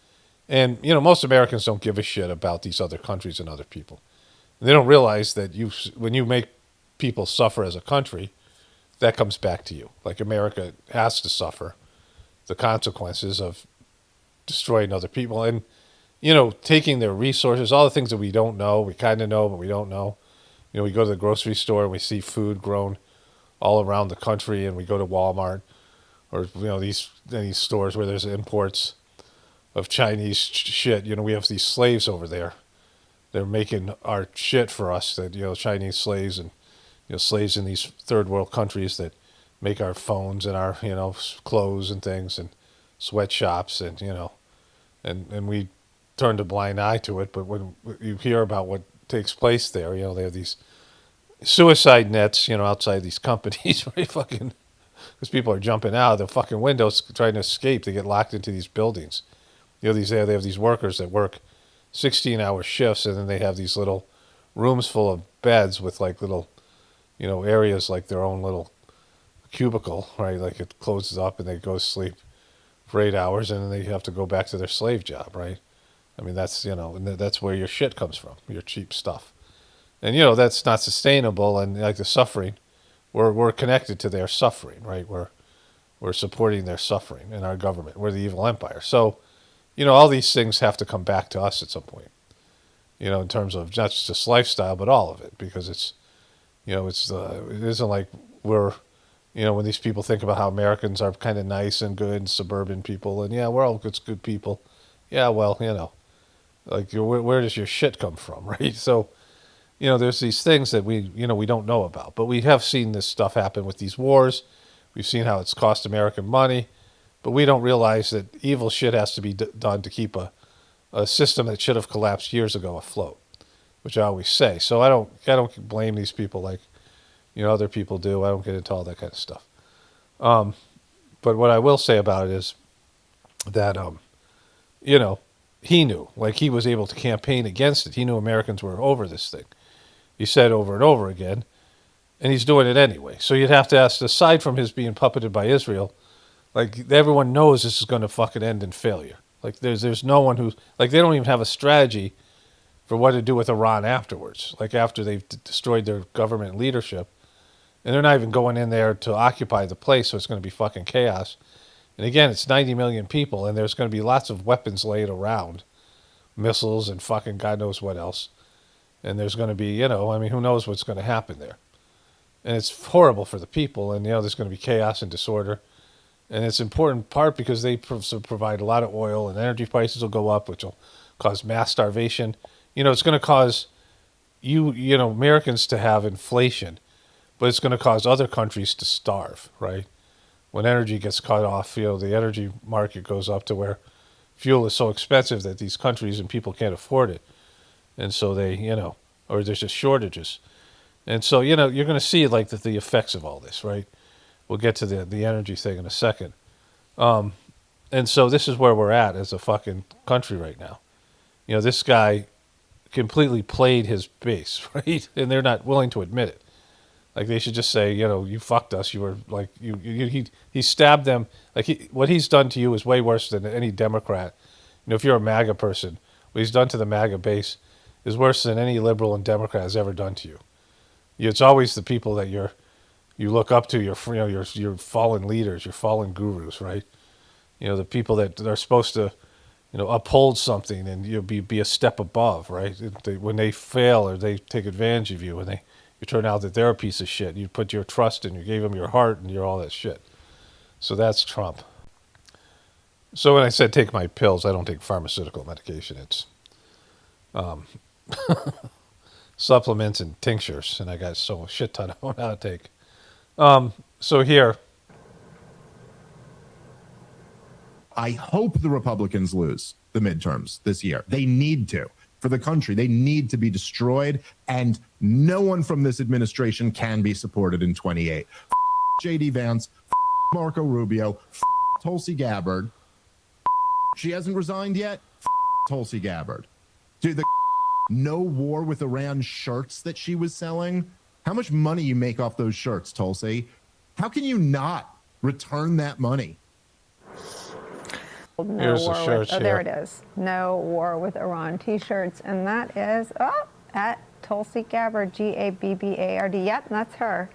A: and, most Americans don't give a shit about these other countries and other people. And they don't realize that when you make people suffer as a country, that comes back to you. Like, America has to suffer the consequences of destroying other people and, taking their resources, all the things that we don't know, we kind of know, but we don't know. We go to the grocery store and we see food grown all around the country, and we go to Walmart or, these stores where there's imports of Chinese shit. We have these slaves over there. They're making our shit for us, that, Chinese slaves and, slaves in these third world countries that make our phones and our, clothes and things and sweatshops and, and we turned a blind eye to it. But when you hear about what takes place there, they have these suicide nets, outside these companies where because people are jumping out of the fucking windows trying to escape. They get locked into these buildings. They have these workers that work 16-hour shifts, and then they have these little rooms full of beds with like little, areas like their own little cubicle, right? Like, it closes up and they go to sleep for 8 hours, and then they have to go back to their slave job, right? I mean, that's, and that's where your shit comes from, your cheap stuff. And, that's not sustainable. And like the suffering, we're connected to their suffering, right? We're supporting their suffering in our government. We're the evil empire. So, all these things have to come back to us at some point, in terms of not just this lifestyle, but all of it, because it's, it isn't like we're, when these people think about how Americans are kind of nice and good and suburban people, and yeah, we're all good people. Yeah, well, like, where does your shit come from, right? So, there's these things that we don't know about, but we have seen this stuff happen with these wars. We've seen how it's cost American money, but we don't realize that evil shit has to be done to keep a system that should have collapsed years ago afloat, which I always say. So I don't blame these people like, other people do. I don't get into all that kind of stuff. But what I will say about it is that, he knew, like, he was able to campaign against it. He knew Americans were over this thing. He said over and over again, and he's doing it anyway. So you'd have to ask, aside from his being puppeted by Israel, like, everyone knows this is going to fucking end in failure. Like, there's no one who's, like, they don't even have a strategy for what to do with Iran afterwards. Like, after they've destroyed their government leadership, and they're not even going in there to occupy the place, so it's going to be fucking chaos. And again, it's 90 million people, and there's going to be lots of weapons laid around, missiles and fucking God knows what else. And there's going to be, who knows what's going to happen there. And it's horrible for the people, and, there's going to be chaos and disorder. And it's important part because they provide a lot of oil, and energy prices will go up, which will cause mass starvation. It's going to cause Americans to have inflation, but it's going to cause other countries to starve, right? When energy gets cut off, the energy market goes up to where fuel is so expensive that these countries and people can't afford it. And so they, or there's just shortages. And so, you're going to see like the effects of all this, right? We'll get to the energy thing in a second. And so this is where we're at as a fucking country right now. This guy completely played his base, right? And they're not willing to admit it. Like, they should just say, you fucked us. You were like, he stabbed them. Like, what he's done to you is way worse than any Democrat. If you're a MAGA person, what he's done to the MAGA base is worse than any liberal and Democrat has ever done to you. It's always the people that you look up to, your fallen leaders, your fallen gurus, right? The people that are supposed to, uphold something and be a step above, right? When they fail or they take advantage of you, and you turn out that they're a piece of shit. You put your trust in, you gave them your heart, and you're all that shit. So that's Trump. So when I said take my pills, I don't take pharmaceutical medication. It's supplements and tinctures, and I got a shit ton I don't know how to take. So here.
U: I hope the Republicans lose the midterms this year. They need to. For the country, they need to be destroyed, and no one from this administration can be supported in 28. J.D. Vance, Marco Rubio, Tulsi Gabbard. She hasn't resigned yet. Tulsi Gabbard. Dude, the no war with Iran shirts that she was selling. How much money you make off those shirts, Tulsi? How can you not return that money?
T: No
A: Here's the
T: war
A: shirts
T: with, oh, there
A: here.
T: it is. No war with Iran T-shirts, and that is at Tulsi Gabbard, Gabbard. Yep, that's her.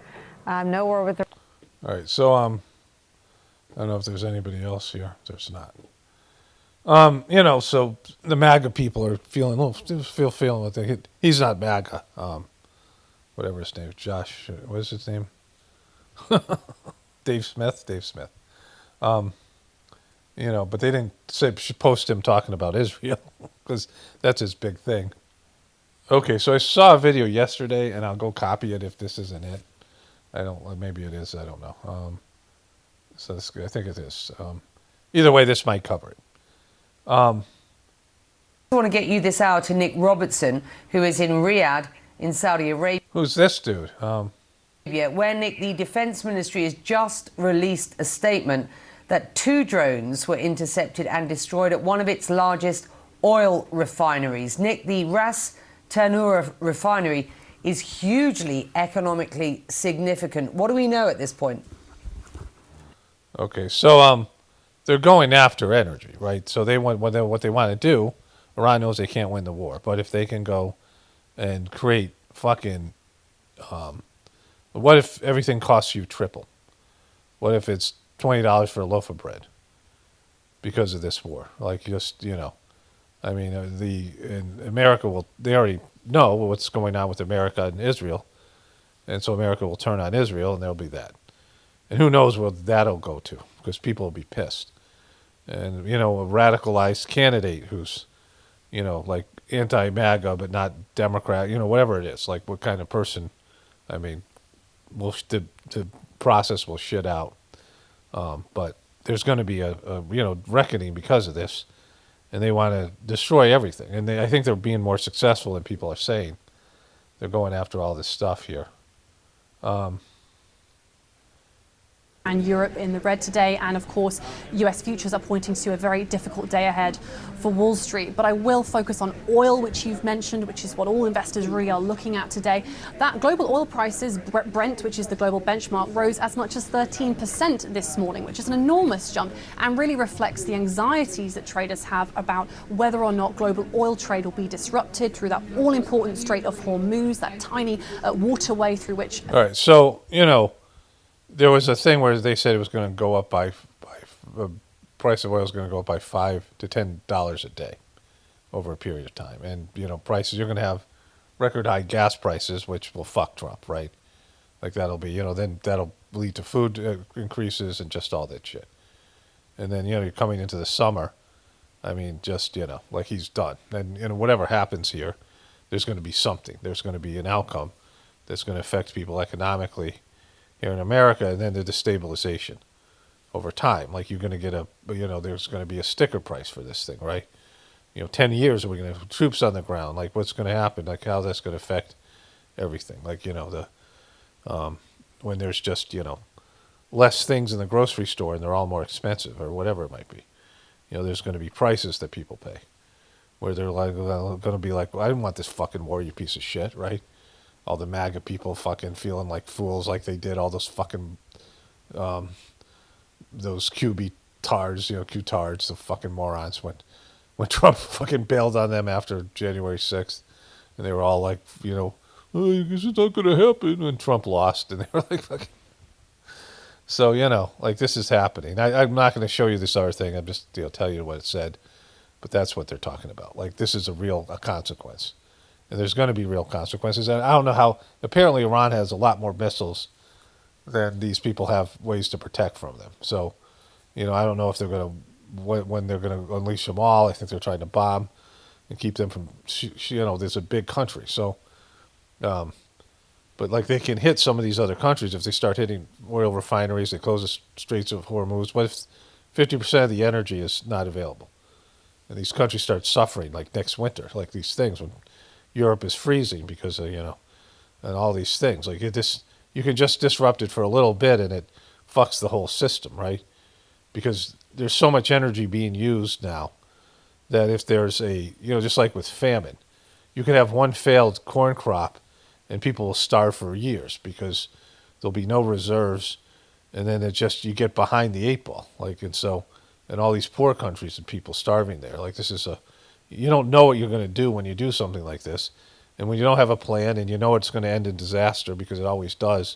T: No war with.
A: All right, so I don't know if there's anybody else here. There's not. So the MAGA people are feeling what they hit. He's not MAGA. Whatever his name, Josh. What is his name? Dave Smith. But they didn't post him talking about Israel because that's his big thing. Okay, so I saw a video yesterday, and I'll go copy it if this isn't it. Maybe it is. I don't know. I think it is. Either way, this might cover it.
B: I want to get you this hour to Nick Robertson, who is in Riyadh in Saudi Arabia.
A: Who's this dude?
B: Where, Nick, the Defense Ministry has just released a statement that 2 drones were intercepted and destroyed at one of its largest oil refineries. Nick, the Ras Tanura refinery is hugely economically significant. What do we know at this point?
A: Okay, so they're going after energy, right? So they want what they want to do. Iran knows they can't win the war, but if they can go and create fucking, what if everything costs you triple? What if it's $20 for a loaf of bread because of this war? America they already know what's going on with America and Israel, and so America will turn on Israel, and there'll be that. And who knows where that'll go to, because people will be pissed. And, a radicalized candidate who's, like anti-MAGA but not Democrat, whatever it is, like what kind of person, the process will shit out. But there's going to be a reckoning because of this, and they want to destroy everything. And I think they're being more successful than people are saying. They're going after all this stuff here.
V: And Europe in the red today, and of course US futures are pointing to a very difficult day ahead for Wall Street. But I will focus on oil, which you've mentioned, which is what all investors really are looking at today. That global oil prices, Brent, which is the global benchmark, rose as much as 13% this morning, which is an enormous jump and really reflects the anxieties that traders have about whether or not global oil trade will be disrupted through that all-important Strait of Hormuz, that tiny waterway through which...
A: All right, so, there was a thing where they said it was going to go up by the price of oil is going to go up by $5 to $10 a day over a period of time. And, prices, you're going to have record high gas prices, which will fuck Trump, right? Like that'll be, then that'll lead to food increases and just all that shit. And then, you're coming into the summer. Like he's done. And, whatever happens here, there's going to be something. There's going to be an outcome that's going to affect people economically here in America, and then the destabilization over time. Like you're going to get there's going to be a sticker price for this thing, right? 10 years, are we going to have troops on the ground? Like what's going to happen? Like how that's going to affect everything? Like, when there's just, less things in the grocery store and they're all more expensive or whatever it might be. There's going to be prices that people pay where they're going to be like, well, I didn't want this fucking war, you piece of shit, right? All the MAGA people fucking feeling like fools like they did all those fucking, those Q-tards, the fucking morons when Trump fucking bailed on them after January 6th. And they were all like, oh, I guess it's not going to happen. And Trump lost. And they were like, fucking. So, like this is happening. I'm not going to show you this other thing. I'm just, tell you what it said. But that's what they're talking about. Like this is a consequence. And there's going to be real consequences. And I don't know how, apparently Iran has a lot more missiles than these people have ways to protect from them. So, I don't know if they're going to, when they're going to unleash them all. I think they're trying to bomb and keep them from, there's a big country. So, but like they can hit some of these other countries if they start hitting oil refineries, they close the Straits of Hormuz. What if 50% of the energy is not available? And these countries start suffering like next winter, like these things when Europe is freezing because of, and all these things. Like you can just disrupt it for a little bit and it fucks the whole system, right? because there's so much energy being used now that if there's a, just like with famine, you can have one failed corn crop and people will starve for years because there'll be no reserves, and then you get behind the eight ball. And all these poor countries and people starving there. You don't know what you're going to do when you do something like this. And when you don't have a plan and you know it's going to end in disaster, because it always does,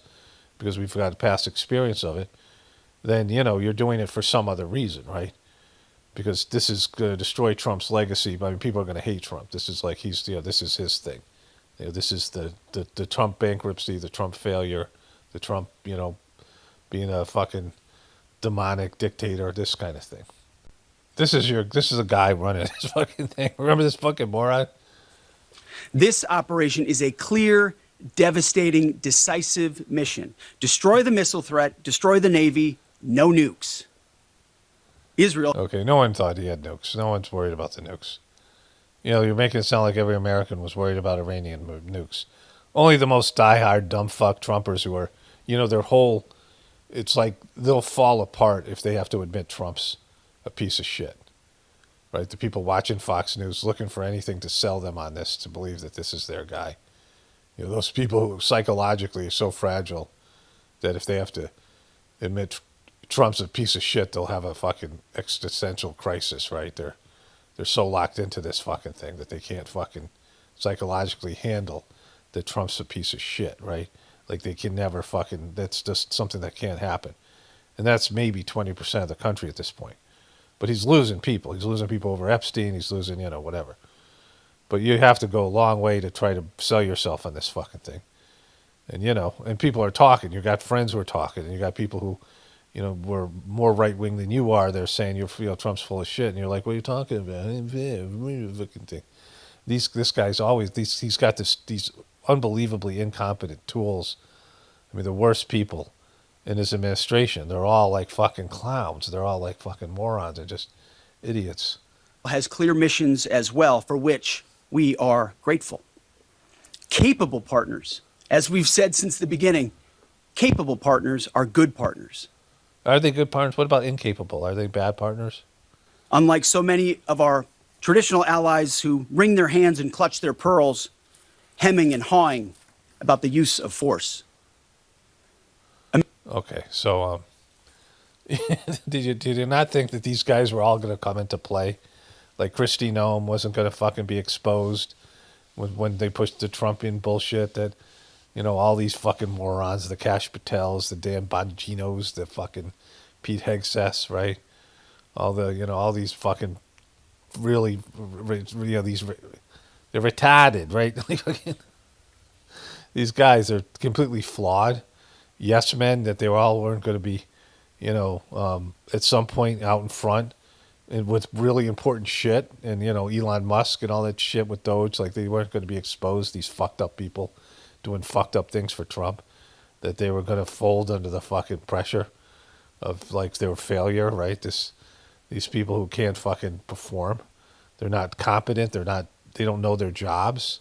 A: because we've got past experience of it, then, you're doing it for some other reason, right? Because this is going to destroy Trump's legacy. I mean, people are going to hate Trump. This is like this is his thing. This is the Trump bankruptcy, the Trump failure, the Trump, being a fucking demonic dictator, this kind of thing. This is a guy running this fucking thing. Remember this fucking moron?
D: This operation is a clear, devastating, decisive mission. Destroy the missile threat, destroy the Navy, no nukes. Israel.
A: Okay, no one thought he had nukes. No one's worried about the nukes. You're making it sound like every American was worried about Iranian nukes. Only the most diehard dumb fuck Trumpers who are, their whole, it's like they'll fall apart if they have to admit Trump's a piece of shit. Right? The people watching Fox News looking for anything to sell them on this, to believe that this is their guy. Those people who psychologically are so fragile that if they have to admit Trump's a piece of shit, they'll have a fucking existential crisis, right? They're so locked into this fucking thing that they can't fucking psychologically handle that Trump's a piece of shit, right? Like they can never fucking, that's just something that can't happen. And that's maybe 20% of the country at this point. But he's losing people. He's losing people over Epstein. He's losing, whatever. But you have to go a long way to try to sell yourself on this fucking thing. And, and people are talking. You got friends who are talking, and you got people who, were more right-wing than you are. They're saying, Trump's full of shit. And you're like, what are you talking about? This guy's always, he's got these unbelievably incompetent tools. I mean, the worst people in his administration. They're all like fucking clowns. They're all like fucking morons. They're just idiots.
D: Has clear missions as well, for which we are grateful. Capable partners. As we've said since the beginning, capable partners are good partners.
A: Are they good partners? What about incapable? Are they bad partners?
D: Unlike so many of our traditional allies who wring their hands and clutch their pearls, hemming and hawing about the use of force.
A: Okay, so did you not think that these guys were all going to come into play? Like Kristi Noem wasn't going to fucking be exposed when they pushed the Trumpian bullshit that, all these fucking morons, the Kash Patels, the damn Bonginos, the fucking Pete Hegseths, right? All the, all these fucking really, they're retarded, right? These guys are completely flawed. Yes men that they weren't going to be, at some point out in front and with really important shit. And, Elon Musk and all that shit with Doge, like they weren't going to be exposed, these fucked up people doing fucked up things for Trump, that they were going to fold under the fucking pressure of like their failure, right? These people who can't fucking perform. They're not competent. They don't know their jobs.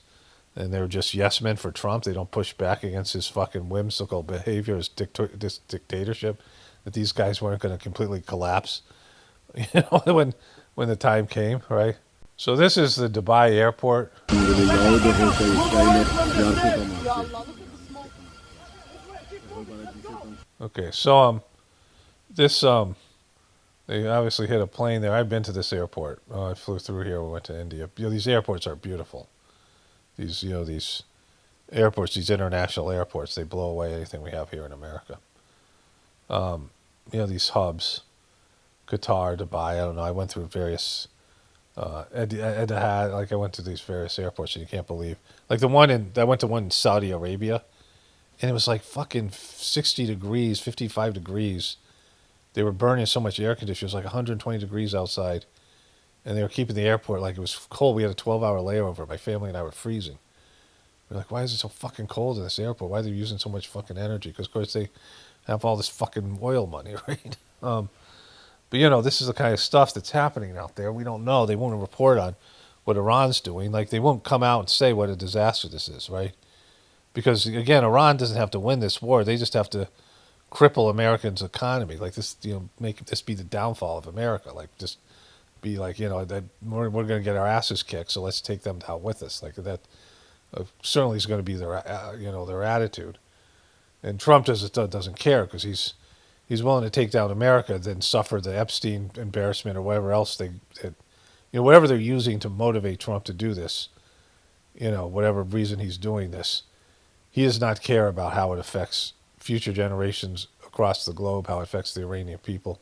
A: And they're just yes men for Trump. They don't push back against his fucking whimsical behavior, his dictatorship, that these guys weren't going to completely collapse, when the time came, right? So this is the Dubai airport. Okay, so they obviously hit a plane there. I've been to this airport. I flew through here. We went to India. These airports are beautiful. These airports, these international airports, they blow away anything we have here in America. These hubs, Qatar, Dubai, I don't know. I went through various, I went to these various airports and you can't believe. Like I went to one in Saudi Arabia, and it was like fucking 60 degrees, 55 degrees. They were burning so much air conditioning. It was like 120 degrees outside. And they were keeping the airport like it was cold. We had a 12-hour layover. My family and I were freezing. We're like, why is it so fucking cold in this airport? Why are they using so much fucking energy? Because, of course, they have all this fucking oil money, right? But, this is the kind of stuff that's happening out there. We don't know. They won't report on what Iran's doing. Like, they won't come out and say what a disaster this is, right? Because, again, Iran doesn't have to win this war. They just have to cripple Americans' economy, like this, make this be the downfall of America, like just be like, that we're going to get our asses kicked, so let's take them down with us, like that. Certainly is going to be their, their attitude. And Trump doesn't care because he's willing to take down America than suffer the Epstein embarrassment or whatever else whatever they're using to motivate Trump to do this, whatever reason he's doing this. He does not care about how it affects future generations across the globe, how it affects the Iranian people,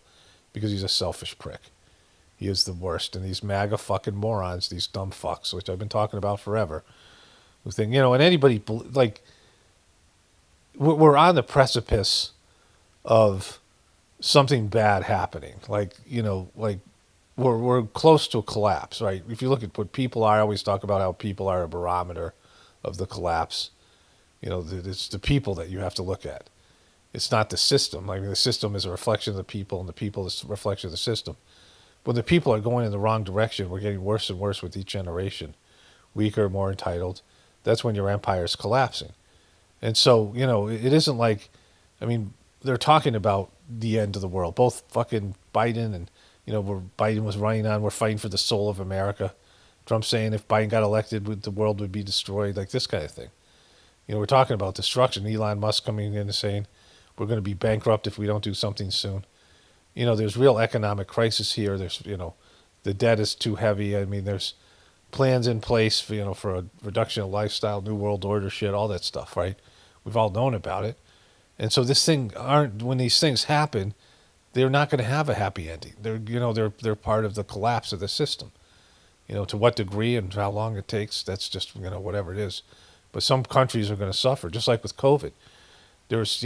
A: because he's a selfish prick. He is the worst. And these MAGA fucking morons, these dumb fucks, which I've been talking about forever, who think, and anybody, like, we're on the precipice of something bad happening. Like, like we're close to a collapse, right? If you look at what people are, I always talk about how people are a barometer of the collapse. It's the people that you have to look at. It's not the system. I mean, the system is a reflection of the people, and the people is a reflection of the system. When the people are going in the wrong direction, we're getting worse and worse with each generation. Weaker, more entitled. That's when your empire is collapsing. And so, it isn't like, they're talking about the end of the world. Both fucking Biden and, where Biden was running on, we're fighting for the soul of America. Trump's saying if Biden got elected, the world would be destroyed, like this kind of thing. We're talking about destruction. Elon Musk coming in and saying we're going to be bankrupt if we don't do something soon. There's real economic crisis here. There's, the debt is too heavy. There's plans in place for, for a reduction of lifestyle, new world order shit, all that stuff, right? We've all known about it. And so when these things happen, they're not going to have a happy ending. They're part of the collapse of the system. To what degree and how long it takes, that's just, whatever it is. But some countries are going to suffer, just like with COVID. There's,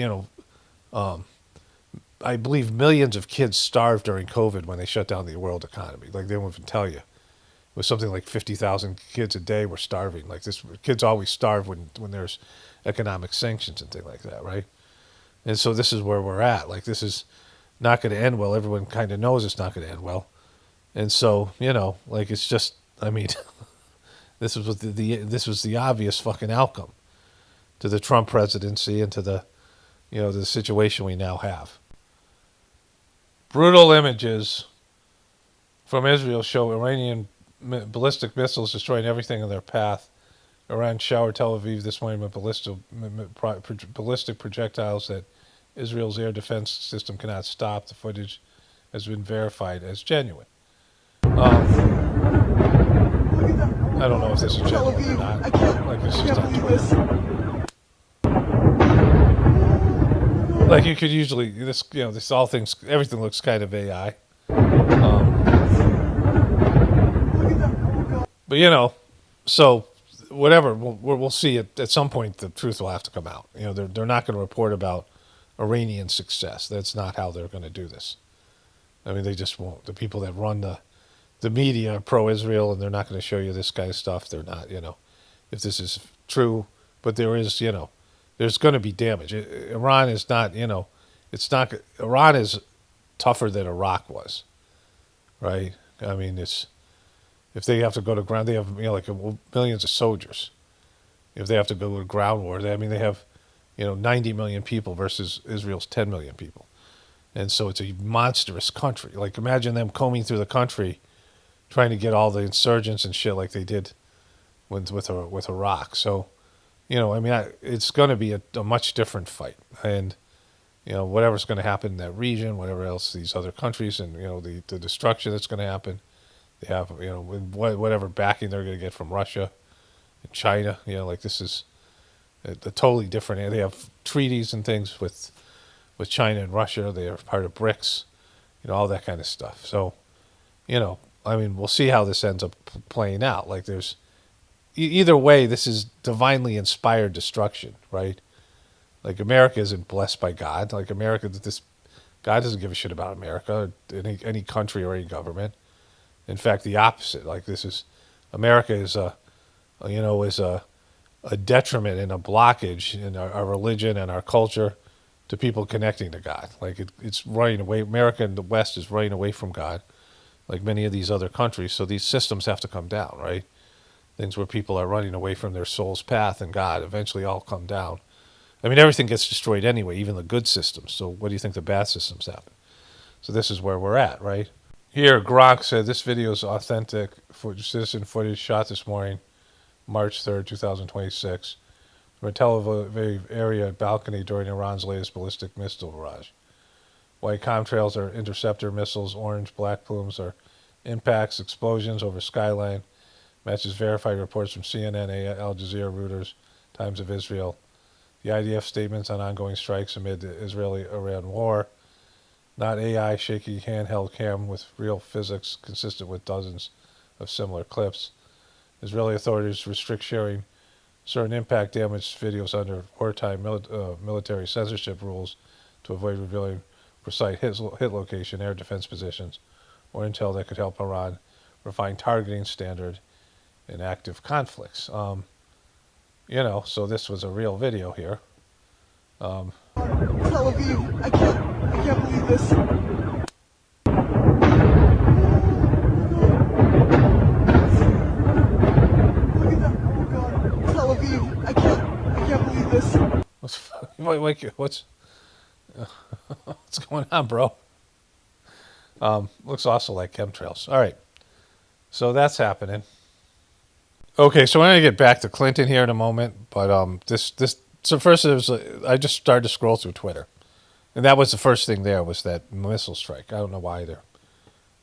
A: I believe millions of kids starved during COVID when they shut down the world economy. Like, they won't even tell you. It was something like 50,000 kids a day were starving. Like, kids always starve when there's economic sanctions and things like that, right? And so this is where we're at. Like, this is not going to end well. Everyone kind of knows it's not going to end well. And so, like, it's just, this was the obvious fucking outcome to the Trump presidency and to the, the situation we now have. Brutal images from Israel show Iranian ballistic missiles destroying everything in their path. Iran showered Tel Aviv this morning with ballistic projectiles that Israel's air defense system cannot stop. The footage has been verified as genuine. I don't know if this is genuine or not. Like, this is on Twitter. Like, you could usually, this all things, everything looks kind of AI. But, so whatever, we'll see it at some point. The truth will have to come out. They're not going to report about Iranian success. That's not how they're going to do this. They just won't. The people that run the media are pro-Israel, and they're not going to show you this kind of stuff. They're not, if this is true. But there is, there's going to be damage. Iran is not, Iran is tougher than Iraq was, right? If they have to go to ground, they have, millions of soldiers. If they have to go to ground war, they have, 90 million people versus Israel's 10 million people. And so it's a monstrous country. Like, imagine them combing through the country trying to get all the insurgents and shit like they did with Iraq. So, it's going to be a much different fight. And, whatever's going to happen in that region, whatever else, these other countries, and, the destruction that's going to happen, they have, whatever backing they're going to get from Russia and China, this is a totally different. They have treaties and things with China and Russia. They are part of BRICS, all that kind of stuff. So, we'll see how this ends up playing out. Like, there's, either way, this is divinely inspired destruction, right? Like, America isn't blessed by God. Like, God doesn't give a shit about America, or any country or any government. In fact, the opposite. Like, America is a detriment and a blockage in our religion and our culture to people connecting to God. Like, it's running away. America and the West is running away from God, like many of these other countries. So these systems have to come down, right? Things where people are running away from their soul's path and God eventually all come down. I mean, everything gets destroyed anyway, even the good systems. So what do you think the bad systems happen? So this is where we're at, right? Here, Gronk said this video is authentic citizen footage shot this morning, March 3rd, 2026, from a Tel Aviv area balcony during Iran's latest ballistic missile barrage. White contrails are interceptor missiles, orange, black plumes are impacts, explosions over skyline. Matches verified reports from CNN, Al Jazeera, Reuters, Times of Israel. The IDF statements on ongoing strikes amid the Israeli-Iran war. Not AI shaky handheld cam with real physics consistent with dozens of similar clips. Israeli authorities restrict sharing certain impact damage videos under wartime military censorship rules to avoid revealing precise hit location, air defense positions, or intel that could help Iran refine targeting standard in active conflicts. You know, so this was a real video here.
E: Tel Aviv, I can't believe this. Look at that, oh God. Tel Aviv, I can't believe this.
A: What's going on, bro? Looks also like chemtrails. All right, so that's happening. Okay, so we're gonna get back to Clinton here in a moment, but so first it was I just started to scroll through Twitter, and that was the first thing there was that missile strike. I don't know why they're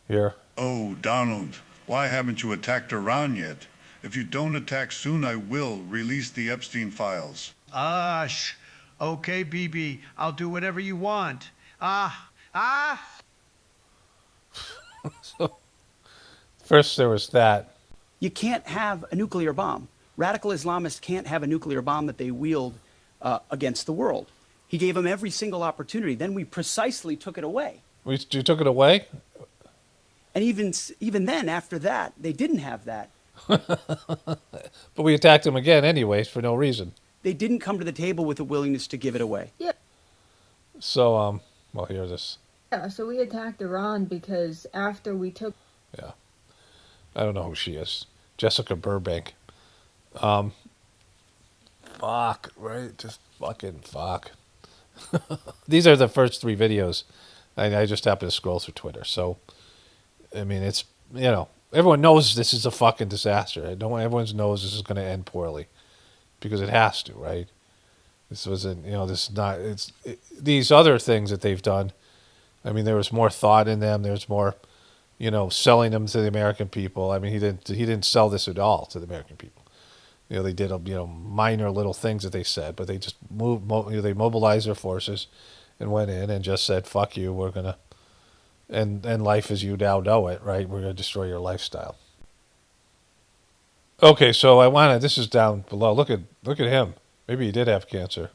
A: here.
L: Oh, Donald, why haven't you attacked Iran yet? If you don't attack soon, I will release the Epstein files.
C: Okay, BB, I'll do whatever you want.
A: So, first there was that.
D: You can't have a nuclear bomb. Radical Islamists can't have a nuclear bomb that they wield against the world. He gave them every single opportunity. Then we precisely took it away.
A: You took it away?
D: And even then, after that, they didn't have that.
A: But we attacked them again anyways for no reason.
D: They didn't come to the table with a willingness to give it away.
G: Yeah.
A: So, well, hear this.
G: Yeah, so we attacked Iran because after we took...
A: Yeah. I don't know who she is. Jessica Burbank. Fuck, right? Just fucking fuck. These are the first three videos. I just happened to scroll through Twitter. So, I mean, it's, you know, everyone knows this is a fucking disaster. Everyone knows this is going to end poorly. Because it has to, right? This wasn't, you know, this is not, these other things that they've done, I mean, there was more thought in them. There's more, you know, selling them to the American people. I mean, he didn't sell this at all to the American people. You know, they did, you know, minor little things that they said, but they just they mobilized their forces and went in and just said, fuck you, we're going to, and life as you now know it, right? We're going to destroy your lifestyle. Okay, so this is down below. Look at him. Maybe he did have cancer.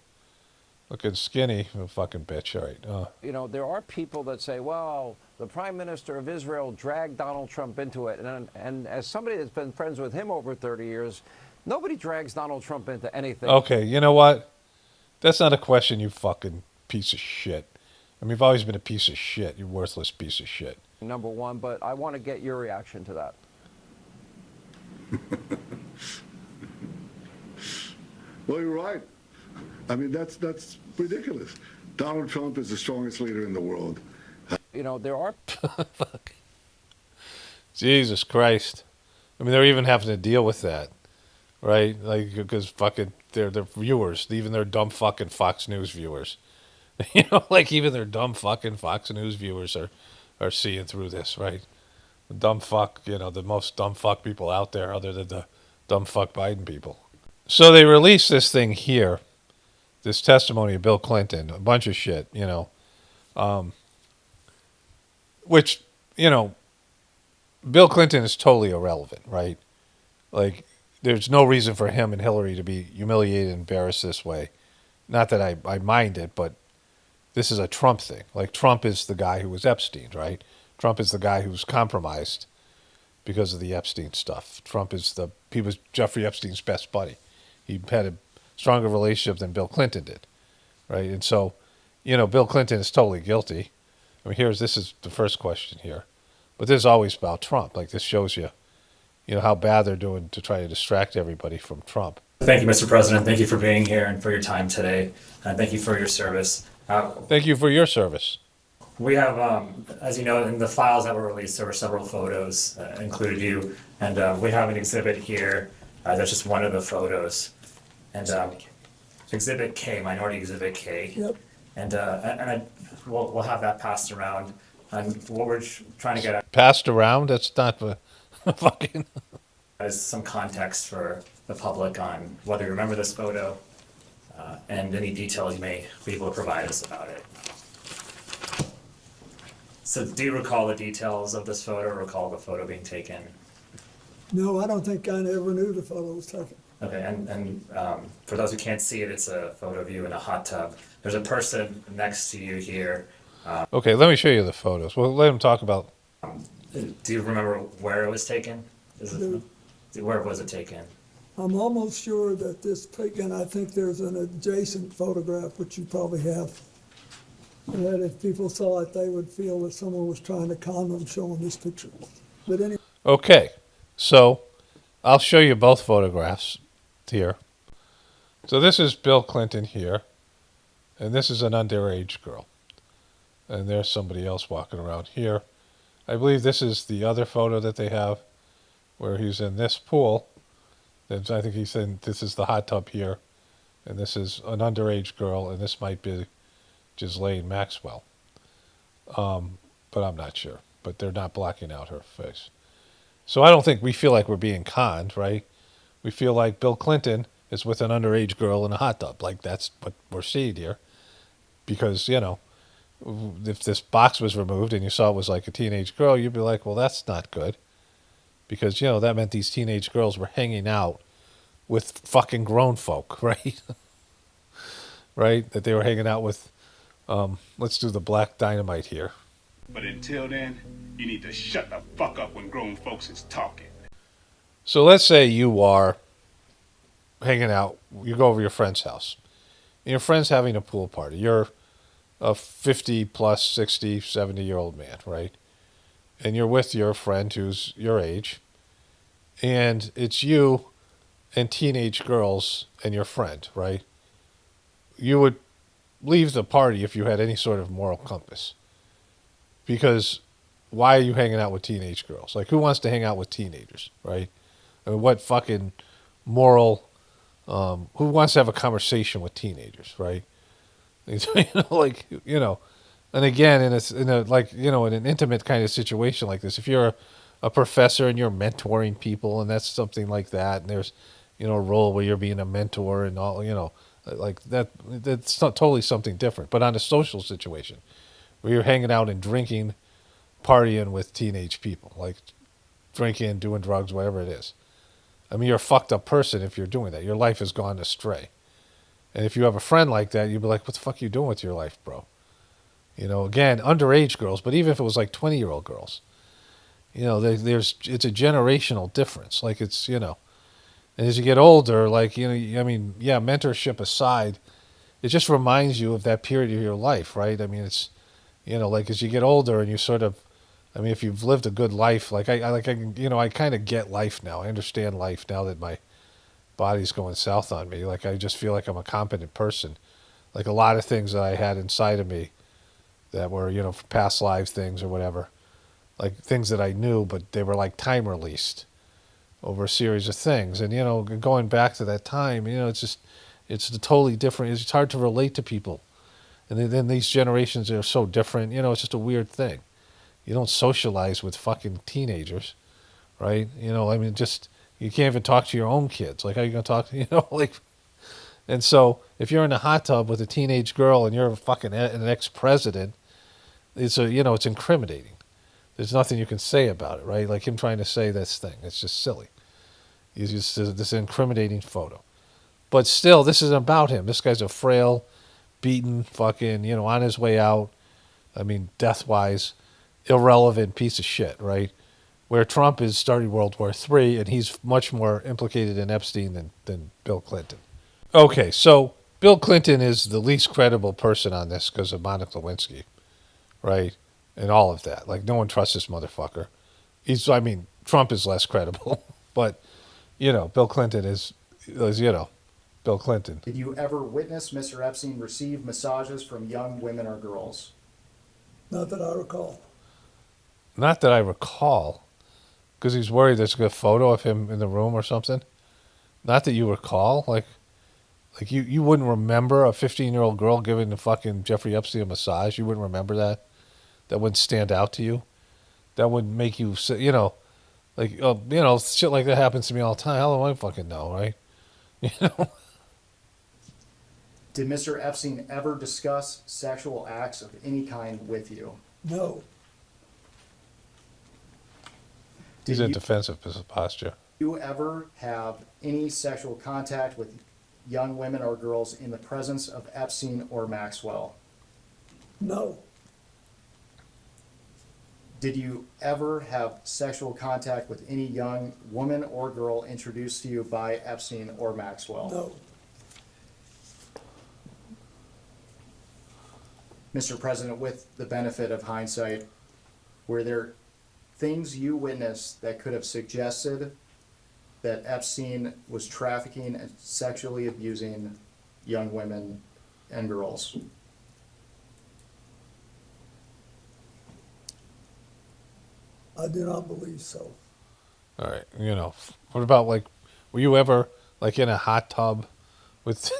A: Looking skinny. Oh, fucking bitch. All right.
W: You know, there are people that say, well, the Prime Minister of Israel dragged Donald Trump into it. And as somebody that's been friends with him over 30 years, nobody drags Donald Trump into anything.
A: Okay, you know what? That's not a question, you fucking piece of shit. I mean, you've always been a piece of shit. You worthless piece of shit.
W: Number one, but I want to get your reaction to that.
L: Well, you're right. I mean, that's ridiculous. Donald Trump is the strongest leader in the world.
W: You know, there are...
A: Fuck. Jesus Christ. I mean, they're even having to deal with that, right? Like, because fucking, their viewers, even their dumb fucking Fox News viewers, you know, like even their dumb fucking Fox News viewers are seeing through this, right? The dumb fuck, you know, the most dumb fuck people out there other than the dumb fuck Biden people. So they released this thing here, this testimony of Bill Clinton, a bunch of shit, you know, which, you know, Bill Clinton is totally irrelevant, right? Like, there's no reason for him and Hillary to be humiliated and embarrassed this way. Not that I mind it, but this is a Trump thing. Like, Trump is the guy who was Epstein, right? Trump is the guy who's compromised because of the Epstein stuff. He was Jeffrey Epstein's best buddy. He had a stronger relationship than Bill Clinton did, right? And so, you know, Bill Clinton is totally guilty. I mean, this is the first question here. But this is always about Trump. Like, this shows you, you know, how bad they're doing to try to distract everybody from Trump.
F: Thank you, Mr. President. Thank you for being here and for your time today. Thank you for your service.
A: Thank you for your service.
F: We have, as you know, in the files that were released, there were several photos, included you, and we have an exhibit here. That's just one of the photos. And Exhibit K, Minority Exhibit K.
E: Yep.
F: And we'll have that passed around. And what we're trying to get at
A: Passed around? That's not the fucking...
F: is some context for the public on whether you remember this photo and any details you may be able to provide us about it. So do you recall the details of this photo, or recall the photo being taken?
E: No, I don't think I ever knew the photo was taken.
F: Okay, and for those who can't see it, it's a photo of you in a hot tub. There's a person next to you here.
A: Okay, let me show you the photos. Well, let him talk about...
F: Do you remember where it was taken? Where was it taken?
E: I'm almost sure that this taken, I think there's an adjacent photograph, which you probably have, that if people saw it, they would feel that someone was trying to con them showing this picture. But anyway.
A: Okay, so I'll show you both photographs here. So this is Bill Clinton here, and this is an underage girl. And there's somebody else walking around here. I believe this is the other photo that they have, where he's in this pool. And I think he's in, this is the hot tub here, and this is an underage girl, and this might be Ghislaine Maxwell. But I'm not sure. But they're not blocking out her face. So I don't think we feel like we're being conned, right? We feel like Bill Clinton is with an underage girl in a hot tub. Like, that's what we're seeing here. Because, you know, if this box was removed and you saw it was like a teenage girl, you'd be like, well, that's not good. Because, you know, that meant these teenage girls were hanging out with fucking grown folk, right? Right? That they were hanging out with, let's do the Black Dynamite here.
H: But until then, you need to shut the fuck up when grown folks is talking.
A: So let's say you are hanging out, you go over to your friend's house, and your friend's having a pool party. You're a 50 plus, 60, 70-year-old man, right? And you're with your friend who's your age, and it's you and teenage girls and your friend, right? You would leave the party if you had any sort of moral compass. Because why are you hanging out with teenage girls? Like, who wants to hang out with teenagers, right? I mean, what fucking moral, who wants to have a conversation with teenagers, right? You know, like, you know, and again, in a like, you know, in an intimate kind of situation like this, if you're a professor and you're mentoring people and that's something like that, and there's, you know, a role where you're being a mentor and all, you know, like that's not totally something different. But on a social situation where you're hanging out and drinking, partying with teenage people, like drinking, doing drugs, whatever it is. I mean, you're a fucked up person if you're doing that. Your life has gone astray. And if you have a friend like that, you'd be like, what the fuck are you doing with your life, bro? You know, again, underage girls, but even if it was like 20-year-old girls, you know, it's a generational difference. Like, it's, you know, and as you get older, like, you know, I mean, yeah, mentorship aside, it just reminds you of that period of your life, right? I mean, it's, you know, like as you get older and you sort of, I mean, if you've lived a good life, like I you know, I kind of get life now. I understand life now that my body's going south on me. Like, I just feel like I'm a competent person. Like, a lot of things that I had inside of me that were, you know, past lives things or whatever, like things that I knew, but they were like time released over a series of things. And, you know, going back to that time, you know, it's just, it's totally different. It's hard to relate to people. And then these generations are so different. You know, it's just a weird thing. You don't socialize with fucking teenagers, right? You know, I mean, just, you can't even talk to your own kids. Like, how are you going to talk to, you know, like, and so if you're in a hot tub with a teenage girl and you're a fucking an ex-president, it's a, you know, it's incriminating. There's nothing you can say about it, right? Like him trying to say this thing. It's just silly. He's just this incriminating photo. But still, this isn't about him. This guy's a frail, beaten, fucking, you know, on his way out. I mean, death-wise, irrelevant piece of shit, right? Where Trump is starting World War III, and he's much more implicated in Epstein than Bill Clinton. Okay, so Bill Clinton is the least credible person on this because of Monica Lewinsky, right? And all of that. Like, no one trusts this motherfucker. I mean, Trump is less credible, but, you know, Bill Clinton is as you know, Bill Clinton.
J: Did you ever witness Mr. Epstein receive massages from young women or girls?
E: Not that I recall.
A: Not that I recall, because he's worried there's a photo of him in the room or something. Not that you recall, like you wouldn't remember a 15-year-old girl giving the fucking Jeffrey Epstein a massage. You wouldn't remember that. That wouldn't stand out to you. That would make you, you know, like shit like that happens to me all the time. How do I fucking know, right? You know.
J: Did Mr. Epstein ever discuss sexual acts of any kind with you?
E: No.
A: He's in defensive posture.
J: Did you ever have any sexual contact with young women or girls in the presence of Epstein or Maxwell?
E: No.
J: Did you ever have sexual contact with any young woman or girl introduced to you by Epstein or Maxwell?
E: No.
J: Mr. President, with the benefit of hindsight, were there things you witnessed that could have suggested that Epstein was trafficking and sexually abusing young women and girls?
E: I do not believe so.
A: All right, you know, what about like, were you ever like in a hot tub with?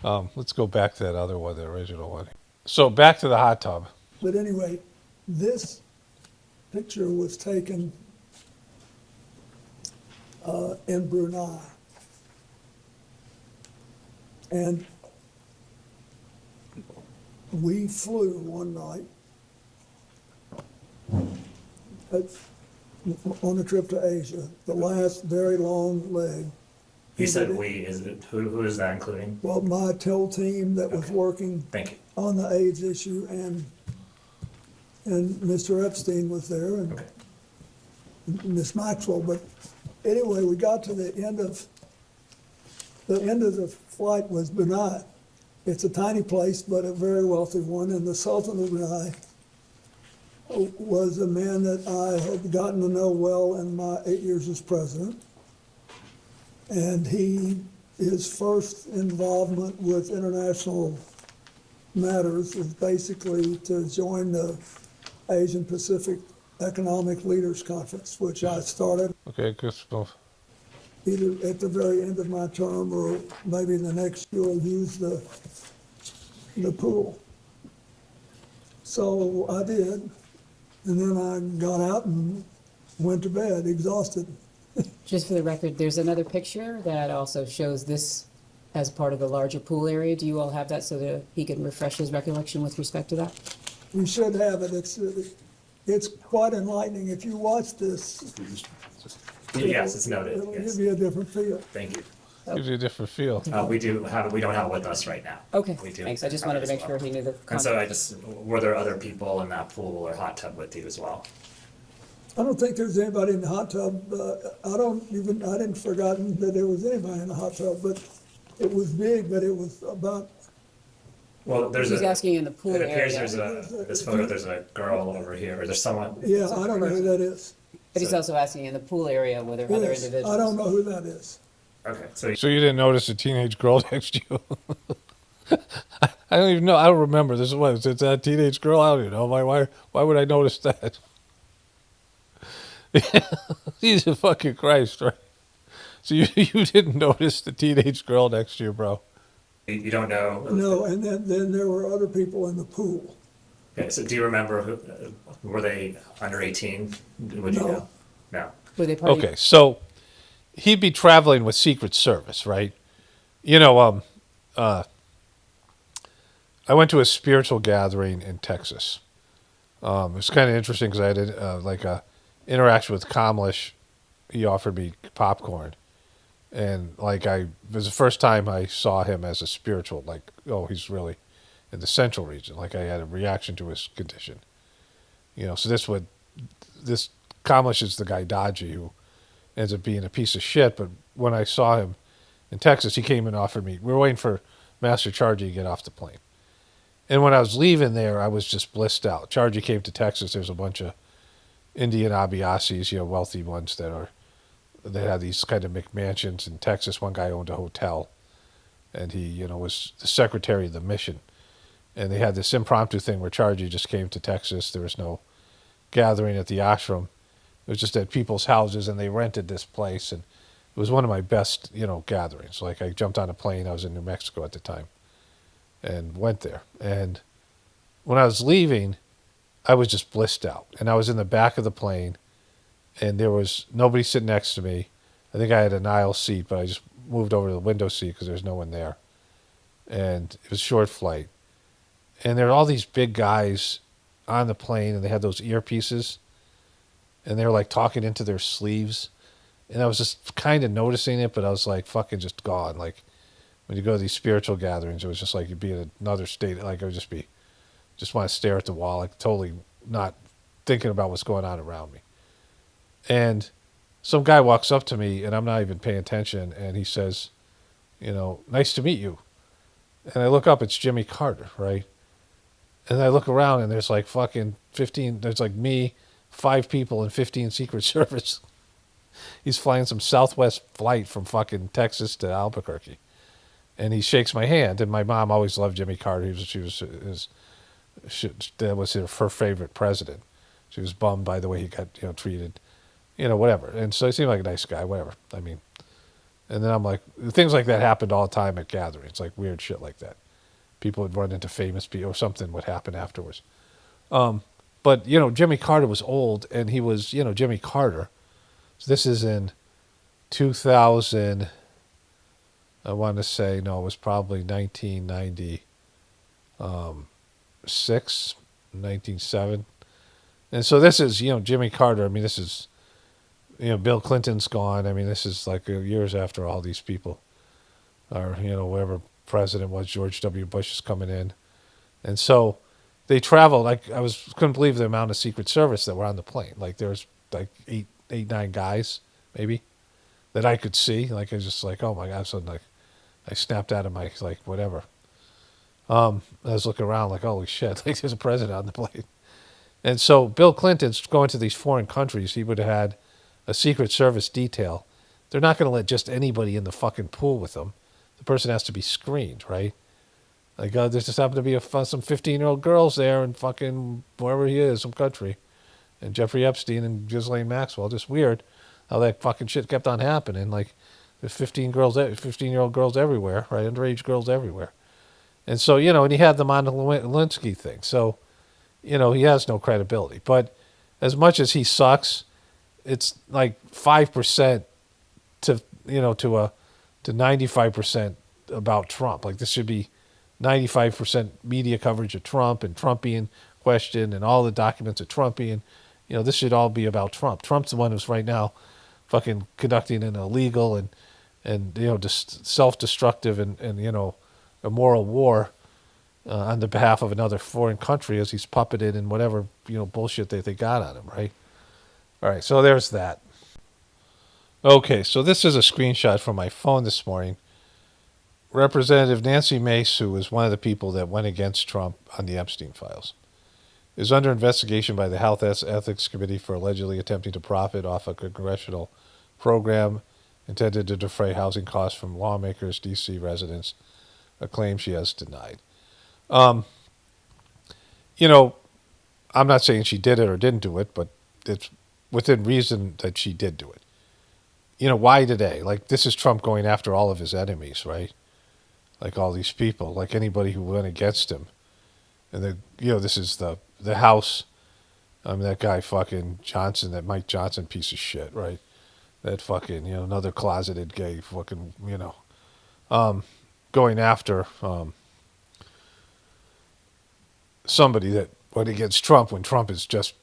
A: Let's go back to that other one, the original one. So back to the hot tub.
E: But anyway, this picture was taken in Brunei. And we flew one night on a trip to Asia, the last very long leg.
F: You said we, is it, who is that including?
E: Well, my TIL team that was working
F: Thank you.
E: on the AIDS issue, and Mr. Epstein was there, and Miss Maxwell. But anyway, we got to the end of the flight was Brunei. It's a tiny place, but a very wealthy one, and the Sultan of Brunei was a man that I had gotten to know well in my 8 years as president. And his first involvement with international matters was basically to join the Asian Pacific Economic Leaders Conference, which I started
A: Okay, good stuff.
E: either at the very end of my term or maybe the next year I'll use the pool. So I did, and then I got out and went to bed exhausted.
K: Just for the record, there's another picture that also shows this as part of the larger pool area. Do you all have that so that he can refresh his recollection with respect to that?
E: We should have it. It's quite enlightening. If you watch this,
F: Yes, it's noted.
E: it'll
F: Yes.
E: give you a different feel.
F: Thank you.
A: Gives you a different feel.
F: We don't have it with us right now.
K: Okay,
F: We do
K: thanks. I just
F: have
K: wanted
F: it
K: to
F: as
K: make
F: well.
K: sure he knew the
F: And so
K: context.
F: were there other people in that pool or hot tub with you as well?
E: I don't think there's anybody in the hot tub. I didn't forgotten that there was anybody in the hot tub, but it was big, but it was about.
F: Well, there's
K: He's asking in the pool
F: It appears
K: area.
F: this photo, there's a girl over here, or there's someone.
E: Yeah, I don't know who that is.
K: But he's also asking in the pool area were there other
E: Yes,
K: individuals?
E: I don't know who that is.
F: Okay, so
A: So you didn't notice a teenage girl next to you? I don't even know. I don't remember. This is what it's that teenage girl. I don't even know. Why would I notice that? Jesus fucking Christ, right? So you didn't notice the teenage girl next to you, bro?
F: you don't know.
E: No, and then there were other people in the pool.
F: Okay, so do you remember who, were they under 18? Would you
E: No.
F: know? No.
K: Were they part of-
A: Okay, so he'd be traveling with Secret Service, right? You know, I went to a spiritual gathering in Texas. It was kind of interesting because I did like a interaction with Kamlesh. He offered me popcorn, and like it was the first time I saw him as a spiritual. Like, oh, he's really in the central region. Like I had a reaction to his condition. You know, so this Kamlesh is the guy Dodgy who ends up being a piece of shit. But when I saw him in Texas, he came and offered me. We were waiting for Master Chargy to get off the plane. And when I was leaving there, I was just blissed out. Chargy came to Texas. There's a bunch of Indian Abhyasis, wealthy ones that are they had these kind of McMansions in Texas. One guy owned a hotel, and he, was the secretary of the mission. And they had this impromptu thing where Charlie just came to Texas. There was no gathering at the ashram. It was just at people's houses, and they rented this place. And it was one of my best, gatherings. Like, I jumped on a plane. I was in New Mexico at the time and went there. And when I was leaving, I was just blissed out. And I was in the back of the plane, and there was nobody sitting next to me. I think I had an aisle seat, but I just moved over to the window seat because there's no one there. And it was a short flight. And there were all these big guys on the plane, and they had those earpieces, and they were like talking into their sleeves. And I was just kind of noticing it, but I was like fucking just gone. Like when you go to these spiritual gatherings, it was just like you'd be in another state. Like I would just want to stare at the wall, like totally not thinking about what's going on around me. And some guy walks up to me, and I'm not even paying attention, and he says, nice to meet you. And I look up, it's Jimmy Carter, right? And I look around, and there's like fucking 15, there's like me, 5 people, and 15 Secret Service. He's flying some Southwest flight from fucking Texas to Albuquerque. And he shakes my hand, and my mom always loved Jimmy Carter. That was her favorite president. She was bummed by the way he got, treated, whatever. And so he seemed like a nice guy, whatever. I mean, and then I'm like, things like that happened all the time at gatherings, like weird shit like that. People would run into famous people, or something would happen afterwards. But, Jimmy Carter was old, and he was, Jimmy Carter. So this is in 2000, I want to say, no, it was probably 1996, 1997. And so this is, Jimmy Carter. I mean, this is, Bill Clinton's gone. I mean, this is like years after all these people are, whoever president was, George W. Bush is coming in. And so they traveled. Like, couldn't believe the amount of Secret Service that were on the plane. Like, there was like 9 guys, maybe, that I could see. Like, I was just like, oh my God. So like, I snapped out of my, like, whatever. I was looking around like, holy shit, like there's a president on the plane. And so Bill Clinton's going to these foreign countries. He would have had a Secret Service detail. They're not going to let just anybody in the fucking pool with them. The person has to be screened, right? Like, there just happened to be some 15-year-old girls there in fucking wherever he is, some country. And Jeffrey Epstein and Ghislaine Maxwell. Just weird how that fucking shit kept on happening. Like, there's 15-year-old girls everywhere, right? Underage girls everywhere. And so, and he had them on the Lewinsky thing. So, he has no credibility. But as much as he sucks, it's like 5% to 95% about Trump. Like, this should be 95% media coverage of Trump and Trump being questioned and all the documents of Trump being, this should all be about Trump. Trump's the one who's right now fucking conducting an illegal and just self-destructive and immoral war on the behalf of another foreign country as he's puppeted in whatever, bullshit that they got on him, right? All right, so there's that. Okay, so this is a screenshot from my phone this morning. Representative Nancy Mace, who was one of the people that went against Trump on the Epstein files, is under investigation by the Health Ethics Committee for allegedly attempting to profit off a congressional program intended to defray housing costs from lawmakers, D.C. residents, a claim she has denied. I'm not saying she did it or didn't do it, but it's within reason that she did do it. Why today? Like, this is Trump going after all of his enemies, right? Like, all these people, like anybody who went against him. And this is the House. That guy fucking Johnson, that Mike Johnson piece of shit, right? That fucking, another closeted gay fucking, going after somebody that went against Trump when Trump is just,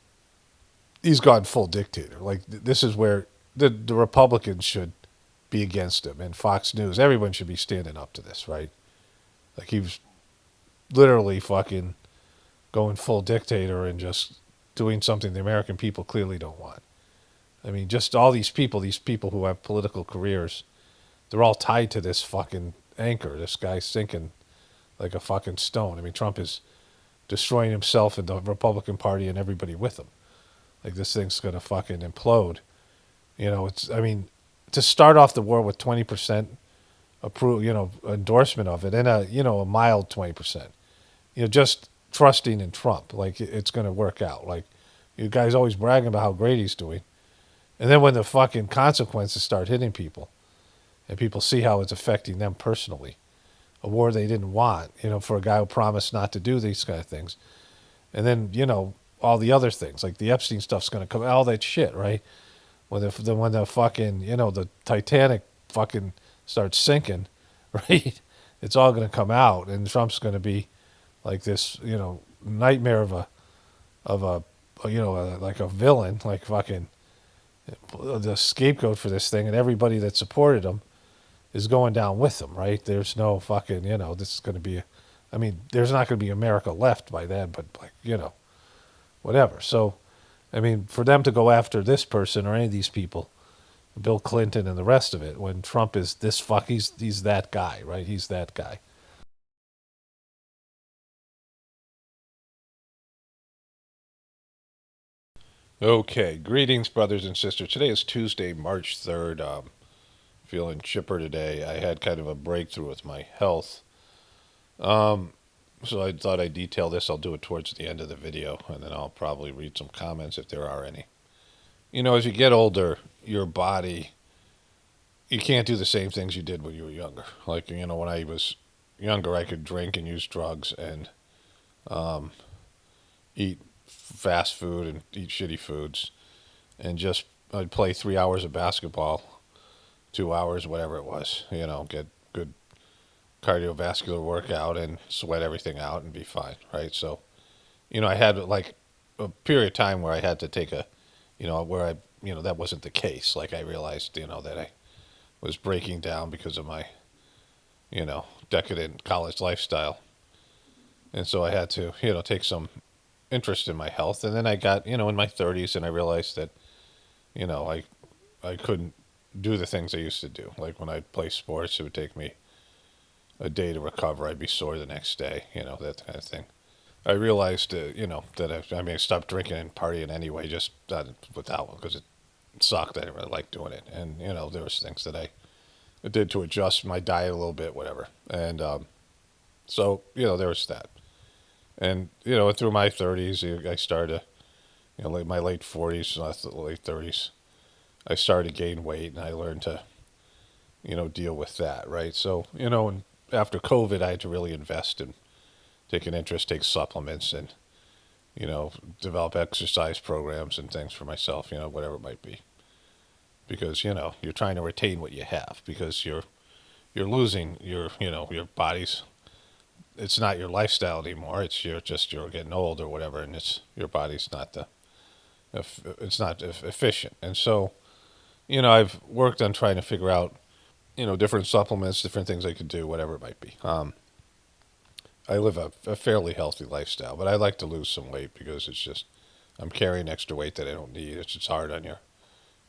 A: he's gone full dictator. Like, this is where the Republicans should be against him, and Fox News, everyone should be standing up to this, right? Like, he was literally fucking going full dictator and just doing something the American people clearly don't want. I mean, just all these people who have political careers, they're all tied to this fucking anchor. This guy's sinking like a fucking stone. I mean, Trump is destroying himself and the Republican Party and everybody with him. Like, this thing's going to fucking implode. to start off the war with 20% endorsement of it, and a mild 20%, just trusting in Trump, like it's going to work out. Like, you guys always bragging about how great he's doing, and then when the fucking consequences start hitting people, and people see how it's affecting them personally, a war they didn't want, for a guy who promised not to do these kind of things, and then all the other things like the Epstein stuff's going to come, all that shit, right? When the fucking the Titanic fucking starts sinking, right? It's all going to come out, and Trump's going to be like this, nightmare of a like a villain, like fucking the scapegoat for this thing, and everybody that supported him is going down with him, right? There's no fucking, this is going to be, there's not going to be America left by then, but like, whatever. So, for them to go after this person or any of these people, Bill Clinton and the rest of it, when Trump is this he's that guy, right? He's that guy. Okay, greetings, brothers and sisters. Today is Tuesday, March 3rd. Feeling chipper today. I had kind of a breakthrough with my health. So I thought I'd detail this. I'll do it towards the end of the video, and then I'll probably read some comments if there are any. As you get older, your body, you can't do the same things you did when you were younger. Like, when I was younger, I could drink and use drugs and eat fast food and eat shitty foods, and I'd play 3 hours of basketball, 2 hours, whatever it was, get good cardiovascular workout and sweat everything out and be fine, right? So, I had like a period of time where I had to take where I, that wasn't the case. Like, I realized, that I was breaking down because of my, decadent college lifestyle. And so I had to, take some interest in my health. And then I got, in my 30s, and I realized that, I couldn't do the things I used to do. Like, when I'd play sports, it would take me a day to recover. I'd be sore the next day, that kind of thing. I realized, that I stopped drinking and partying anyway, just without, because it sucked. I didn't really like doing it. And, there was things that I did to adjust my diet a little bit, whatever. And so, there was that. And, through my 30s, I started, like my late 40s, late 30s, I started to gain weight, and I learned to, deal with that, right? So, and after COVID, I had to really invest in take an interest, take supplements, and, develop exercise programs and things for myself, whatever it might be. Because, you're trying to retain what you have, because you're losing your body's, it's not your lifestyle anymore. It's you're getting old or whatever, and your body's not it's not efficient. And so, I've worked on trying to figure out, different supplements, different things I could do, whatever it might be. I live a fairly healthy lifestyle, but I like to lose some weight because it's just, I'm carrying extra weight that I don't need. It's just hard on your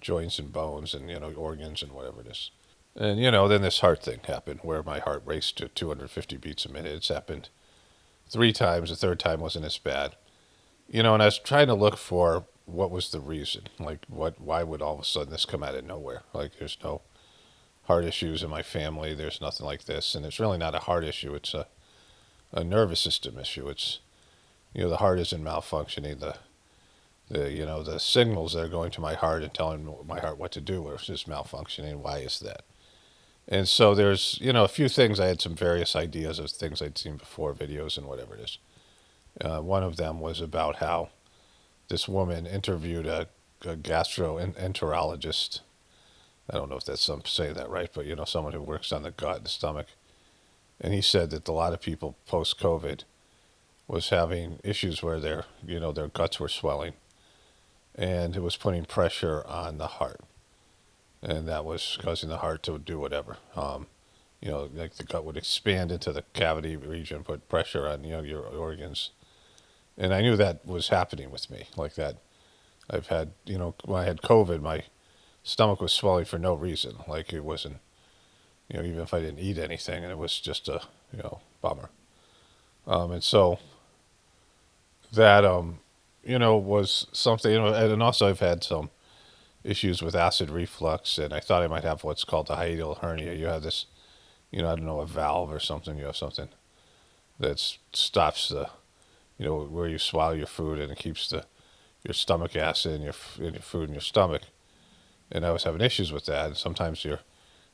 A: joints and bones and, organs and whatever it is. And, then this heart thing happened where my heart raced to 250 beats a minute. It's happened 3 times. The third time wasn't as bad. And I was trying to look for what was the reason. Like, why would all of a sudden this come out of nowhere? Like, there's no heart issues in my family. There's nothing like this. And it's really not a heart issue. It's a nervous system issue. It's, the heart isn't malfunctioning. The signals that are going to my heart and telling my heart what to do are just malfunctioning. Why is that? And so there's, a few things. I had some various ideas of things I'd seen before, videos and whatever it is. One of them was about how this woman interviewed a gastroenterologist. I don't know if that's saying that right, but, someone who works on the gut and the stomach. And he said that a lot of people post-COVID was having issues where their guts were swelling, and it was putting pressure on the heart. And that was causing the heart to do whatever. Like the gut would expand into the cavity region, put pressure on, your organs. And I knew that was happening with me, like that. I've had, when I had COVID, my stomach was swelling for no reason. Like, it wasn't, even if I didn't eat anything, and it was just a, bummer. And so that, was something, and also I've had some issues with acid reflux, and I thought I might have what's called a hiatal hernia. You have this, I don't know, a valve or something. You have something that stops the, where you swallow your food, and it keeps your stomach acid in your food in your stomach. And I was having issues with that. And sometimes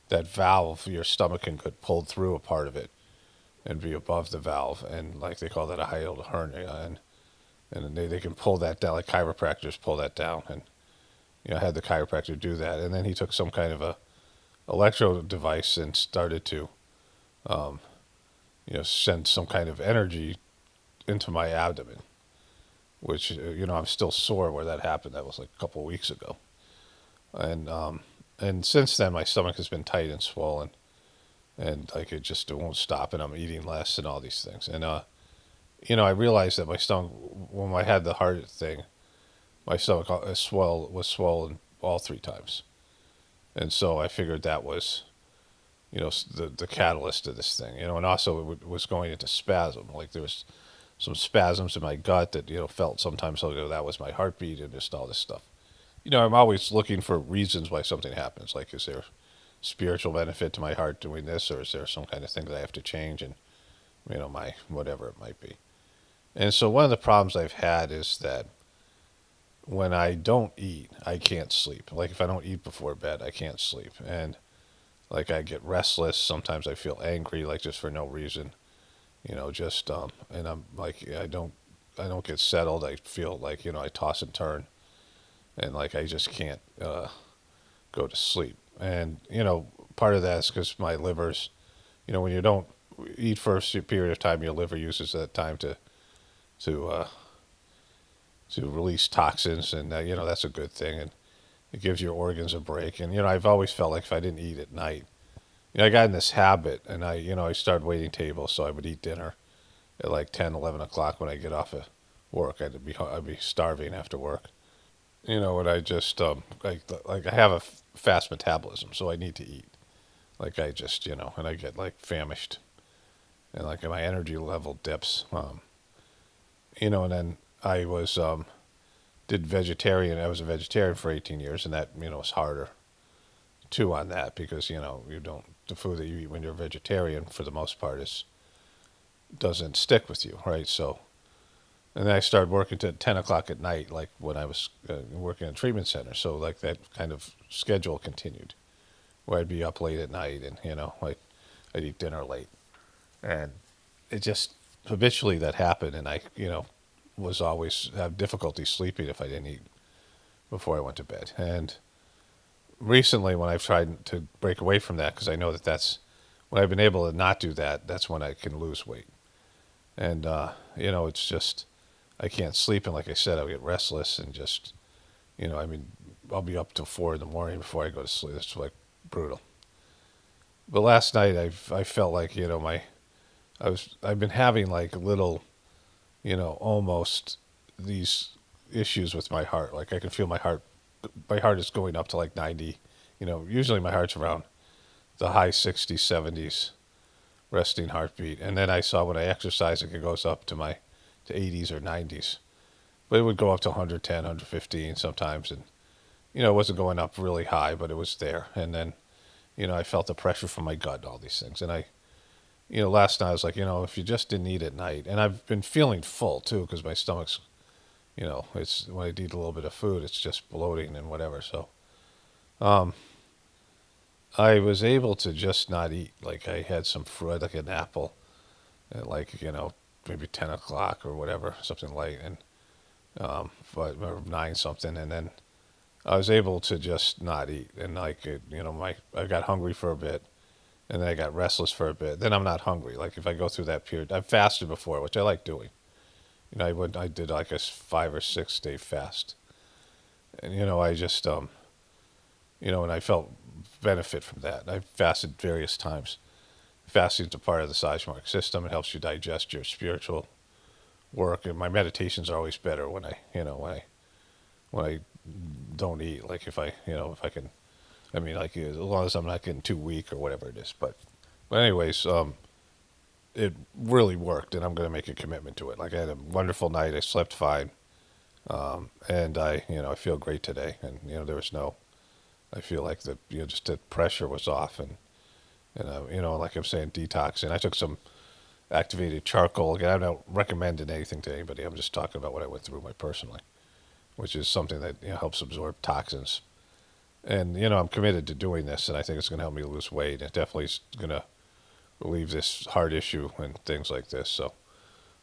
A: that valve, your stomach can get pulled through a part of it and be above the valve, and like they call that a hiatal hernia, and they can pull that down, like chiropractors pull that down, and I had the chiropractor do that, and then he took some kind of a electrode device and started to send some kind of energy into my abdomen, which I'm still sore where that happened. That was like a couple of weeks ago, and since then my stomach has been tight and swollen, and like it won't stop, and I'm eating less and all these things. And I realized that my stomach, when I had the heart thing, my stomach was swollen all 3 times, and so I figured that was the catalyst of this thing, and also it was going into spasm. Like there was some spasms in my gut that felt sometimes like that was my heartbeat, and just all this stuff. I'm always looking for reasons why something happens. Like, is there spiritual benefit to my heart doing this, or is there some kind of thing that I have to change, and my whatever it might be. And so one of the problems I've had is that when I don't eat, I can't sleep. Like if I don't eat before bed, I can't sleep, and like I get restless. Sometimes I feel angry, like just for no reason, and I'm like I don't get settled. I feel like I toss and turn, and like I just can't go to sleep. And part of that is because my liver's, when you don't eat for a period of time, your liver uses that time to release toxins, and that's a good thing, and it gives your organs a break. And I've always felt like if I didn't eat at night, I got in this habit, and I started waiting tables, so I would eat dinner at like 10, 11 o'clock when I get off of work. I'd be starving after work, and I just like I have a fast metabolism, so I need to eat. Like I just and I get like famished, and like my energy level dips. And then I was did vegetarian. I was a vegetarian for 18 years, and that was harder too on that, because the food that you eat when you're a vegetarian for the most part doesn't stick with you, right? So, and then I started working to 10 o'clock at night, like when I was working in a treatment center. So like that kind of schedule continued, where I'd be up late at night, and like I'd eat dinner late, and it just habitually that happened, and I was always have difficulty sleeping if I didn't eat before I went to bed. And recently, when I've tried to break away from that, because I know that's when I've been able to not do that, that's when I can lose weight. And it's just I can't sleep, and like I said, I'll get restless, and just I'll be up till 4 a.m. before I go to sleep. It's like brutal. But last night I felt like I've been having like little almost these issues with my heart. Like I can feel my heart is going up to like 90. Usually my heart's around the high 60s, 70s resting heartbeat. And then I saw when I exercise, it goes up to 80s or 90s. But it would go up to 110, 115 sometimes. And, it wasn't going up really high, but it was there. And then, I felt the pressure from my gut and all these things. And I, last night I was like, if you just didn't eat at night, and I've been feeling full too, because my stomach's, it's when I eat a little bit of food, it's just bloating and whatever. So, I was able to just not eat. Like I had some fruit, like an apple, at like maybe 10 o'clock or whatever, something light, and or 9 something, and then I was able to just not eat, and like I got hungry for a bit. And then I got restless for a bit. Then I'm not hungry. Like if I go through that period, I've fasted before, which I like doing. I did like a 5 or 6 day fast, and I just and I felt benefit from that. I fasted various times. Fasting is a part of the Sajmark system. It helps you digest your spiritual work, and my meditations are always better when I don't eat. Like if I can. I mean, like as long as I'm not getting too weak or whatever it is. But anyways, it really worked, and I'm going to make a commitment to it. Like I had a wonderful night. I slept fine, and I feel great today. And there was no I feel like the just the pressure was off, and like I'm saying, detoxing. I took some activated charcoal. Again, I'm not recommending anything to anybody. I'm just talking about what I went through personally, which is something that helps absorb toxins. And I'm committed to doing this, and I think it's going to help me lose weight. It definitely is going to relieve this heart issue and things like this. So,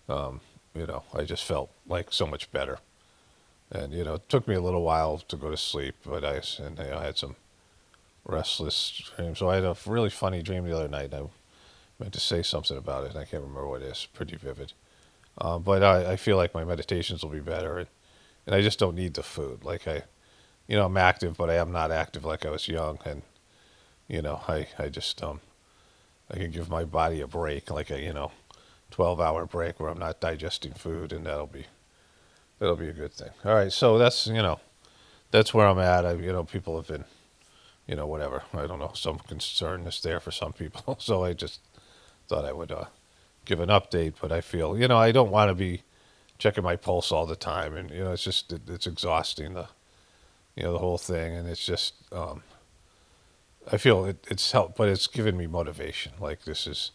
A: I just felt like so much better. And it took me a little while to go to sleep, but I had some restless dreams. So I had a really funny dream the other night. I meant to say something about it, and I can't remember what it is. Pretty vivid. But I feel like my meditations will be better, and I just don't need the food. Like I'm active, but I am not active like I was young, and I just I can give my body a break, like a 12-hour break where I'm not digesting food, and that'll be a good thing. All right, so that's where I'm at. People have been, whatever. I don't know, some concern is there for some people, so I just thought I would give an update. But I feel, I don't want to be checking my pulse all the time, and it's just it's exhausting the whole thing, and it's just I feel it's helped, but it's given me motivation. Like this is,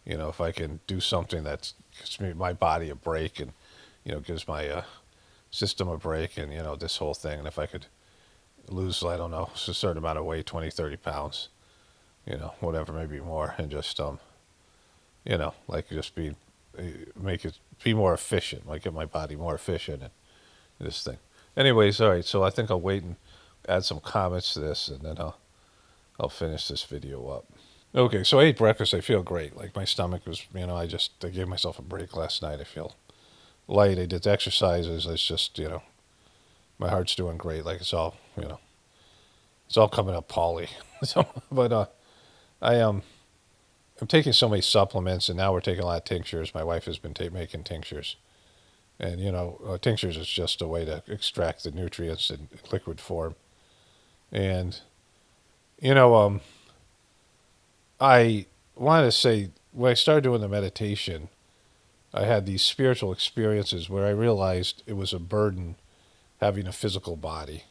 A: if I can do something that gives my body a break and gives my system a break, and this whole thing, and if I could lose, I don't know, a certain amount of weight, 20, 30 pounds, whatever, maybe more, and just like just make it be more efficient, like get my body more efficient and this thing. Anyways, all right, so I think I'll wait and add some comments to this, and then I'll finish this video up. Okay, so I ate breakfast. I feel great. Like my stomach was, I gave myself a break last night. I feel light. I did exercises. It's just, my heart's doing great. Like it's all, it's all coming up Pauly. So, but I'm taking so many supplements, and now we're taking a lot of tinctures. My wife has been making tinctures. And, tinctures is just a way to extract the nutrients in liquid form. And, I wanted to say, when I started doing the meditation, I had these spiritual experiences where I realized it was a burden having a physical body.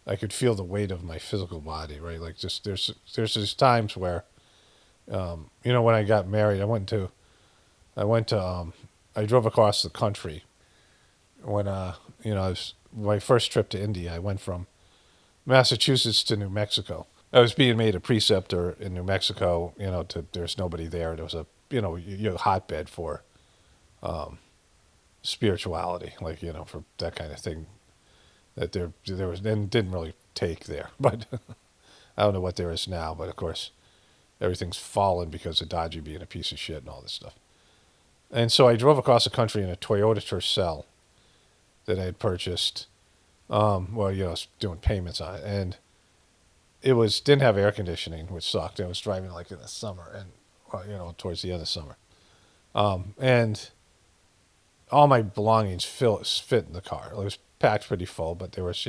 A: I could feel the weight of my physical body, right? Like just there's these times where, when I got married, I drove across the country. When my first trip to India, I went from Massachusetts to New Mexico. I was being made a preceptor in New Mexico. There's nobody there. There was a hotbed for spirituality, like for that kind of thing. That there was, and didn't really take there, but I don't know what there is now. But of course, everything's fallen because of Dodgy being a piece of shit and all this stuff. And so I drove across the country in a Toyota Tercel that I had purchased. I was doing payments on it, and it didn't have air conditioning, which sucked. I was driving like in the summer, and towards the end of summer, and all my belongings fit in the car. It was packed pretty full, but there was,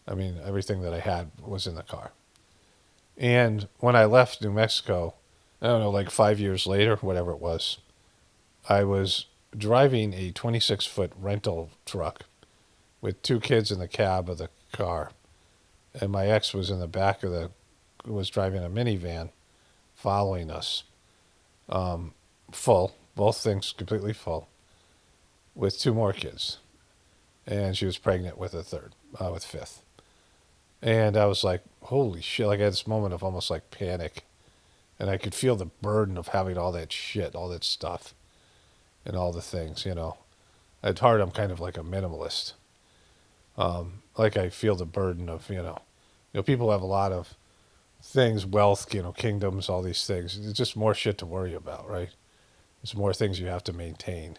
A: everything that I had was in the car. And when I left New Mexico, I don't know, like 5 years later, whatever it was, I was driving a 26-foot rental truck with 2 kids in the cab of the car, and my ex was in the back was driving a minivan following us, full, both things completely full, with 2 more kids. And she was pregnant with with 5th. And I was like, holy shit, like I had this moment of almost like panic. And I could feel the burden of having all that shit, all that stuff, and all the things, At heart, I'm kind of like a minimalist. Like I feel the burden of, people have a lot of things, wealth, kingdoms, all these things. It's just more shit to worry about, right? There's more things you have to maintain.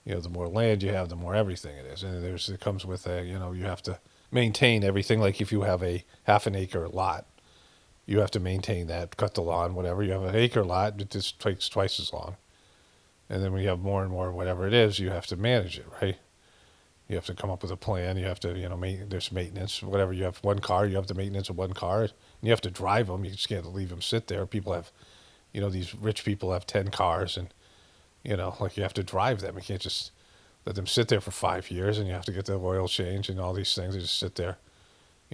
A: The more land you have, the more everything it is. And it comes with you have to maintain everything. Like if you have a half an acre lot, you have to maintain that, cut the lawn, whatever. You have an acre lot, it just takes twice as long. And then when you have more and more, whatever it is, you have to manage it, right? You have to come up with a plan. You have to, there's maintenance, whatever. You have one car, you have the maintenance of one car. And you have to drive them. You just can't leave them sit there. People have, these rich people have 10 cars, and, like you have to drive them. You can't just let them sit there for 5 years, and you have to get the oil change and all these things. They just sit there,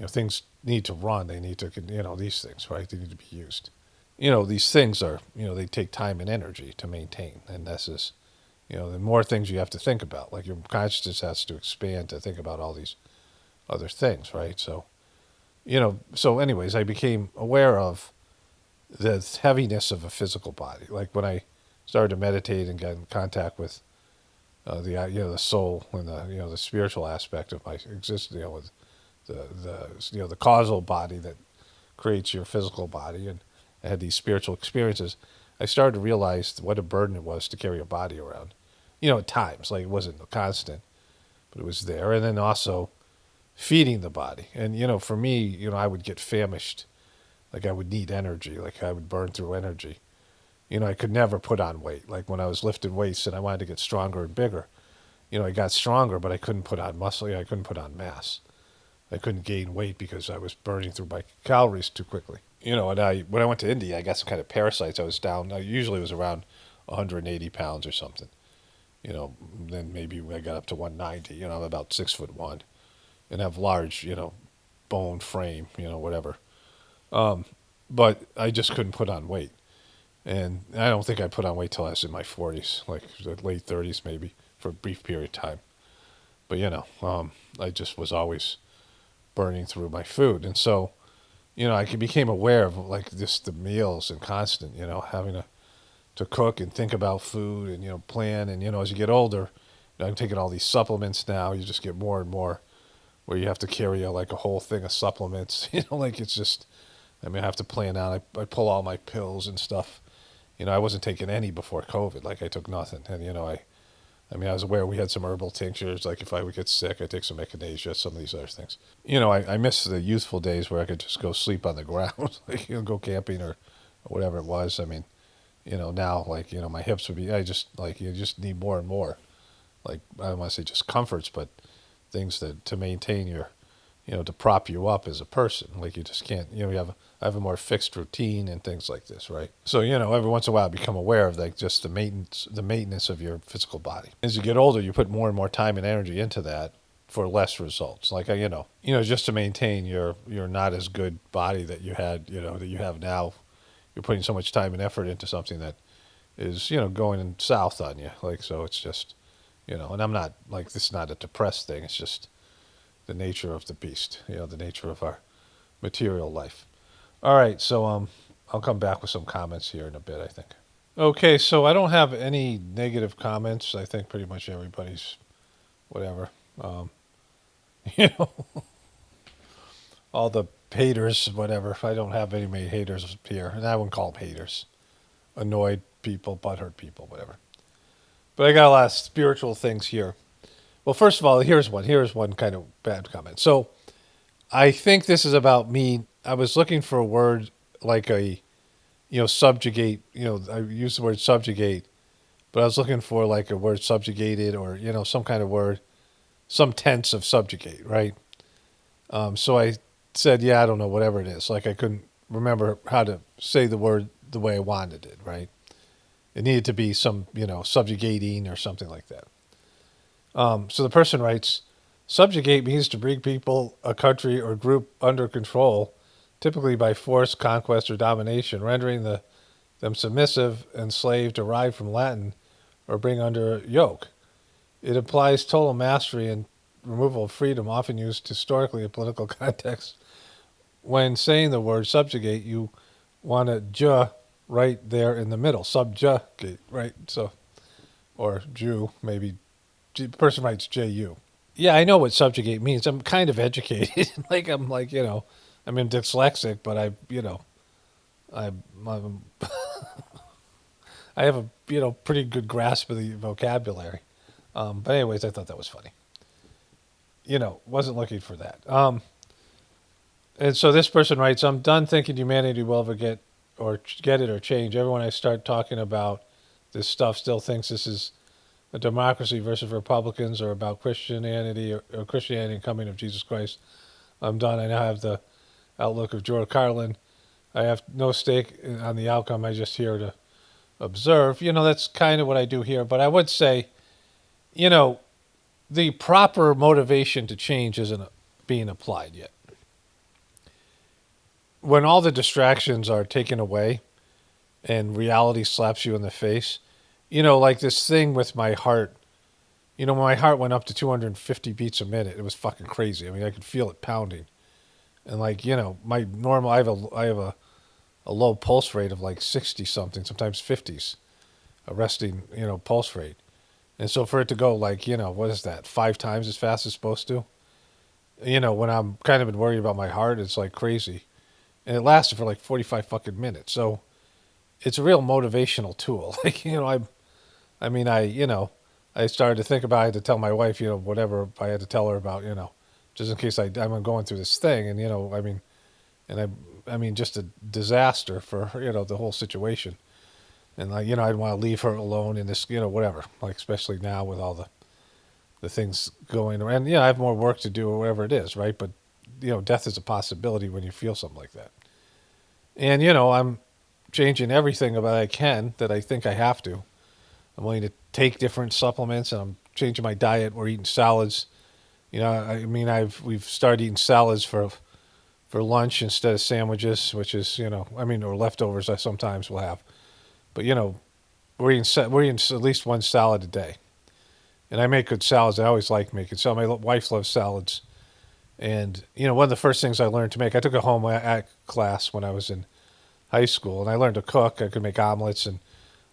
A: things need to run. They need to, these things, right? They need to be used. These things are, they take time and energy to maintain. And this is, the more things you have to think about. Like your consciousness has to expand to think about all these other things, right? So, so anyways, I became aware of the heaviness of a physical body. Like when I started to meditate and get in contact with the soul and the spiritual aspect of my existence, with the causal body that creates your physical body, and I had these spiritual experiences. I started to realize what a burden it was to carry a body around. At times, like it wasn't constant, but it was there. And then also feeding the body. And for me, I would get famished. Like I would need energy. Like I would burn through energy. I could never put on weight. Like when I was lifting weights and I wanted to get stronger and bigger, I got stronger, but I couldn't put on muscle. I couldn't put on mass. I couldn't gain weight because I was burning through my calories too quickly. And when I went to India, I got some kind of parasites. I was down. I usually was around 180 pounds or something. Then maybe I got up to 190. I'm about 6'1", and have large, bone frame, whatever. But I just couldn't put on weight. And I don't think I put on weight till I was in my 40s, like the late 30s maybe, for a brief period of time. But, I just was always burning through my food. And so, I became aware of like the meals and constant, having to cook and think about food and, plan. And, as you get older, I'm taking all these supplements now. You just get more and more where you have to carry like a whole thing of supplements, like it's just, I have to plan out. I pull all my pills and stuff. I wasn't taking any before COVID. Like I took nothing. And, I was aware we had some herbal tinctures. Like if I would get sick, I'd take some echinacea, some of these other things. I miss the youthful days where I could just go sleep on the ground, like, go camping or whatever it was. Now, like, my hips would be, you just need more and more. Like, I don't want to say just comforts, but things to maintain your, to prop you up as a person. Like you just can't, I have a more fixed routine and things like this, right? So, every once in a while I become aware of like just the maintenance of your physical body. As you get older, you put more and more time and energy into that for less results. Like, just to maintain your not as good body that you had, that you have now, you're putting so much time and effort into something that is, going south on you. Like, so it's just, and I'm not like, this is not a depressed thing. It's just the nature of the beast, the nature of our material life. All right, so I'll come back with some comments here in a bit, I think. Okay, so I don't have any negative comments. I think pretty much everybody's whatever. All the haters, whatever. I don't have any many haters here, and I wouldn't call them haters. Annoyed people, butthurt people, whatever. But I got a lot of spiritual things here. Well, first of all, here's one kind of bad comment. So I think this is about me. I was looking for a word like a, subjugate, I use the word subjugate, but I was looking for like a word subjugated or, some kind of word, some tense of subjugate, right? So I said, I don't know, whatever it is. Like I couldn't remember how to say the word the way I wanted it, right? It needed to be some, subjugating or something like that. So the person writes, subjugate means to bring people, a country, or group under control, typically by force, conquest, or domination, rendering them submissive, enslaved, derived from Latin, or bring under yoke. It implies total mastery and removal of freedom, often used historically in political context. When saying the word subjugate, you want a j right there in the middle, subjugate, right? So, or Jew, maybe. The person writes J-U. Yeah, I know what subjugate means. I'm kind of educated. I'm dyslexic, but I have a, pretty good grasp of the vocabulary. But anyways, I thought that was funny. Wasn't looking for that. And so this person writes, I'm done thinking humanity will ever get it or change. Everyone I start talking about this stuff still thinks this is a democracy versus Republicans or about Christianity or Christianity and coming of Jesus Christ. I'm done. I now have the outlook of George Carlin. I have no stake on the outcome. I'm just here to observe. That's kind of what I do here. But I would say, the proper motivation to change isn't being applied yet. when all the distractions are taken away and reality slaps you in the face, like this thing with my heart, when my heart went up to 250 beats a minute, it was fucking crazy. I mean, I could feel it pounding. And my normal, I have a low pulse rate of like 60 something, sometimes 50s, a resting, pulse rate. And so for it to go like, what is that, 5 times as fast as it's supposed to? When I'm kind of been worried about my heart, it's like crazy. And it lasted for like 45 fucking minutes. So it's a real motivational tool. I started to think about, I had to tell my wife, whatever I had to tell her about, just in case I'm going through this thing. And, just a disaster for, the whole situation. And, I didn't want to leave her alone in this, whatever, like, especially now with all the things going around. I have more work to do or whatever it is, right? But, death is a possibility when you feel something like that. And, I'm changing everything that I can, that I think I have to. I'm willing to take different supplements, and I'm changing my diet. We're eating salads. We've started eating salads for lunch instead of sandwiches, which is, or leftovers I sometimes will have. But, we're eating at least one salad a day. And I make good salads. I always like making salads. My wife loves salads. And, one of the first things I learned to make, I took a home ec class when I was in high school, and I learned to cook. I could make omelets, and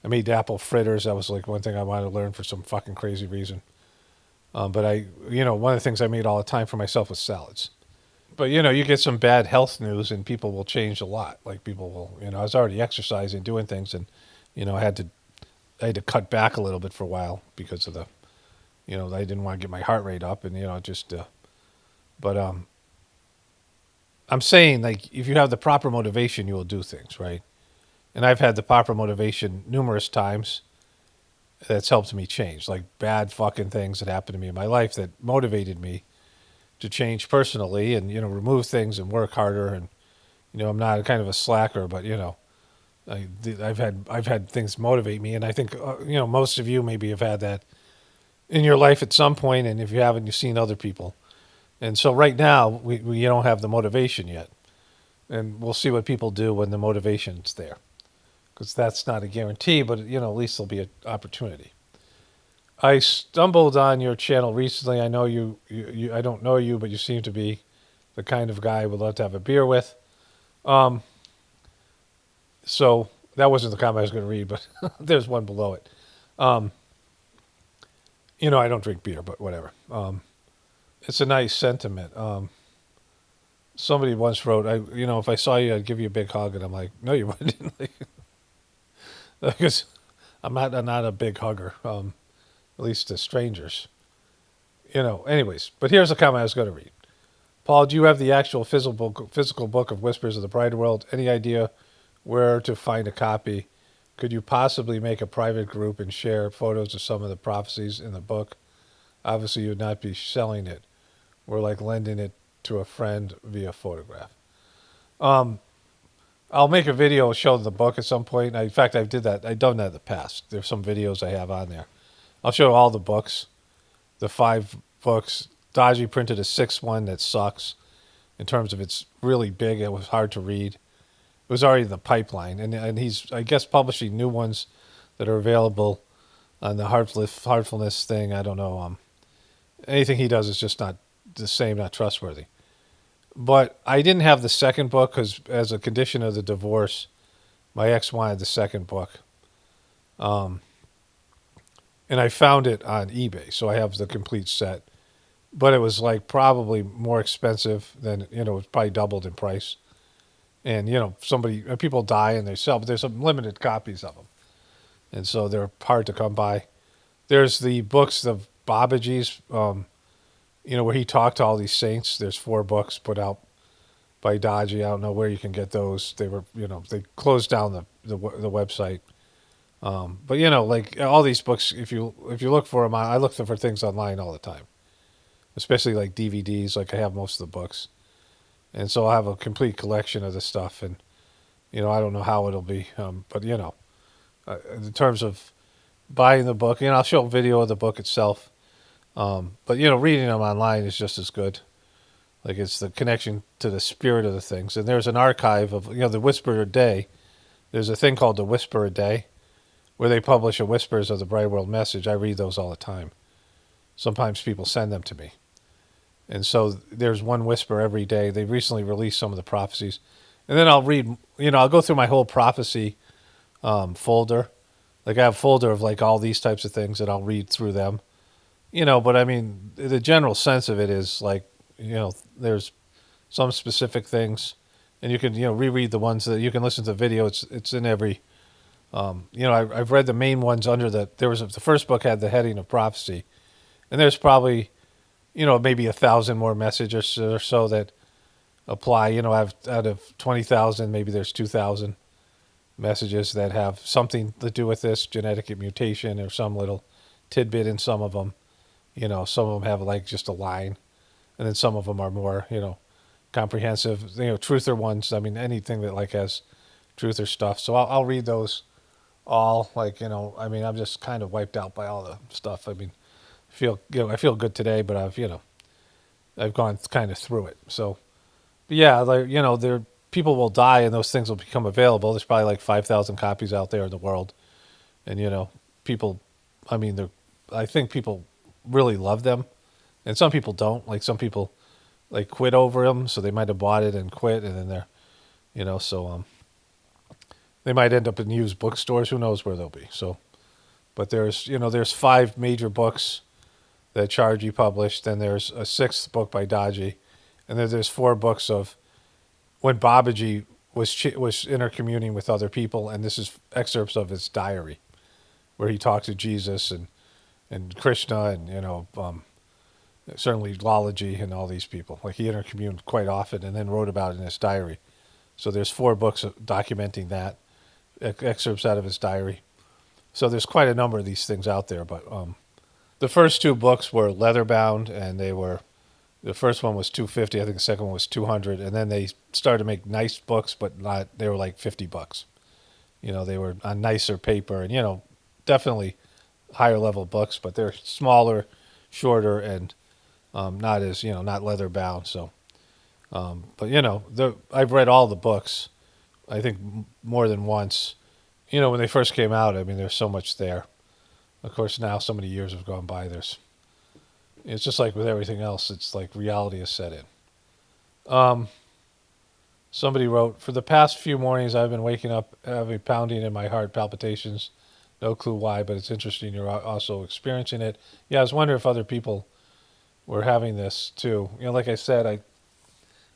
A: I made apple fritters. That was like one thing I wanted to learn for some fucking crazy reason. But one of the things I made all the time for myself was salads. But, you get some bad health news and people will change a lot. Like people will, I was already exercising, doing things, and, I had to cut back a little bit for a while because of the, I didn't want to get my heart rate up and, I'm saying, like, if you have the proper motivation, you will do things, right? And I've had the proper motivation numerous times that's helped me change, like bad fucking things that happened to me in my life that motivated me to change personally and, remove things and work harder. And, I'm not kind of a slacker, but, I've had things motivate me. And I think, most of you maybe have had that in your life at some point. And if you haven't, you've seen other people. And so right now we don't have the motivation yet. And we'll see what people do when the motivation's there. Because that's not a guarantee, but, at least there'll be an opportunity. I stumbled on your channel recently. I know you I don't know you, but you seem to be the kind of guy I would love to have a beer with. So that wasn't the comment I was going to read, but there's one below it. I don't drink beer, but whatever. It's a nice sentiment. Somebody once wrote, if I saw you, I'd give you a big hug. And I'm like, no, you wouldn't. Because I'm not a big hugger, at least to strangers. Anyways, but here's a comment I was going to read. Paul, do you have the actual physical book of Whispers of the Pride World? Any idea where to find a copy? Could you possibly make a private group and share photos of some of the prophecies in the book? Obviously, you would not be selling it. We're like lending it to a friend via photograph. I'll make a video showing the book at some point. In fact, I've done that in the past. There's some videos I have on there. I'll show all the books, the 5 books. Dodgy printed a 6th one that sucks in terms of it's really big. It was hard to read. It was already in the pipeline. And he's, I guess, publishing new ones that are available on the Heartfulness thing. I don't know. Anything he does is just not the same, not trustworthy. But I didn't have the 2nd book because as a condition of the divorce, my ex wanted the 2nd book. And I found it on eBay, so I have the complete set. But it was like probably more expensive than, it was probably doubled in price. And, people die and they sell, but there's some limited copies of them. And so they're hard to come by. There's the books of Babaji's, where he talked to all these saints. There's 4 books put out by Dodgy. I don't know where you can get those. They were, they closed down the website. But like all these books, if you look for them, I look for things online all the time, especially like DVDs. Like I have most of the books, and so I have a complete collection of this stuff. And I don't know how it'll be, but in terms of buying the book, I'll show a video of the book itself. But reading them online is just as good. Like it's the connection to the spirit of the things. And there's an archive of, the Whisper a Day. There's a thing called the Whisper a Day where they publish a Whispers of the Bright World Message. I read those all the time. Sometimes people send them to me. And so there's one whisper every day. They recently released some of the prophecies. And then I'll read, I'll go through my whole prophecy folder. Like I have a folder of like all these types of things and I'll read through them. But I mean, the general sense of it is like, there's some specific things. And you can, reread the ones that you can listen to the video. It's in every, I've read the main ones under the first book had the heading of prophecy. And there's probably, maybe 1,000 more messages or so that apply. Out of 20,000, maybe there's 2,000 messages that have something to do with this genetic mutation or some little tidbit in some of them. Some of them have like just a line, and then some of them are more, comprehensive. Truther ones. I mean, anything that like has truther stuff. So I'll read those all. Like, I'm just kind of wiped out by all the stuff. I mean, I feel good today, but I've gone kind of through it. So, but yeah, like, people will die and those things will become available. There's probably like 5,000 copies out there in the world. And, people, I think people really love them. And some people don't. Like some people like quit over them. So they might have bought it and quit. And then they're, they might end up in used bookstores. Who knows where they'll be. So, but there's 5 major books that Chargy published. Then there's a 6th book by Daji. And then there's 4 books of when Babaji was intercommuning with other people. And this is excerpts of his diary where he talks to Jesus and Krishna and, certainly Lalaji and all these people. Like he intercommuned quite often and then wrote about it in his diary. So there's 4 books documenting that, excerpts out of his diary. So there's quite a number of these things out there. But the first 2 books were leather bound, and the first one was $250. I think the second one was $200. And then they started to make nice books, but they were like $50. They were on nicer paper and, definitely higher level books, but they're smaller, shorter, and not as, not leather bound. So, but I've read all the books, I think more than once. When they first came out, I mean, there's so much there. Of course, now so many years have gone by. It's just like with everything else. It's like reality is set in. Somebody wrote, for the past few mornings, I've been waking up having pounding in my heart, palpitations. No clue why, but it's interesting you're also experiencing it. Yeah, I was wondering if other people were having this too. Like I said,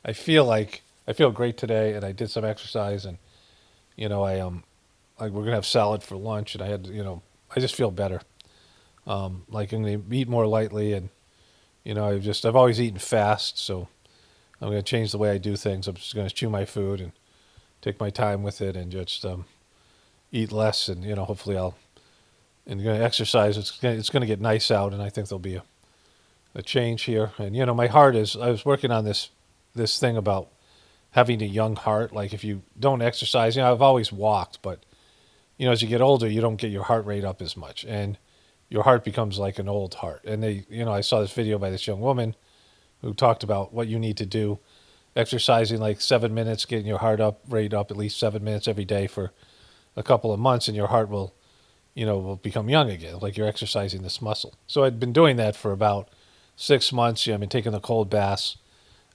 A: I feel great today, and I did some exercise, and like we're gonna have salad for lunch, and I had I just feel better. Like I'm gonna eat more lightly, and I've always eaten fast, so I'm gonna change the way I do things. I'm just gonna chew my food and take my time with it, and just eat less, and hopefully and gonna exercise. It's gonna get nice out, and I think there'll be a change here. And my heart is. I was working on this thing about having a young heart. Like if you don't exercise, I've always walked, but as you get older, you don't get your heart rate up as much, and your heart becomes like an old heart. And I saw this video by this young woman who talked about what you need to do, exercising like 7 minutes, getting your heart rate up at least 7 minutes every day for a couple of months, and your heart will become young again, like you're exercising this muscle. So I'd been doing that for about 6 months. I've been taking the cold baths.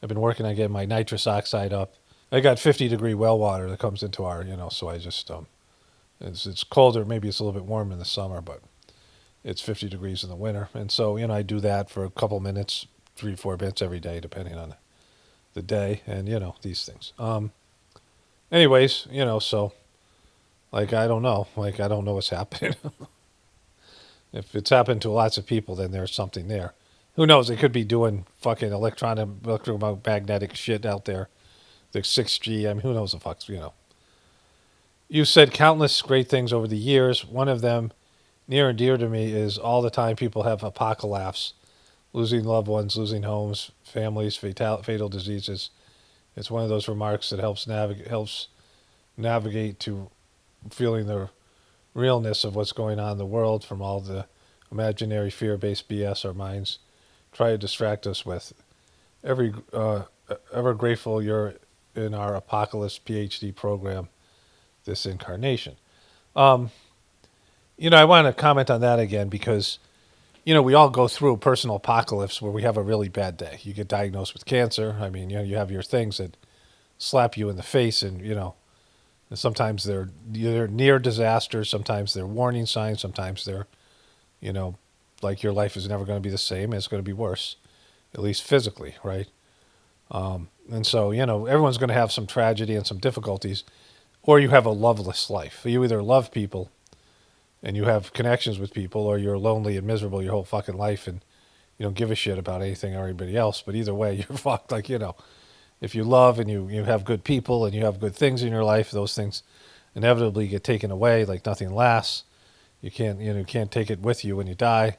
A: I've been working on getting my nitrous oxide up. I got 50-degree well water that comes into our, so I just, it's colder. Maybe it's a little bit warm in the summer, but it's 50 degrees in the winter. And so, I do that for a couple minutes, 3-4 minutes every day, depending on the day and, these things. Anyways, so like, I don't know. Like, I don't know what's happening. If it's happened to lots of people, then there's something there. Who knows? They could be doing fucking electromagnetic shit out there. The 6G. I mean, who knows the fuck's, You said countless great things over the years. One of them, near and dear to me, is all the time people have apocalypse, losing loved ones, losing homes, families, fatal diseases. It's one of those remarks that helps navigate to feeling the realness of what's going on in the world from all the imaginary fear-based BS our minds try to distract us with. ever grateful you're in our Apocalypse PhD program this incarnation. I want to comment on that again because, we all go through a personal apocalypse where we have a really bad day. You get diagnosed with cancer. I mean, you have your things that slap you in the face, and and sometimes they're near disasters, sometimes they're warning signs, sometimes they're, like your life is never going to be the same. It's going to be worse, at least physically, right? And so, everyone's going to have some tragedy and some difficulties, or you have a loveless life. You either love people and you have connections with people, or you're lonely and miserable your whole fucking life and you don't give a shit about anything or anybody else. But either way, you're fucked. Like, if you love and you have good people and you have good things in your life, those things inevitably get taken away. Like nothing lasts. You can't take it with you when you die.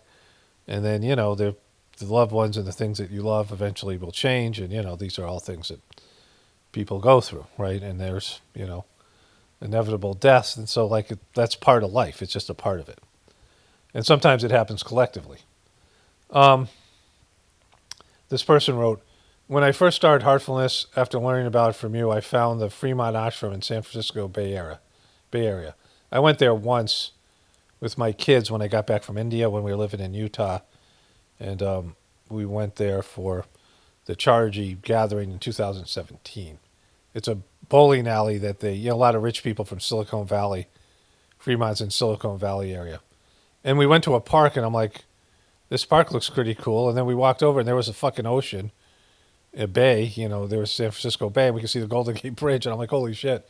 A: And then, the loved ones and the things that you love eventually will change. And, these are all things that people go through, right? And there's, inevitable deaths. And so, that's part of life. It's just a part of it. And sometimes it happens collectively. This person wrote, when I first started Heartfulness, after learning about it from you, I found the Fremont Ashram in San Francisco Bay Area. I went there once with my kids when I got back from India when we were living in Utah. And we went there for the Chargy gathering in 2017. It's a bowling alley that a lot of rich people from Silicon Valley, Fremont's in Silicon Valley area. And we went to a park and I'm like, this park looks pretty cool. And then we walked over and there was a fucking ocean, a bay, there was San Francisco Bay, and we could see the Golden Gate Bridge. And I'm like, holy shit,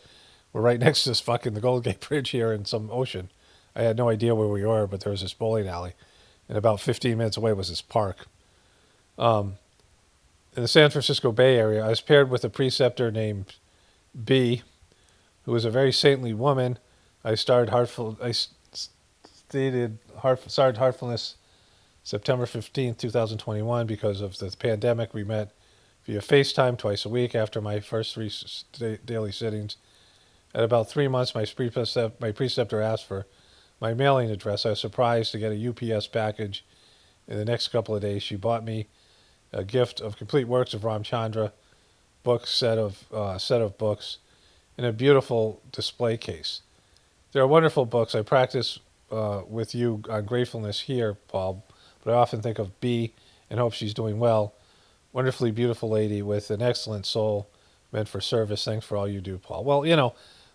A: we're right next to this fucking the Golden Gate Bridge here in some ocean. I had no idea where we were, but there was this bowling alley. And about 15 minutes away was this park. In the San Francisco Bay Area, I was paired with a preceptor named B, who was a very saintly woman. I started Heartfulness September 15th, 2021. Because of the pandemic, we met via FaceTime twice a week after my first 3 daily sittings. At about 3 months, my preceptor asked for my mailing address. I was surprised to get a UPS package. In the next couple of days, she bought me a gift of complete works of Ramchandra, set of books, in a beautiful display case. They're wonderful books. I practice with you on gratefulness here, Paul, but I often think of B and hope she's doing well. Wonderfully beautiful lady with an excellent soul meant for service. Thanks for all you do, Paul. Well,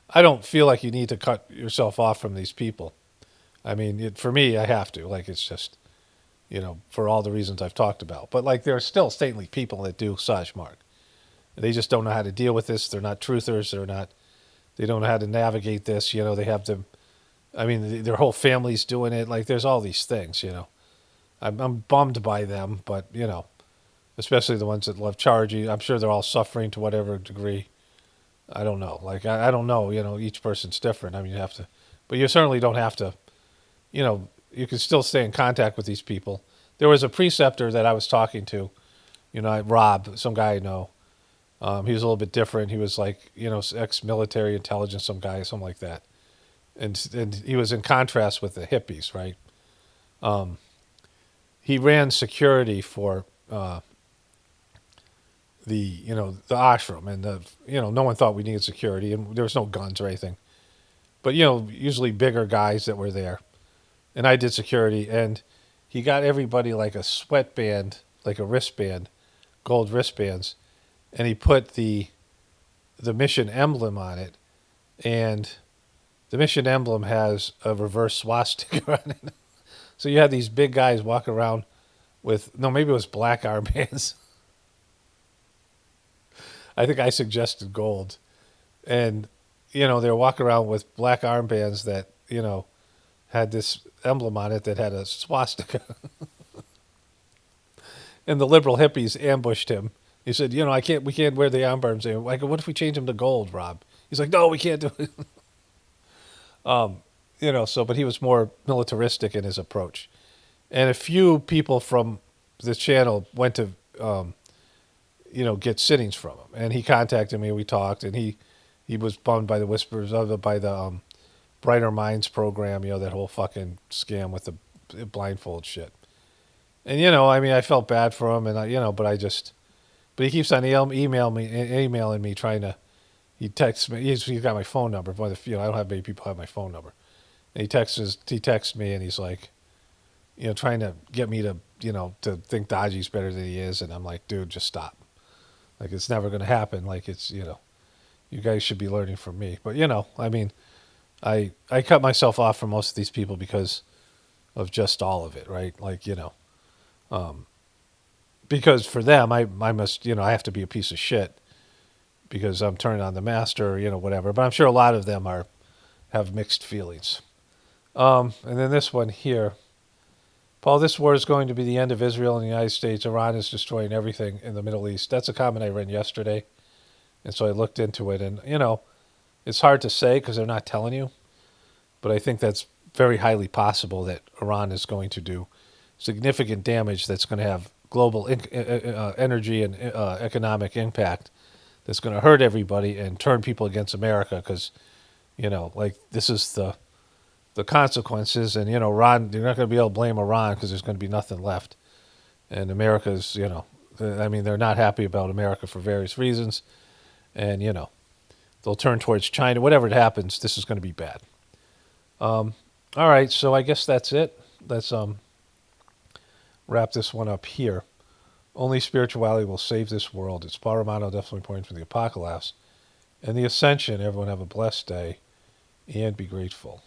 A: I don't feel like you need to cut yourself off from these people. I mean, for me, I have to. It's just, for all the reasons I've talked about. But, there are still saintly people that do Saj Mark. They just don't know how to deal with this. They're not truthers. They don't know how to navigate this. They have them. I mean, their whole family's doing it. There's all these things, I'm bummed by them, but, especially the ones that love Chargy. I'm sure they're all suffering to whatever degree. I don't know. I don't know. Each person's different. I mean, you have to. But you certainly don't have to. You can still stay in contact with these people. There was a preceptor that I was talking to, Rob, some guy I know. He was a little bit different. He was ex-military intelligence, some guy, something like that. And he was in contrast with the hippies, right? He ran security for the ashram, and no one thought we needed security, and there was no guns or anything. But usually bigger guys that were there. And I did security, and he got everybody like a sweatband, like a wristband, gold wristbands, and he put the mission emblem on it, and the mission emblem has a reverse swastika on it. So you had these big guys walk around with, maybe it was black armbands. I think I suggested gold. And, they were walking around with black armbands that, had this emblem on it that had a swastika. And the liberal hippies ambushed him. He said, we can't wear the armbands. I go, what if we change them to gold, Rob? He's like, no, we can't do it. But he was more militaristic in his approach. And a few people from the channel went to, get sittings from him. And he contacted me, we talked, and he was bummed by the whispers of it, by the Brighter Minds program, that whole fucking scam with the blindfold shit. And, I felt bad for him, and but But he keeps on emailing me, trying to. He texts me. He's got my phone number. But I don't have many people have my phone number. And he texts me, and he's like, trying to get me to, to think Dodgy's better than he is. And I'm like, dude, just stop. Like, it's never going to happen. Like, it's, you guys should be learning from me. But, I mean, I cut myself off from most of these people because of just all of it, right? Like, because for them, I must, I have to be a piece of shit because I'm turning on the master, whatever. But I'm sure a lot of them have mixed feelings. And then this one here. Paul, this war is going to be the end of Israel and the United States. Iran is destroying everything in the Middle East. That's a comment I read yesterday. And so I looked into it. And, it's hard to say because they're not telling you. But I think that's very highly possible that Iran is going to do significant damage that's going to have global energy and economic impact that's going to hurt everybody and turn people against America because, like this is the consequences. And, Iran, you're not going to be able to blame Iran because there's going to be nothing left. And America's, they're not happy about America for various reasons. And, they'll turn towards China. Whatever it happens, this is going to be bad. All right, so I guess that's it. Let's wrap this one up here. Only spirituality will save this world. It's Paul Romano, definitely pointing from the Apocalypse. And the Ascension. Everyone have a blessed day and be grateful.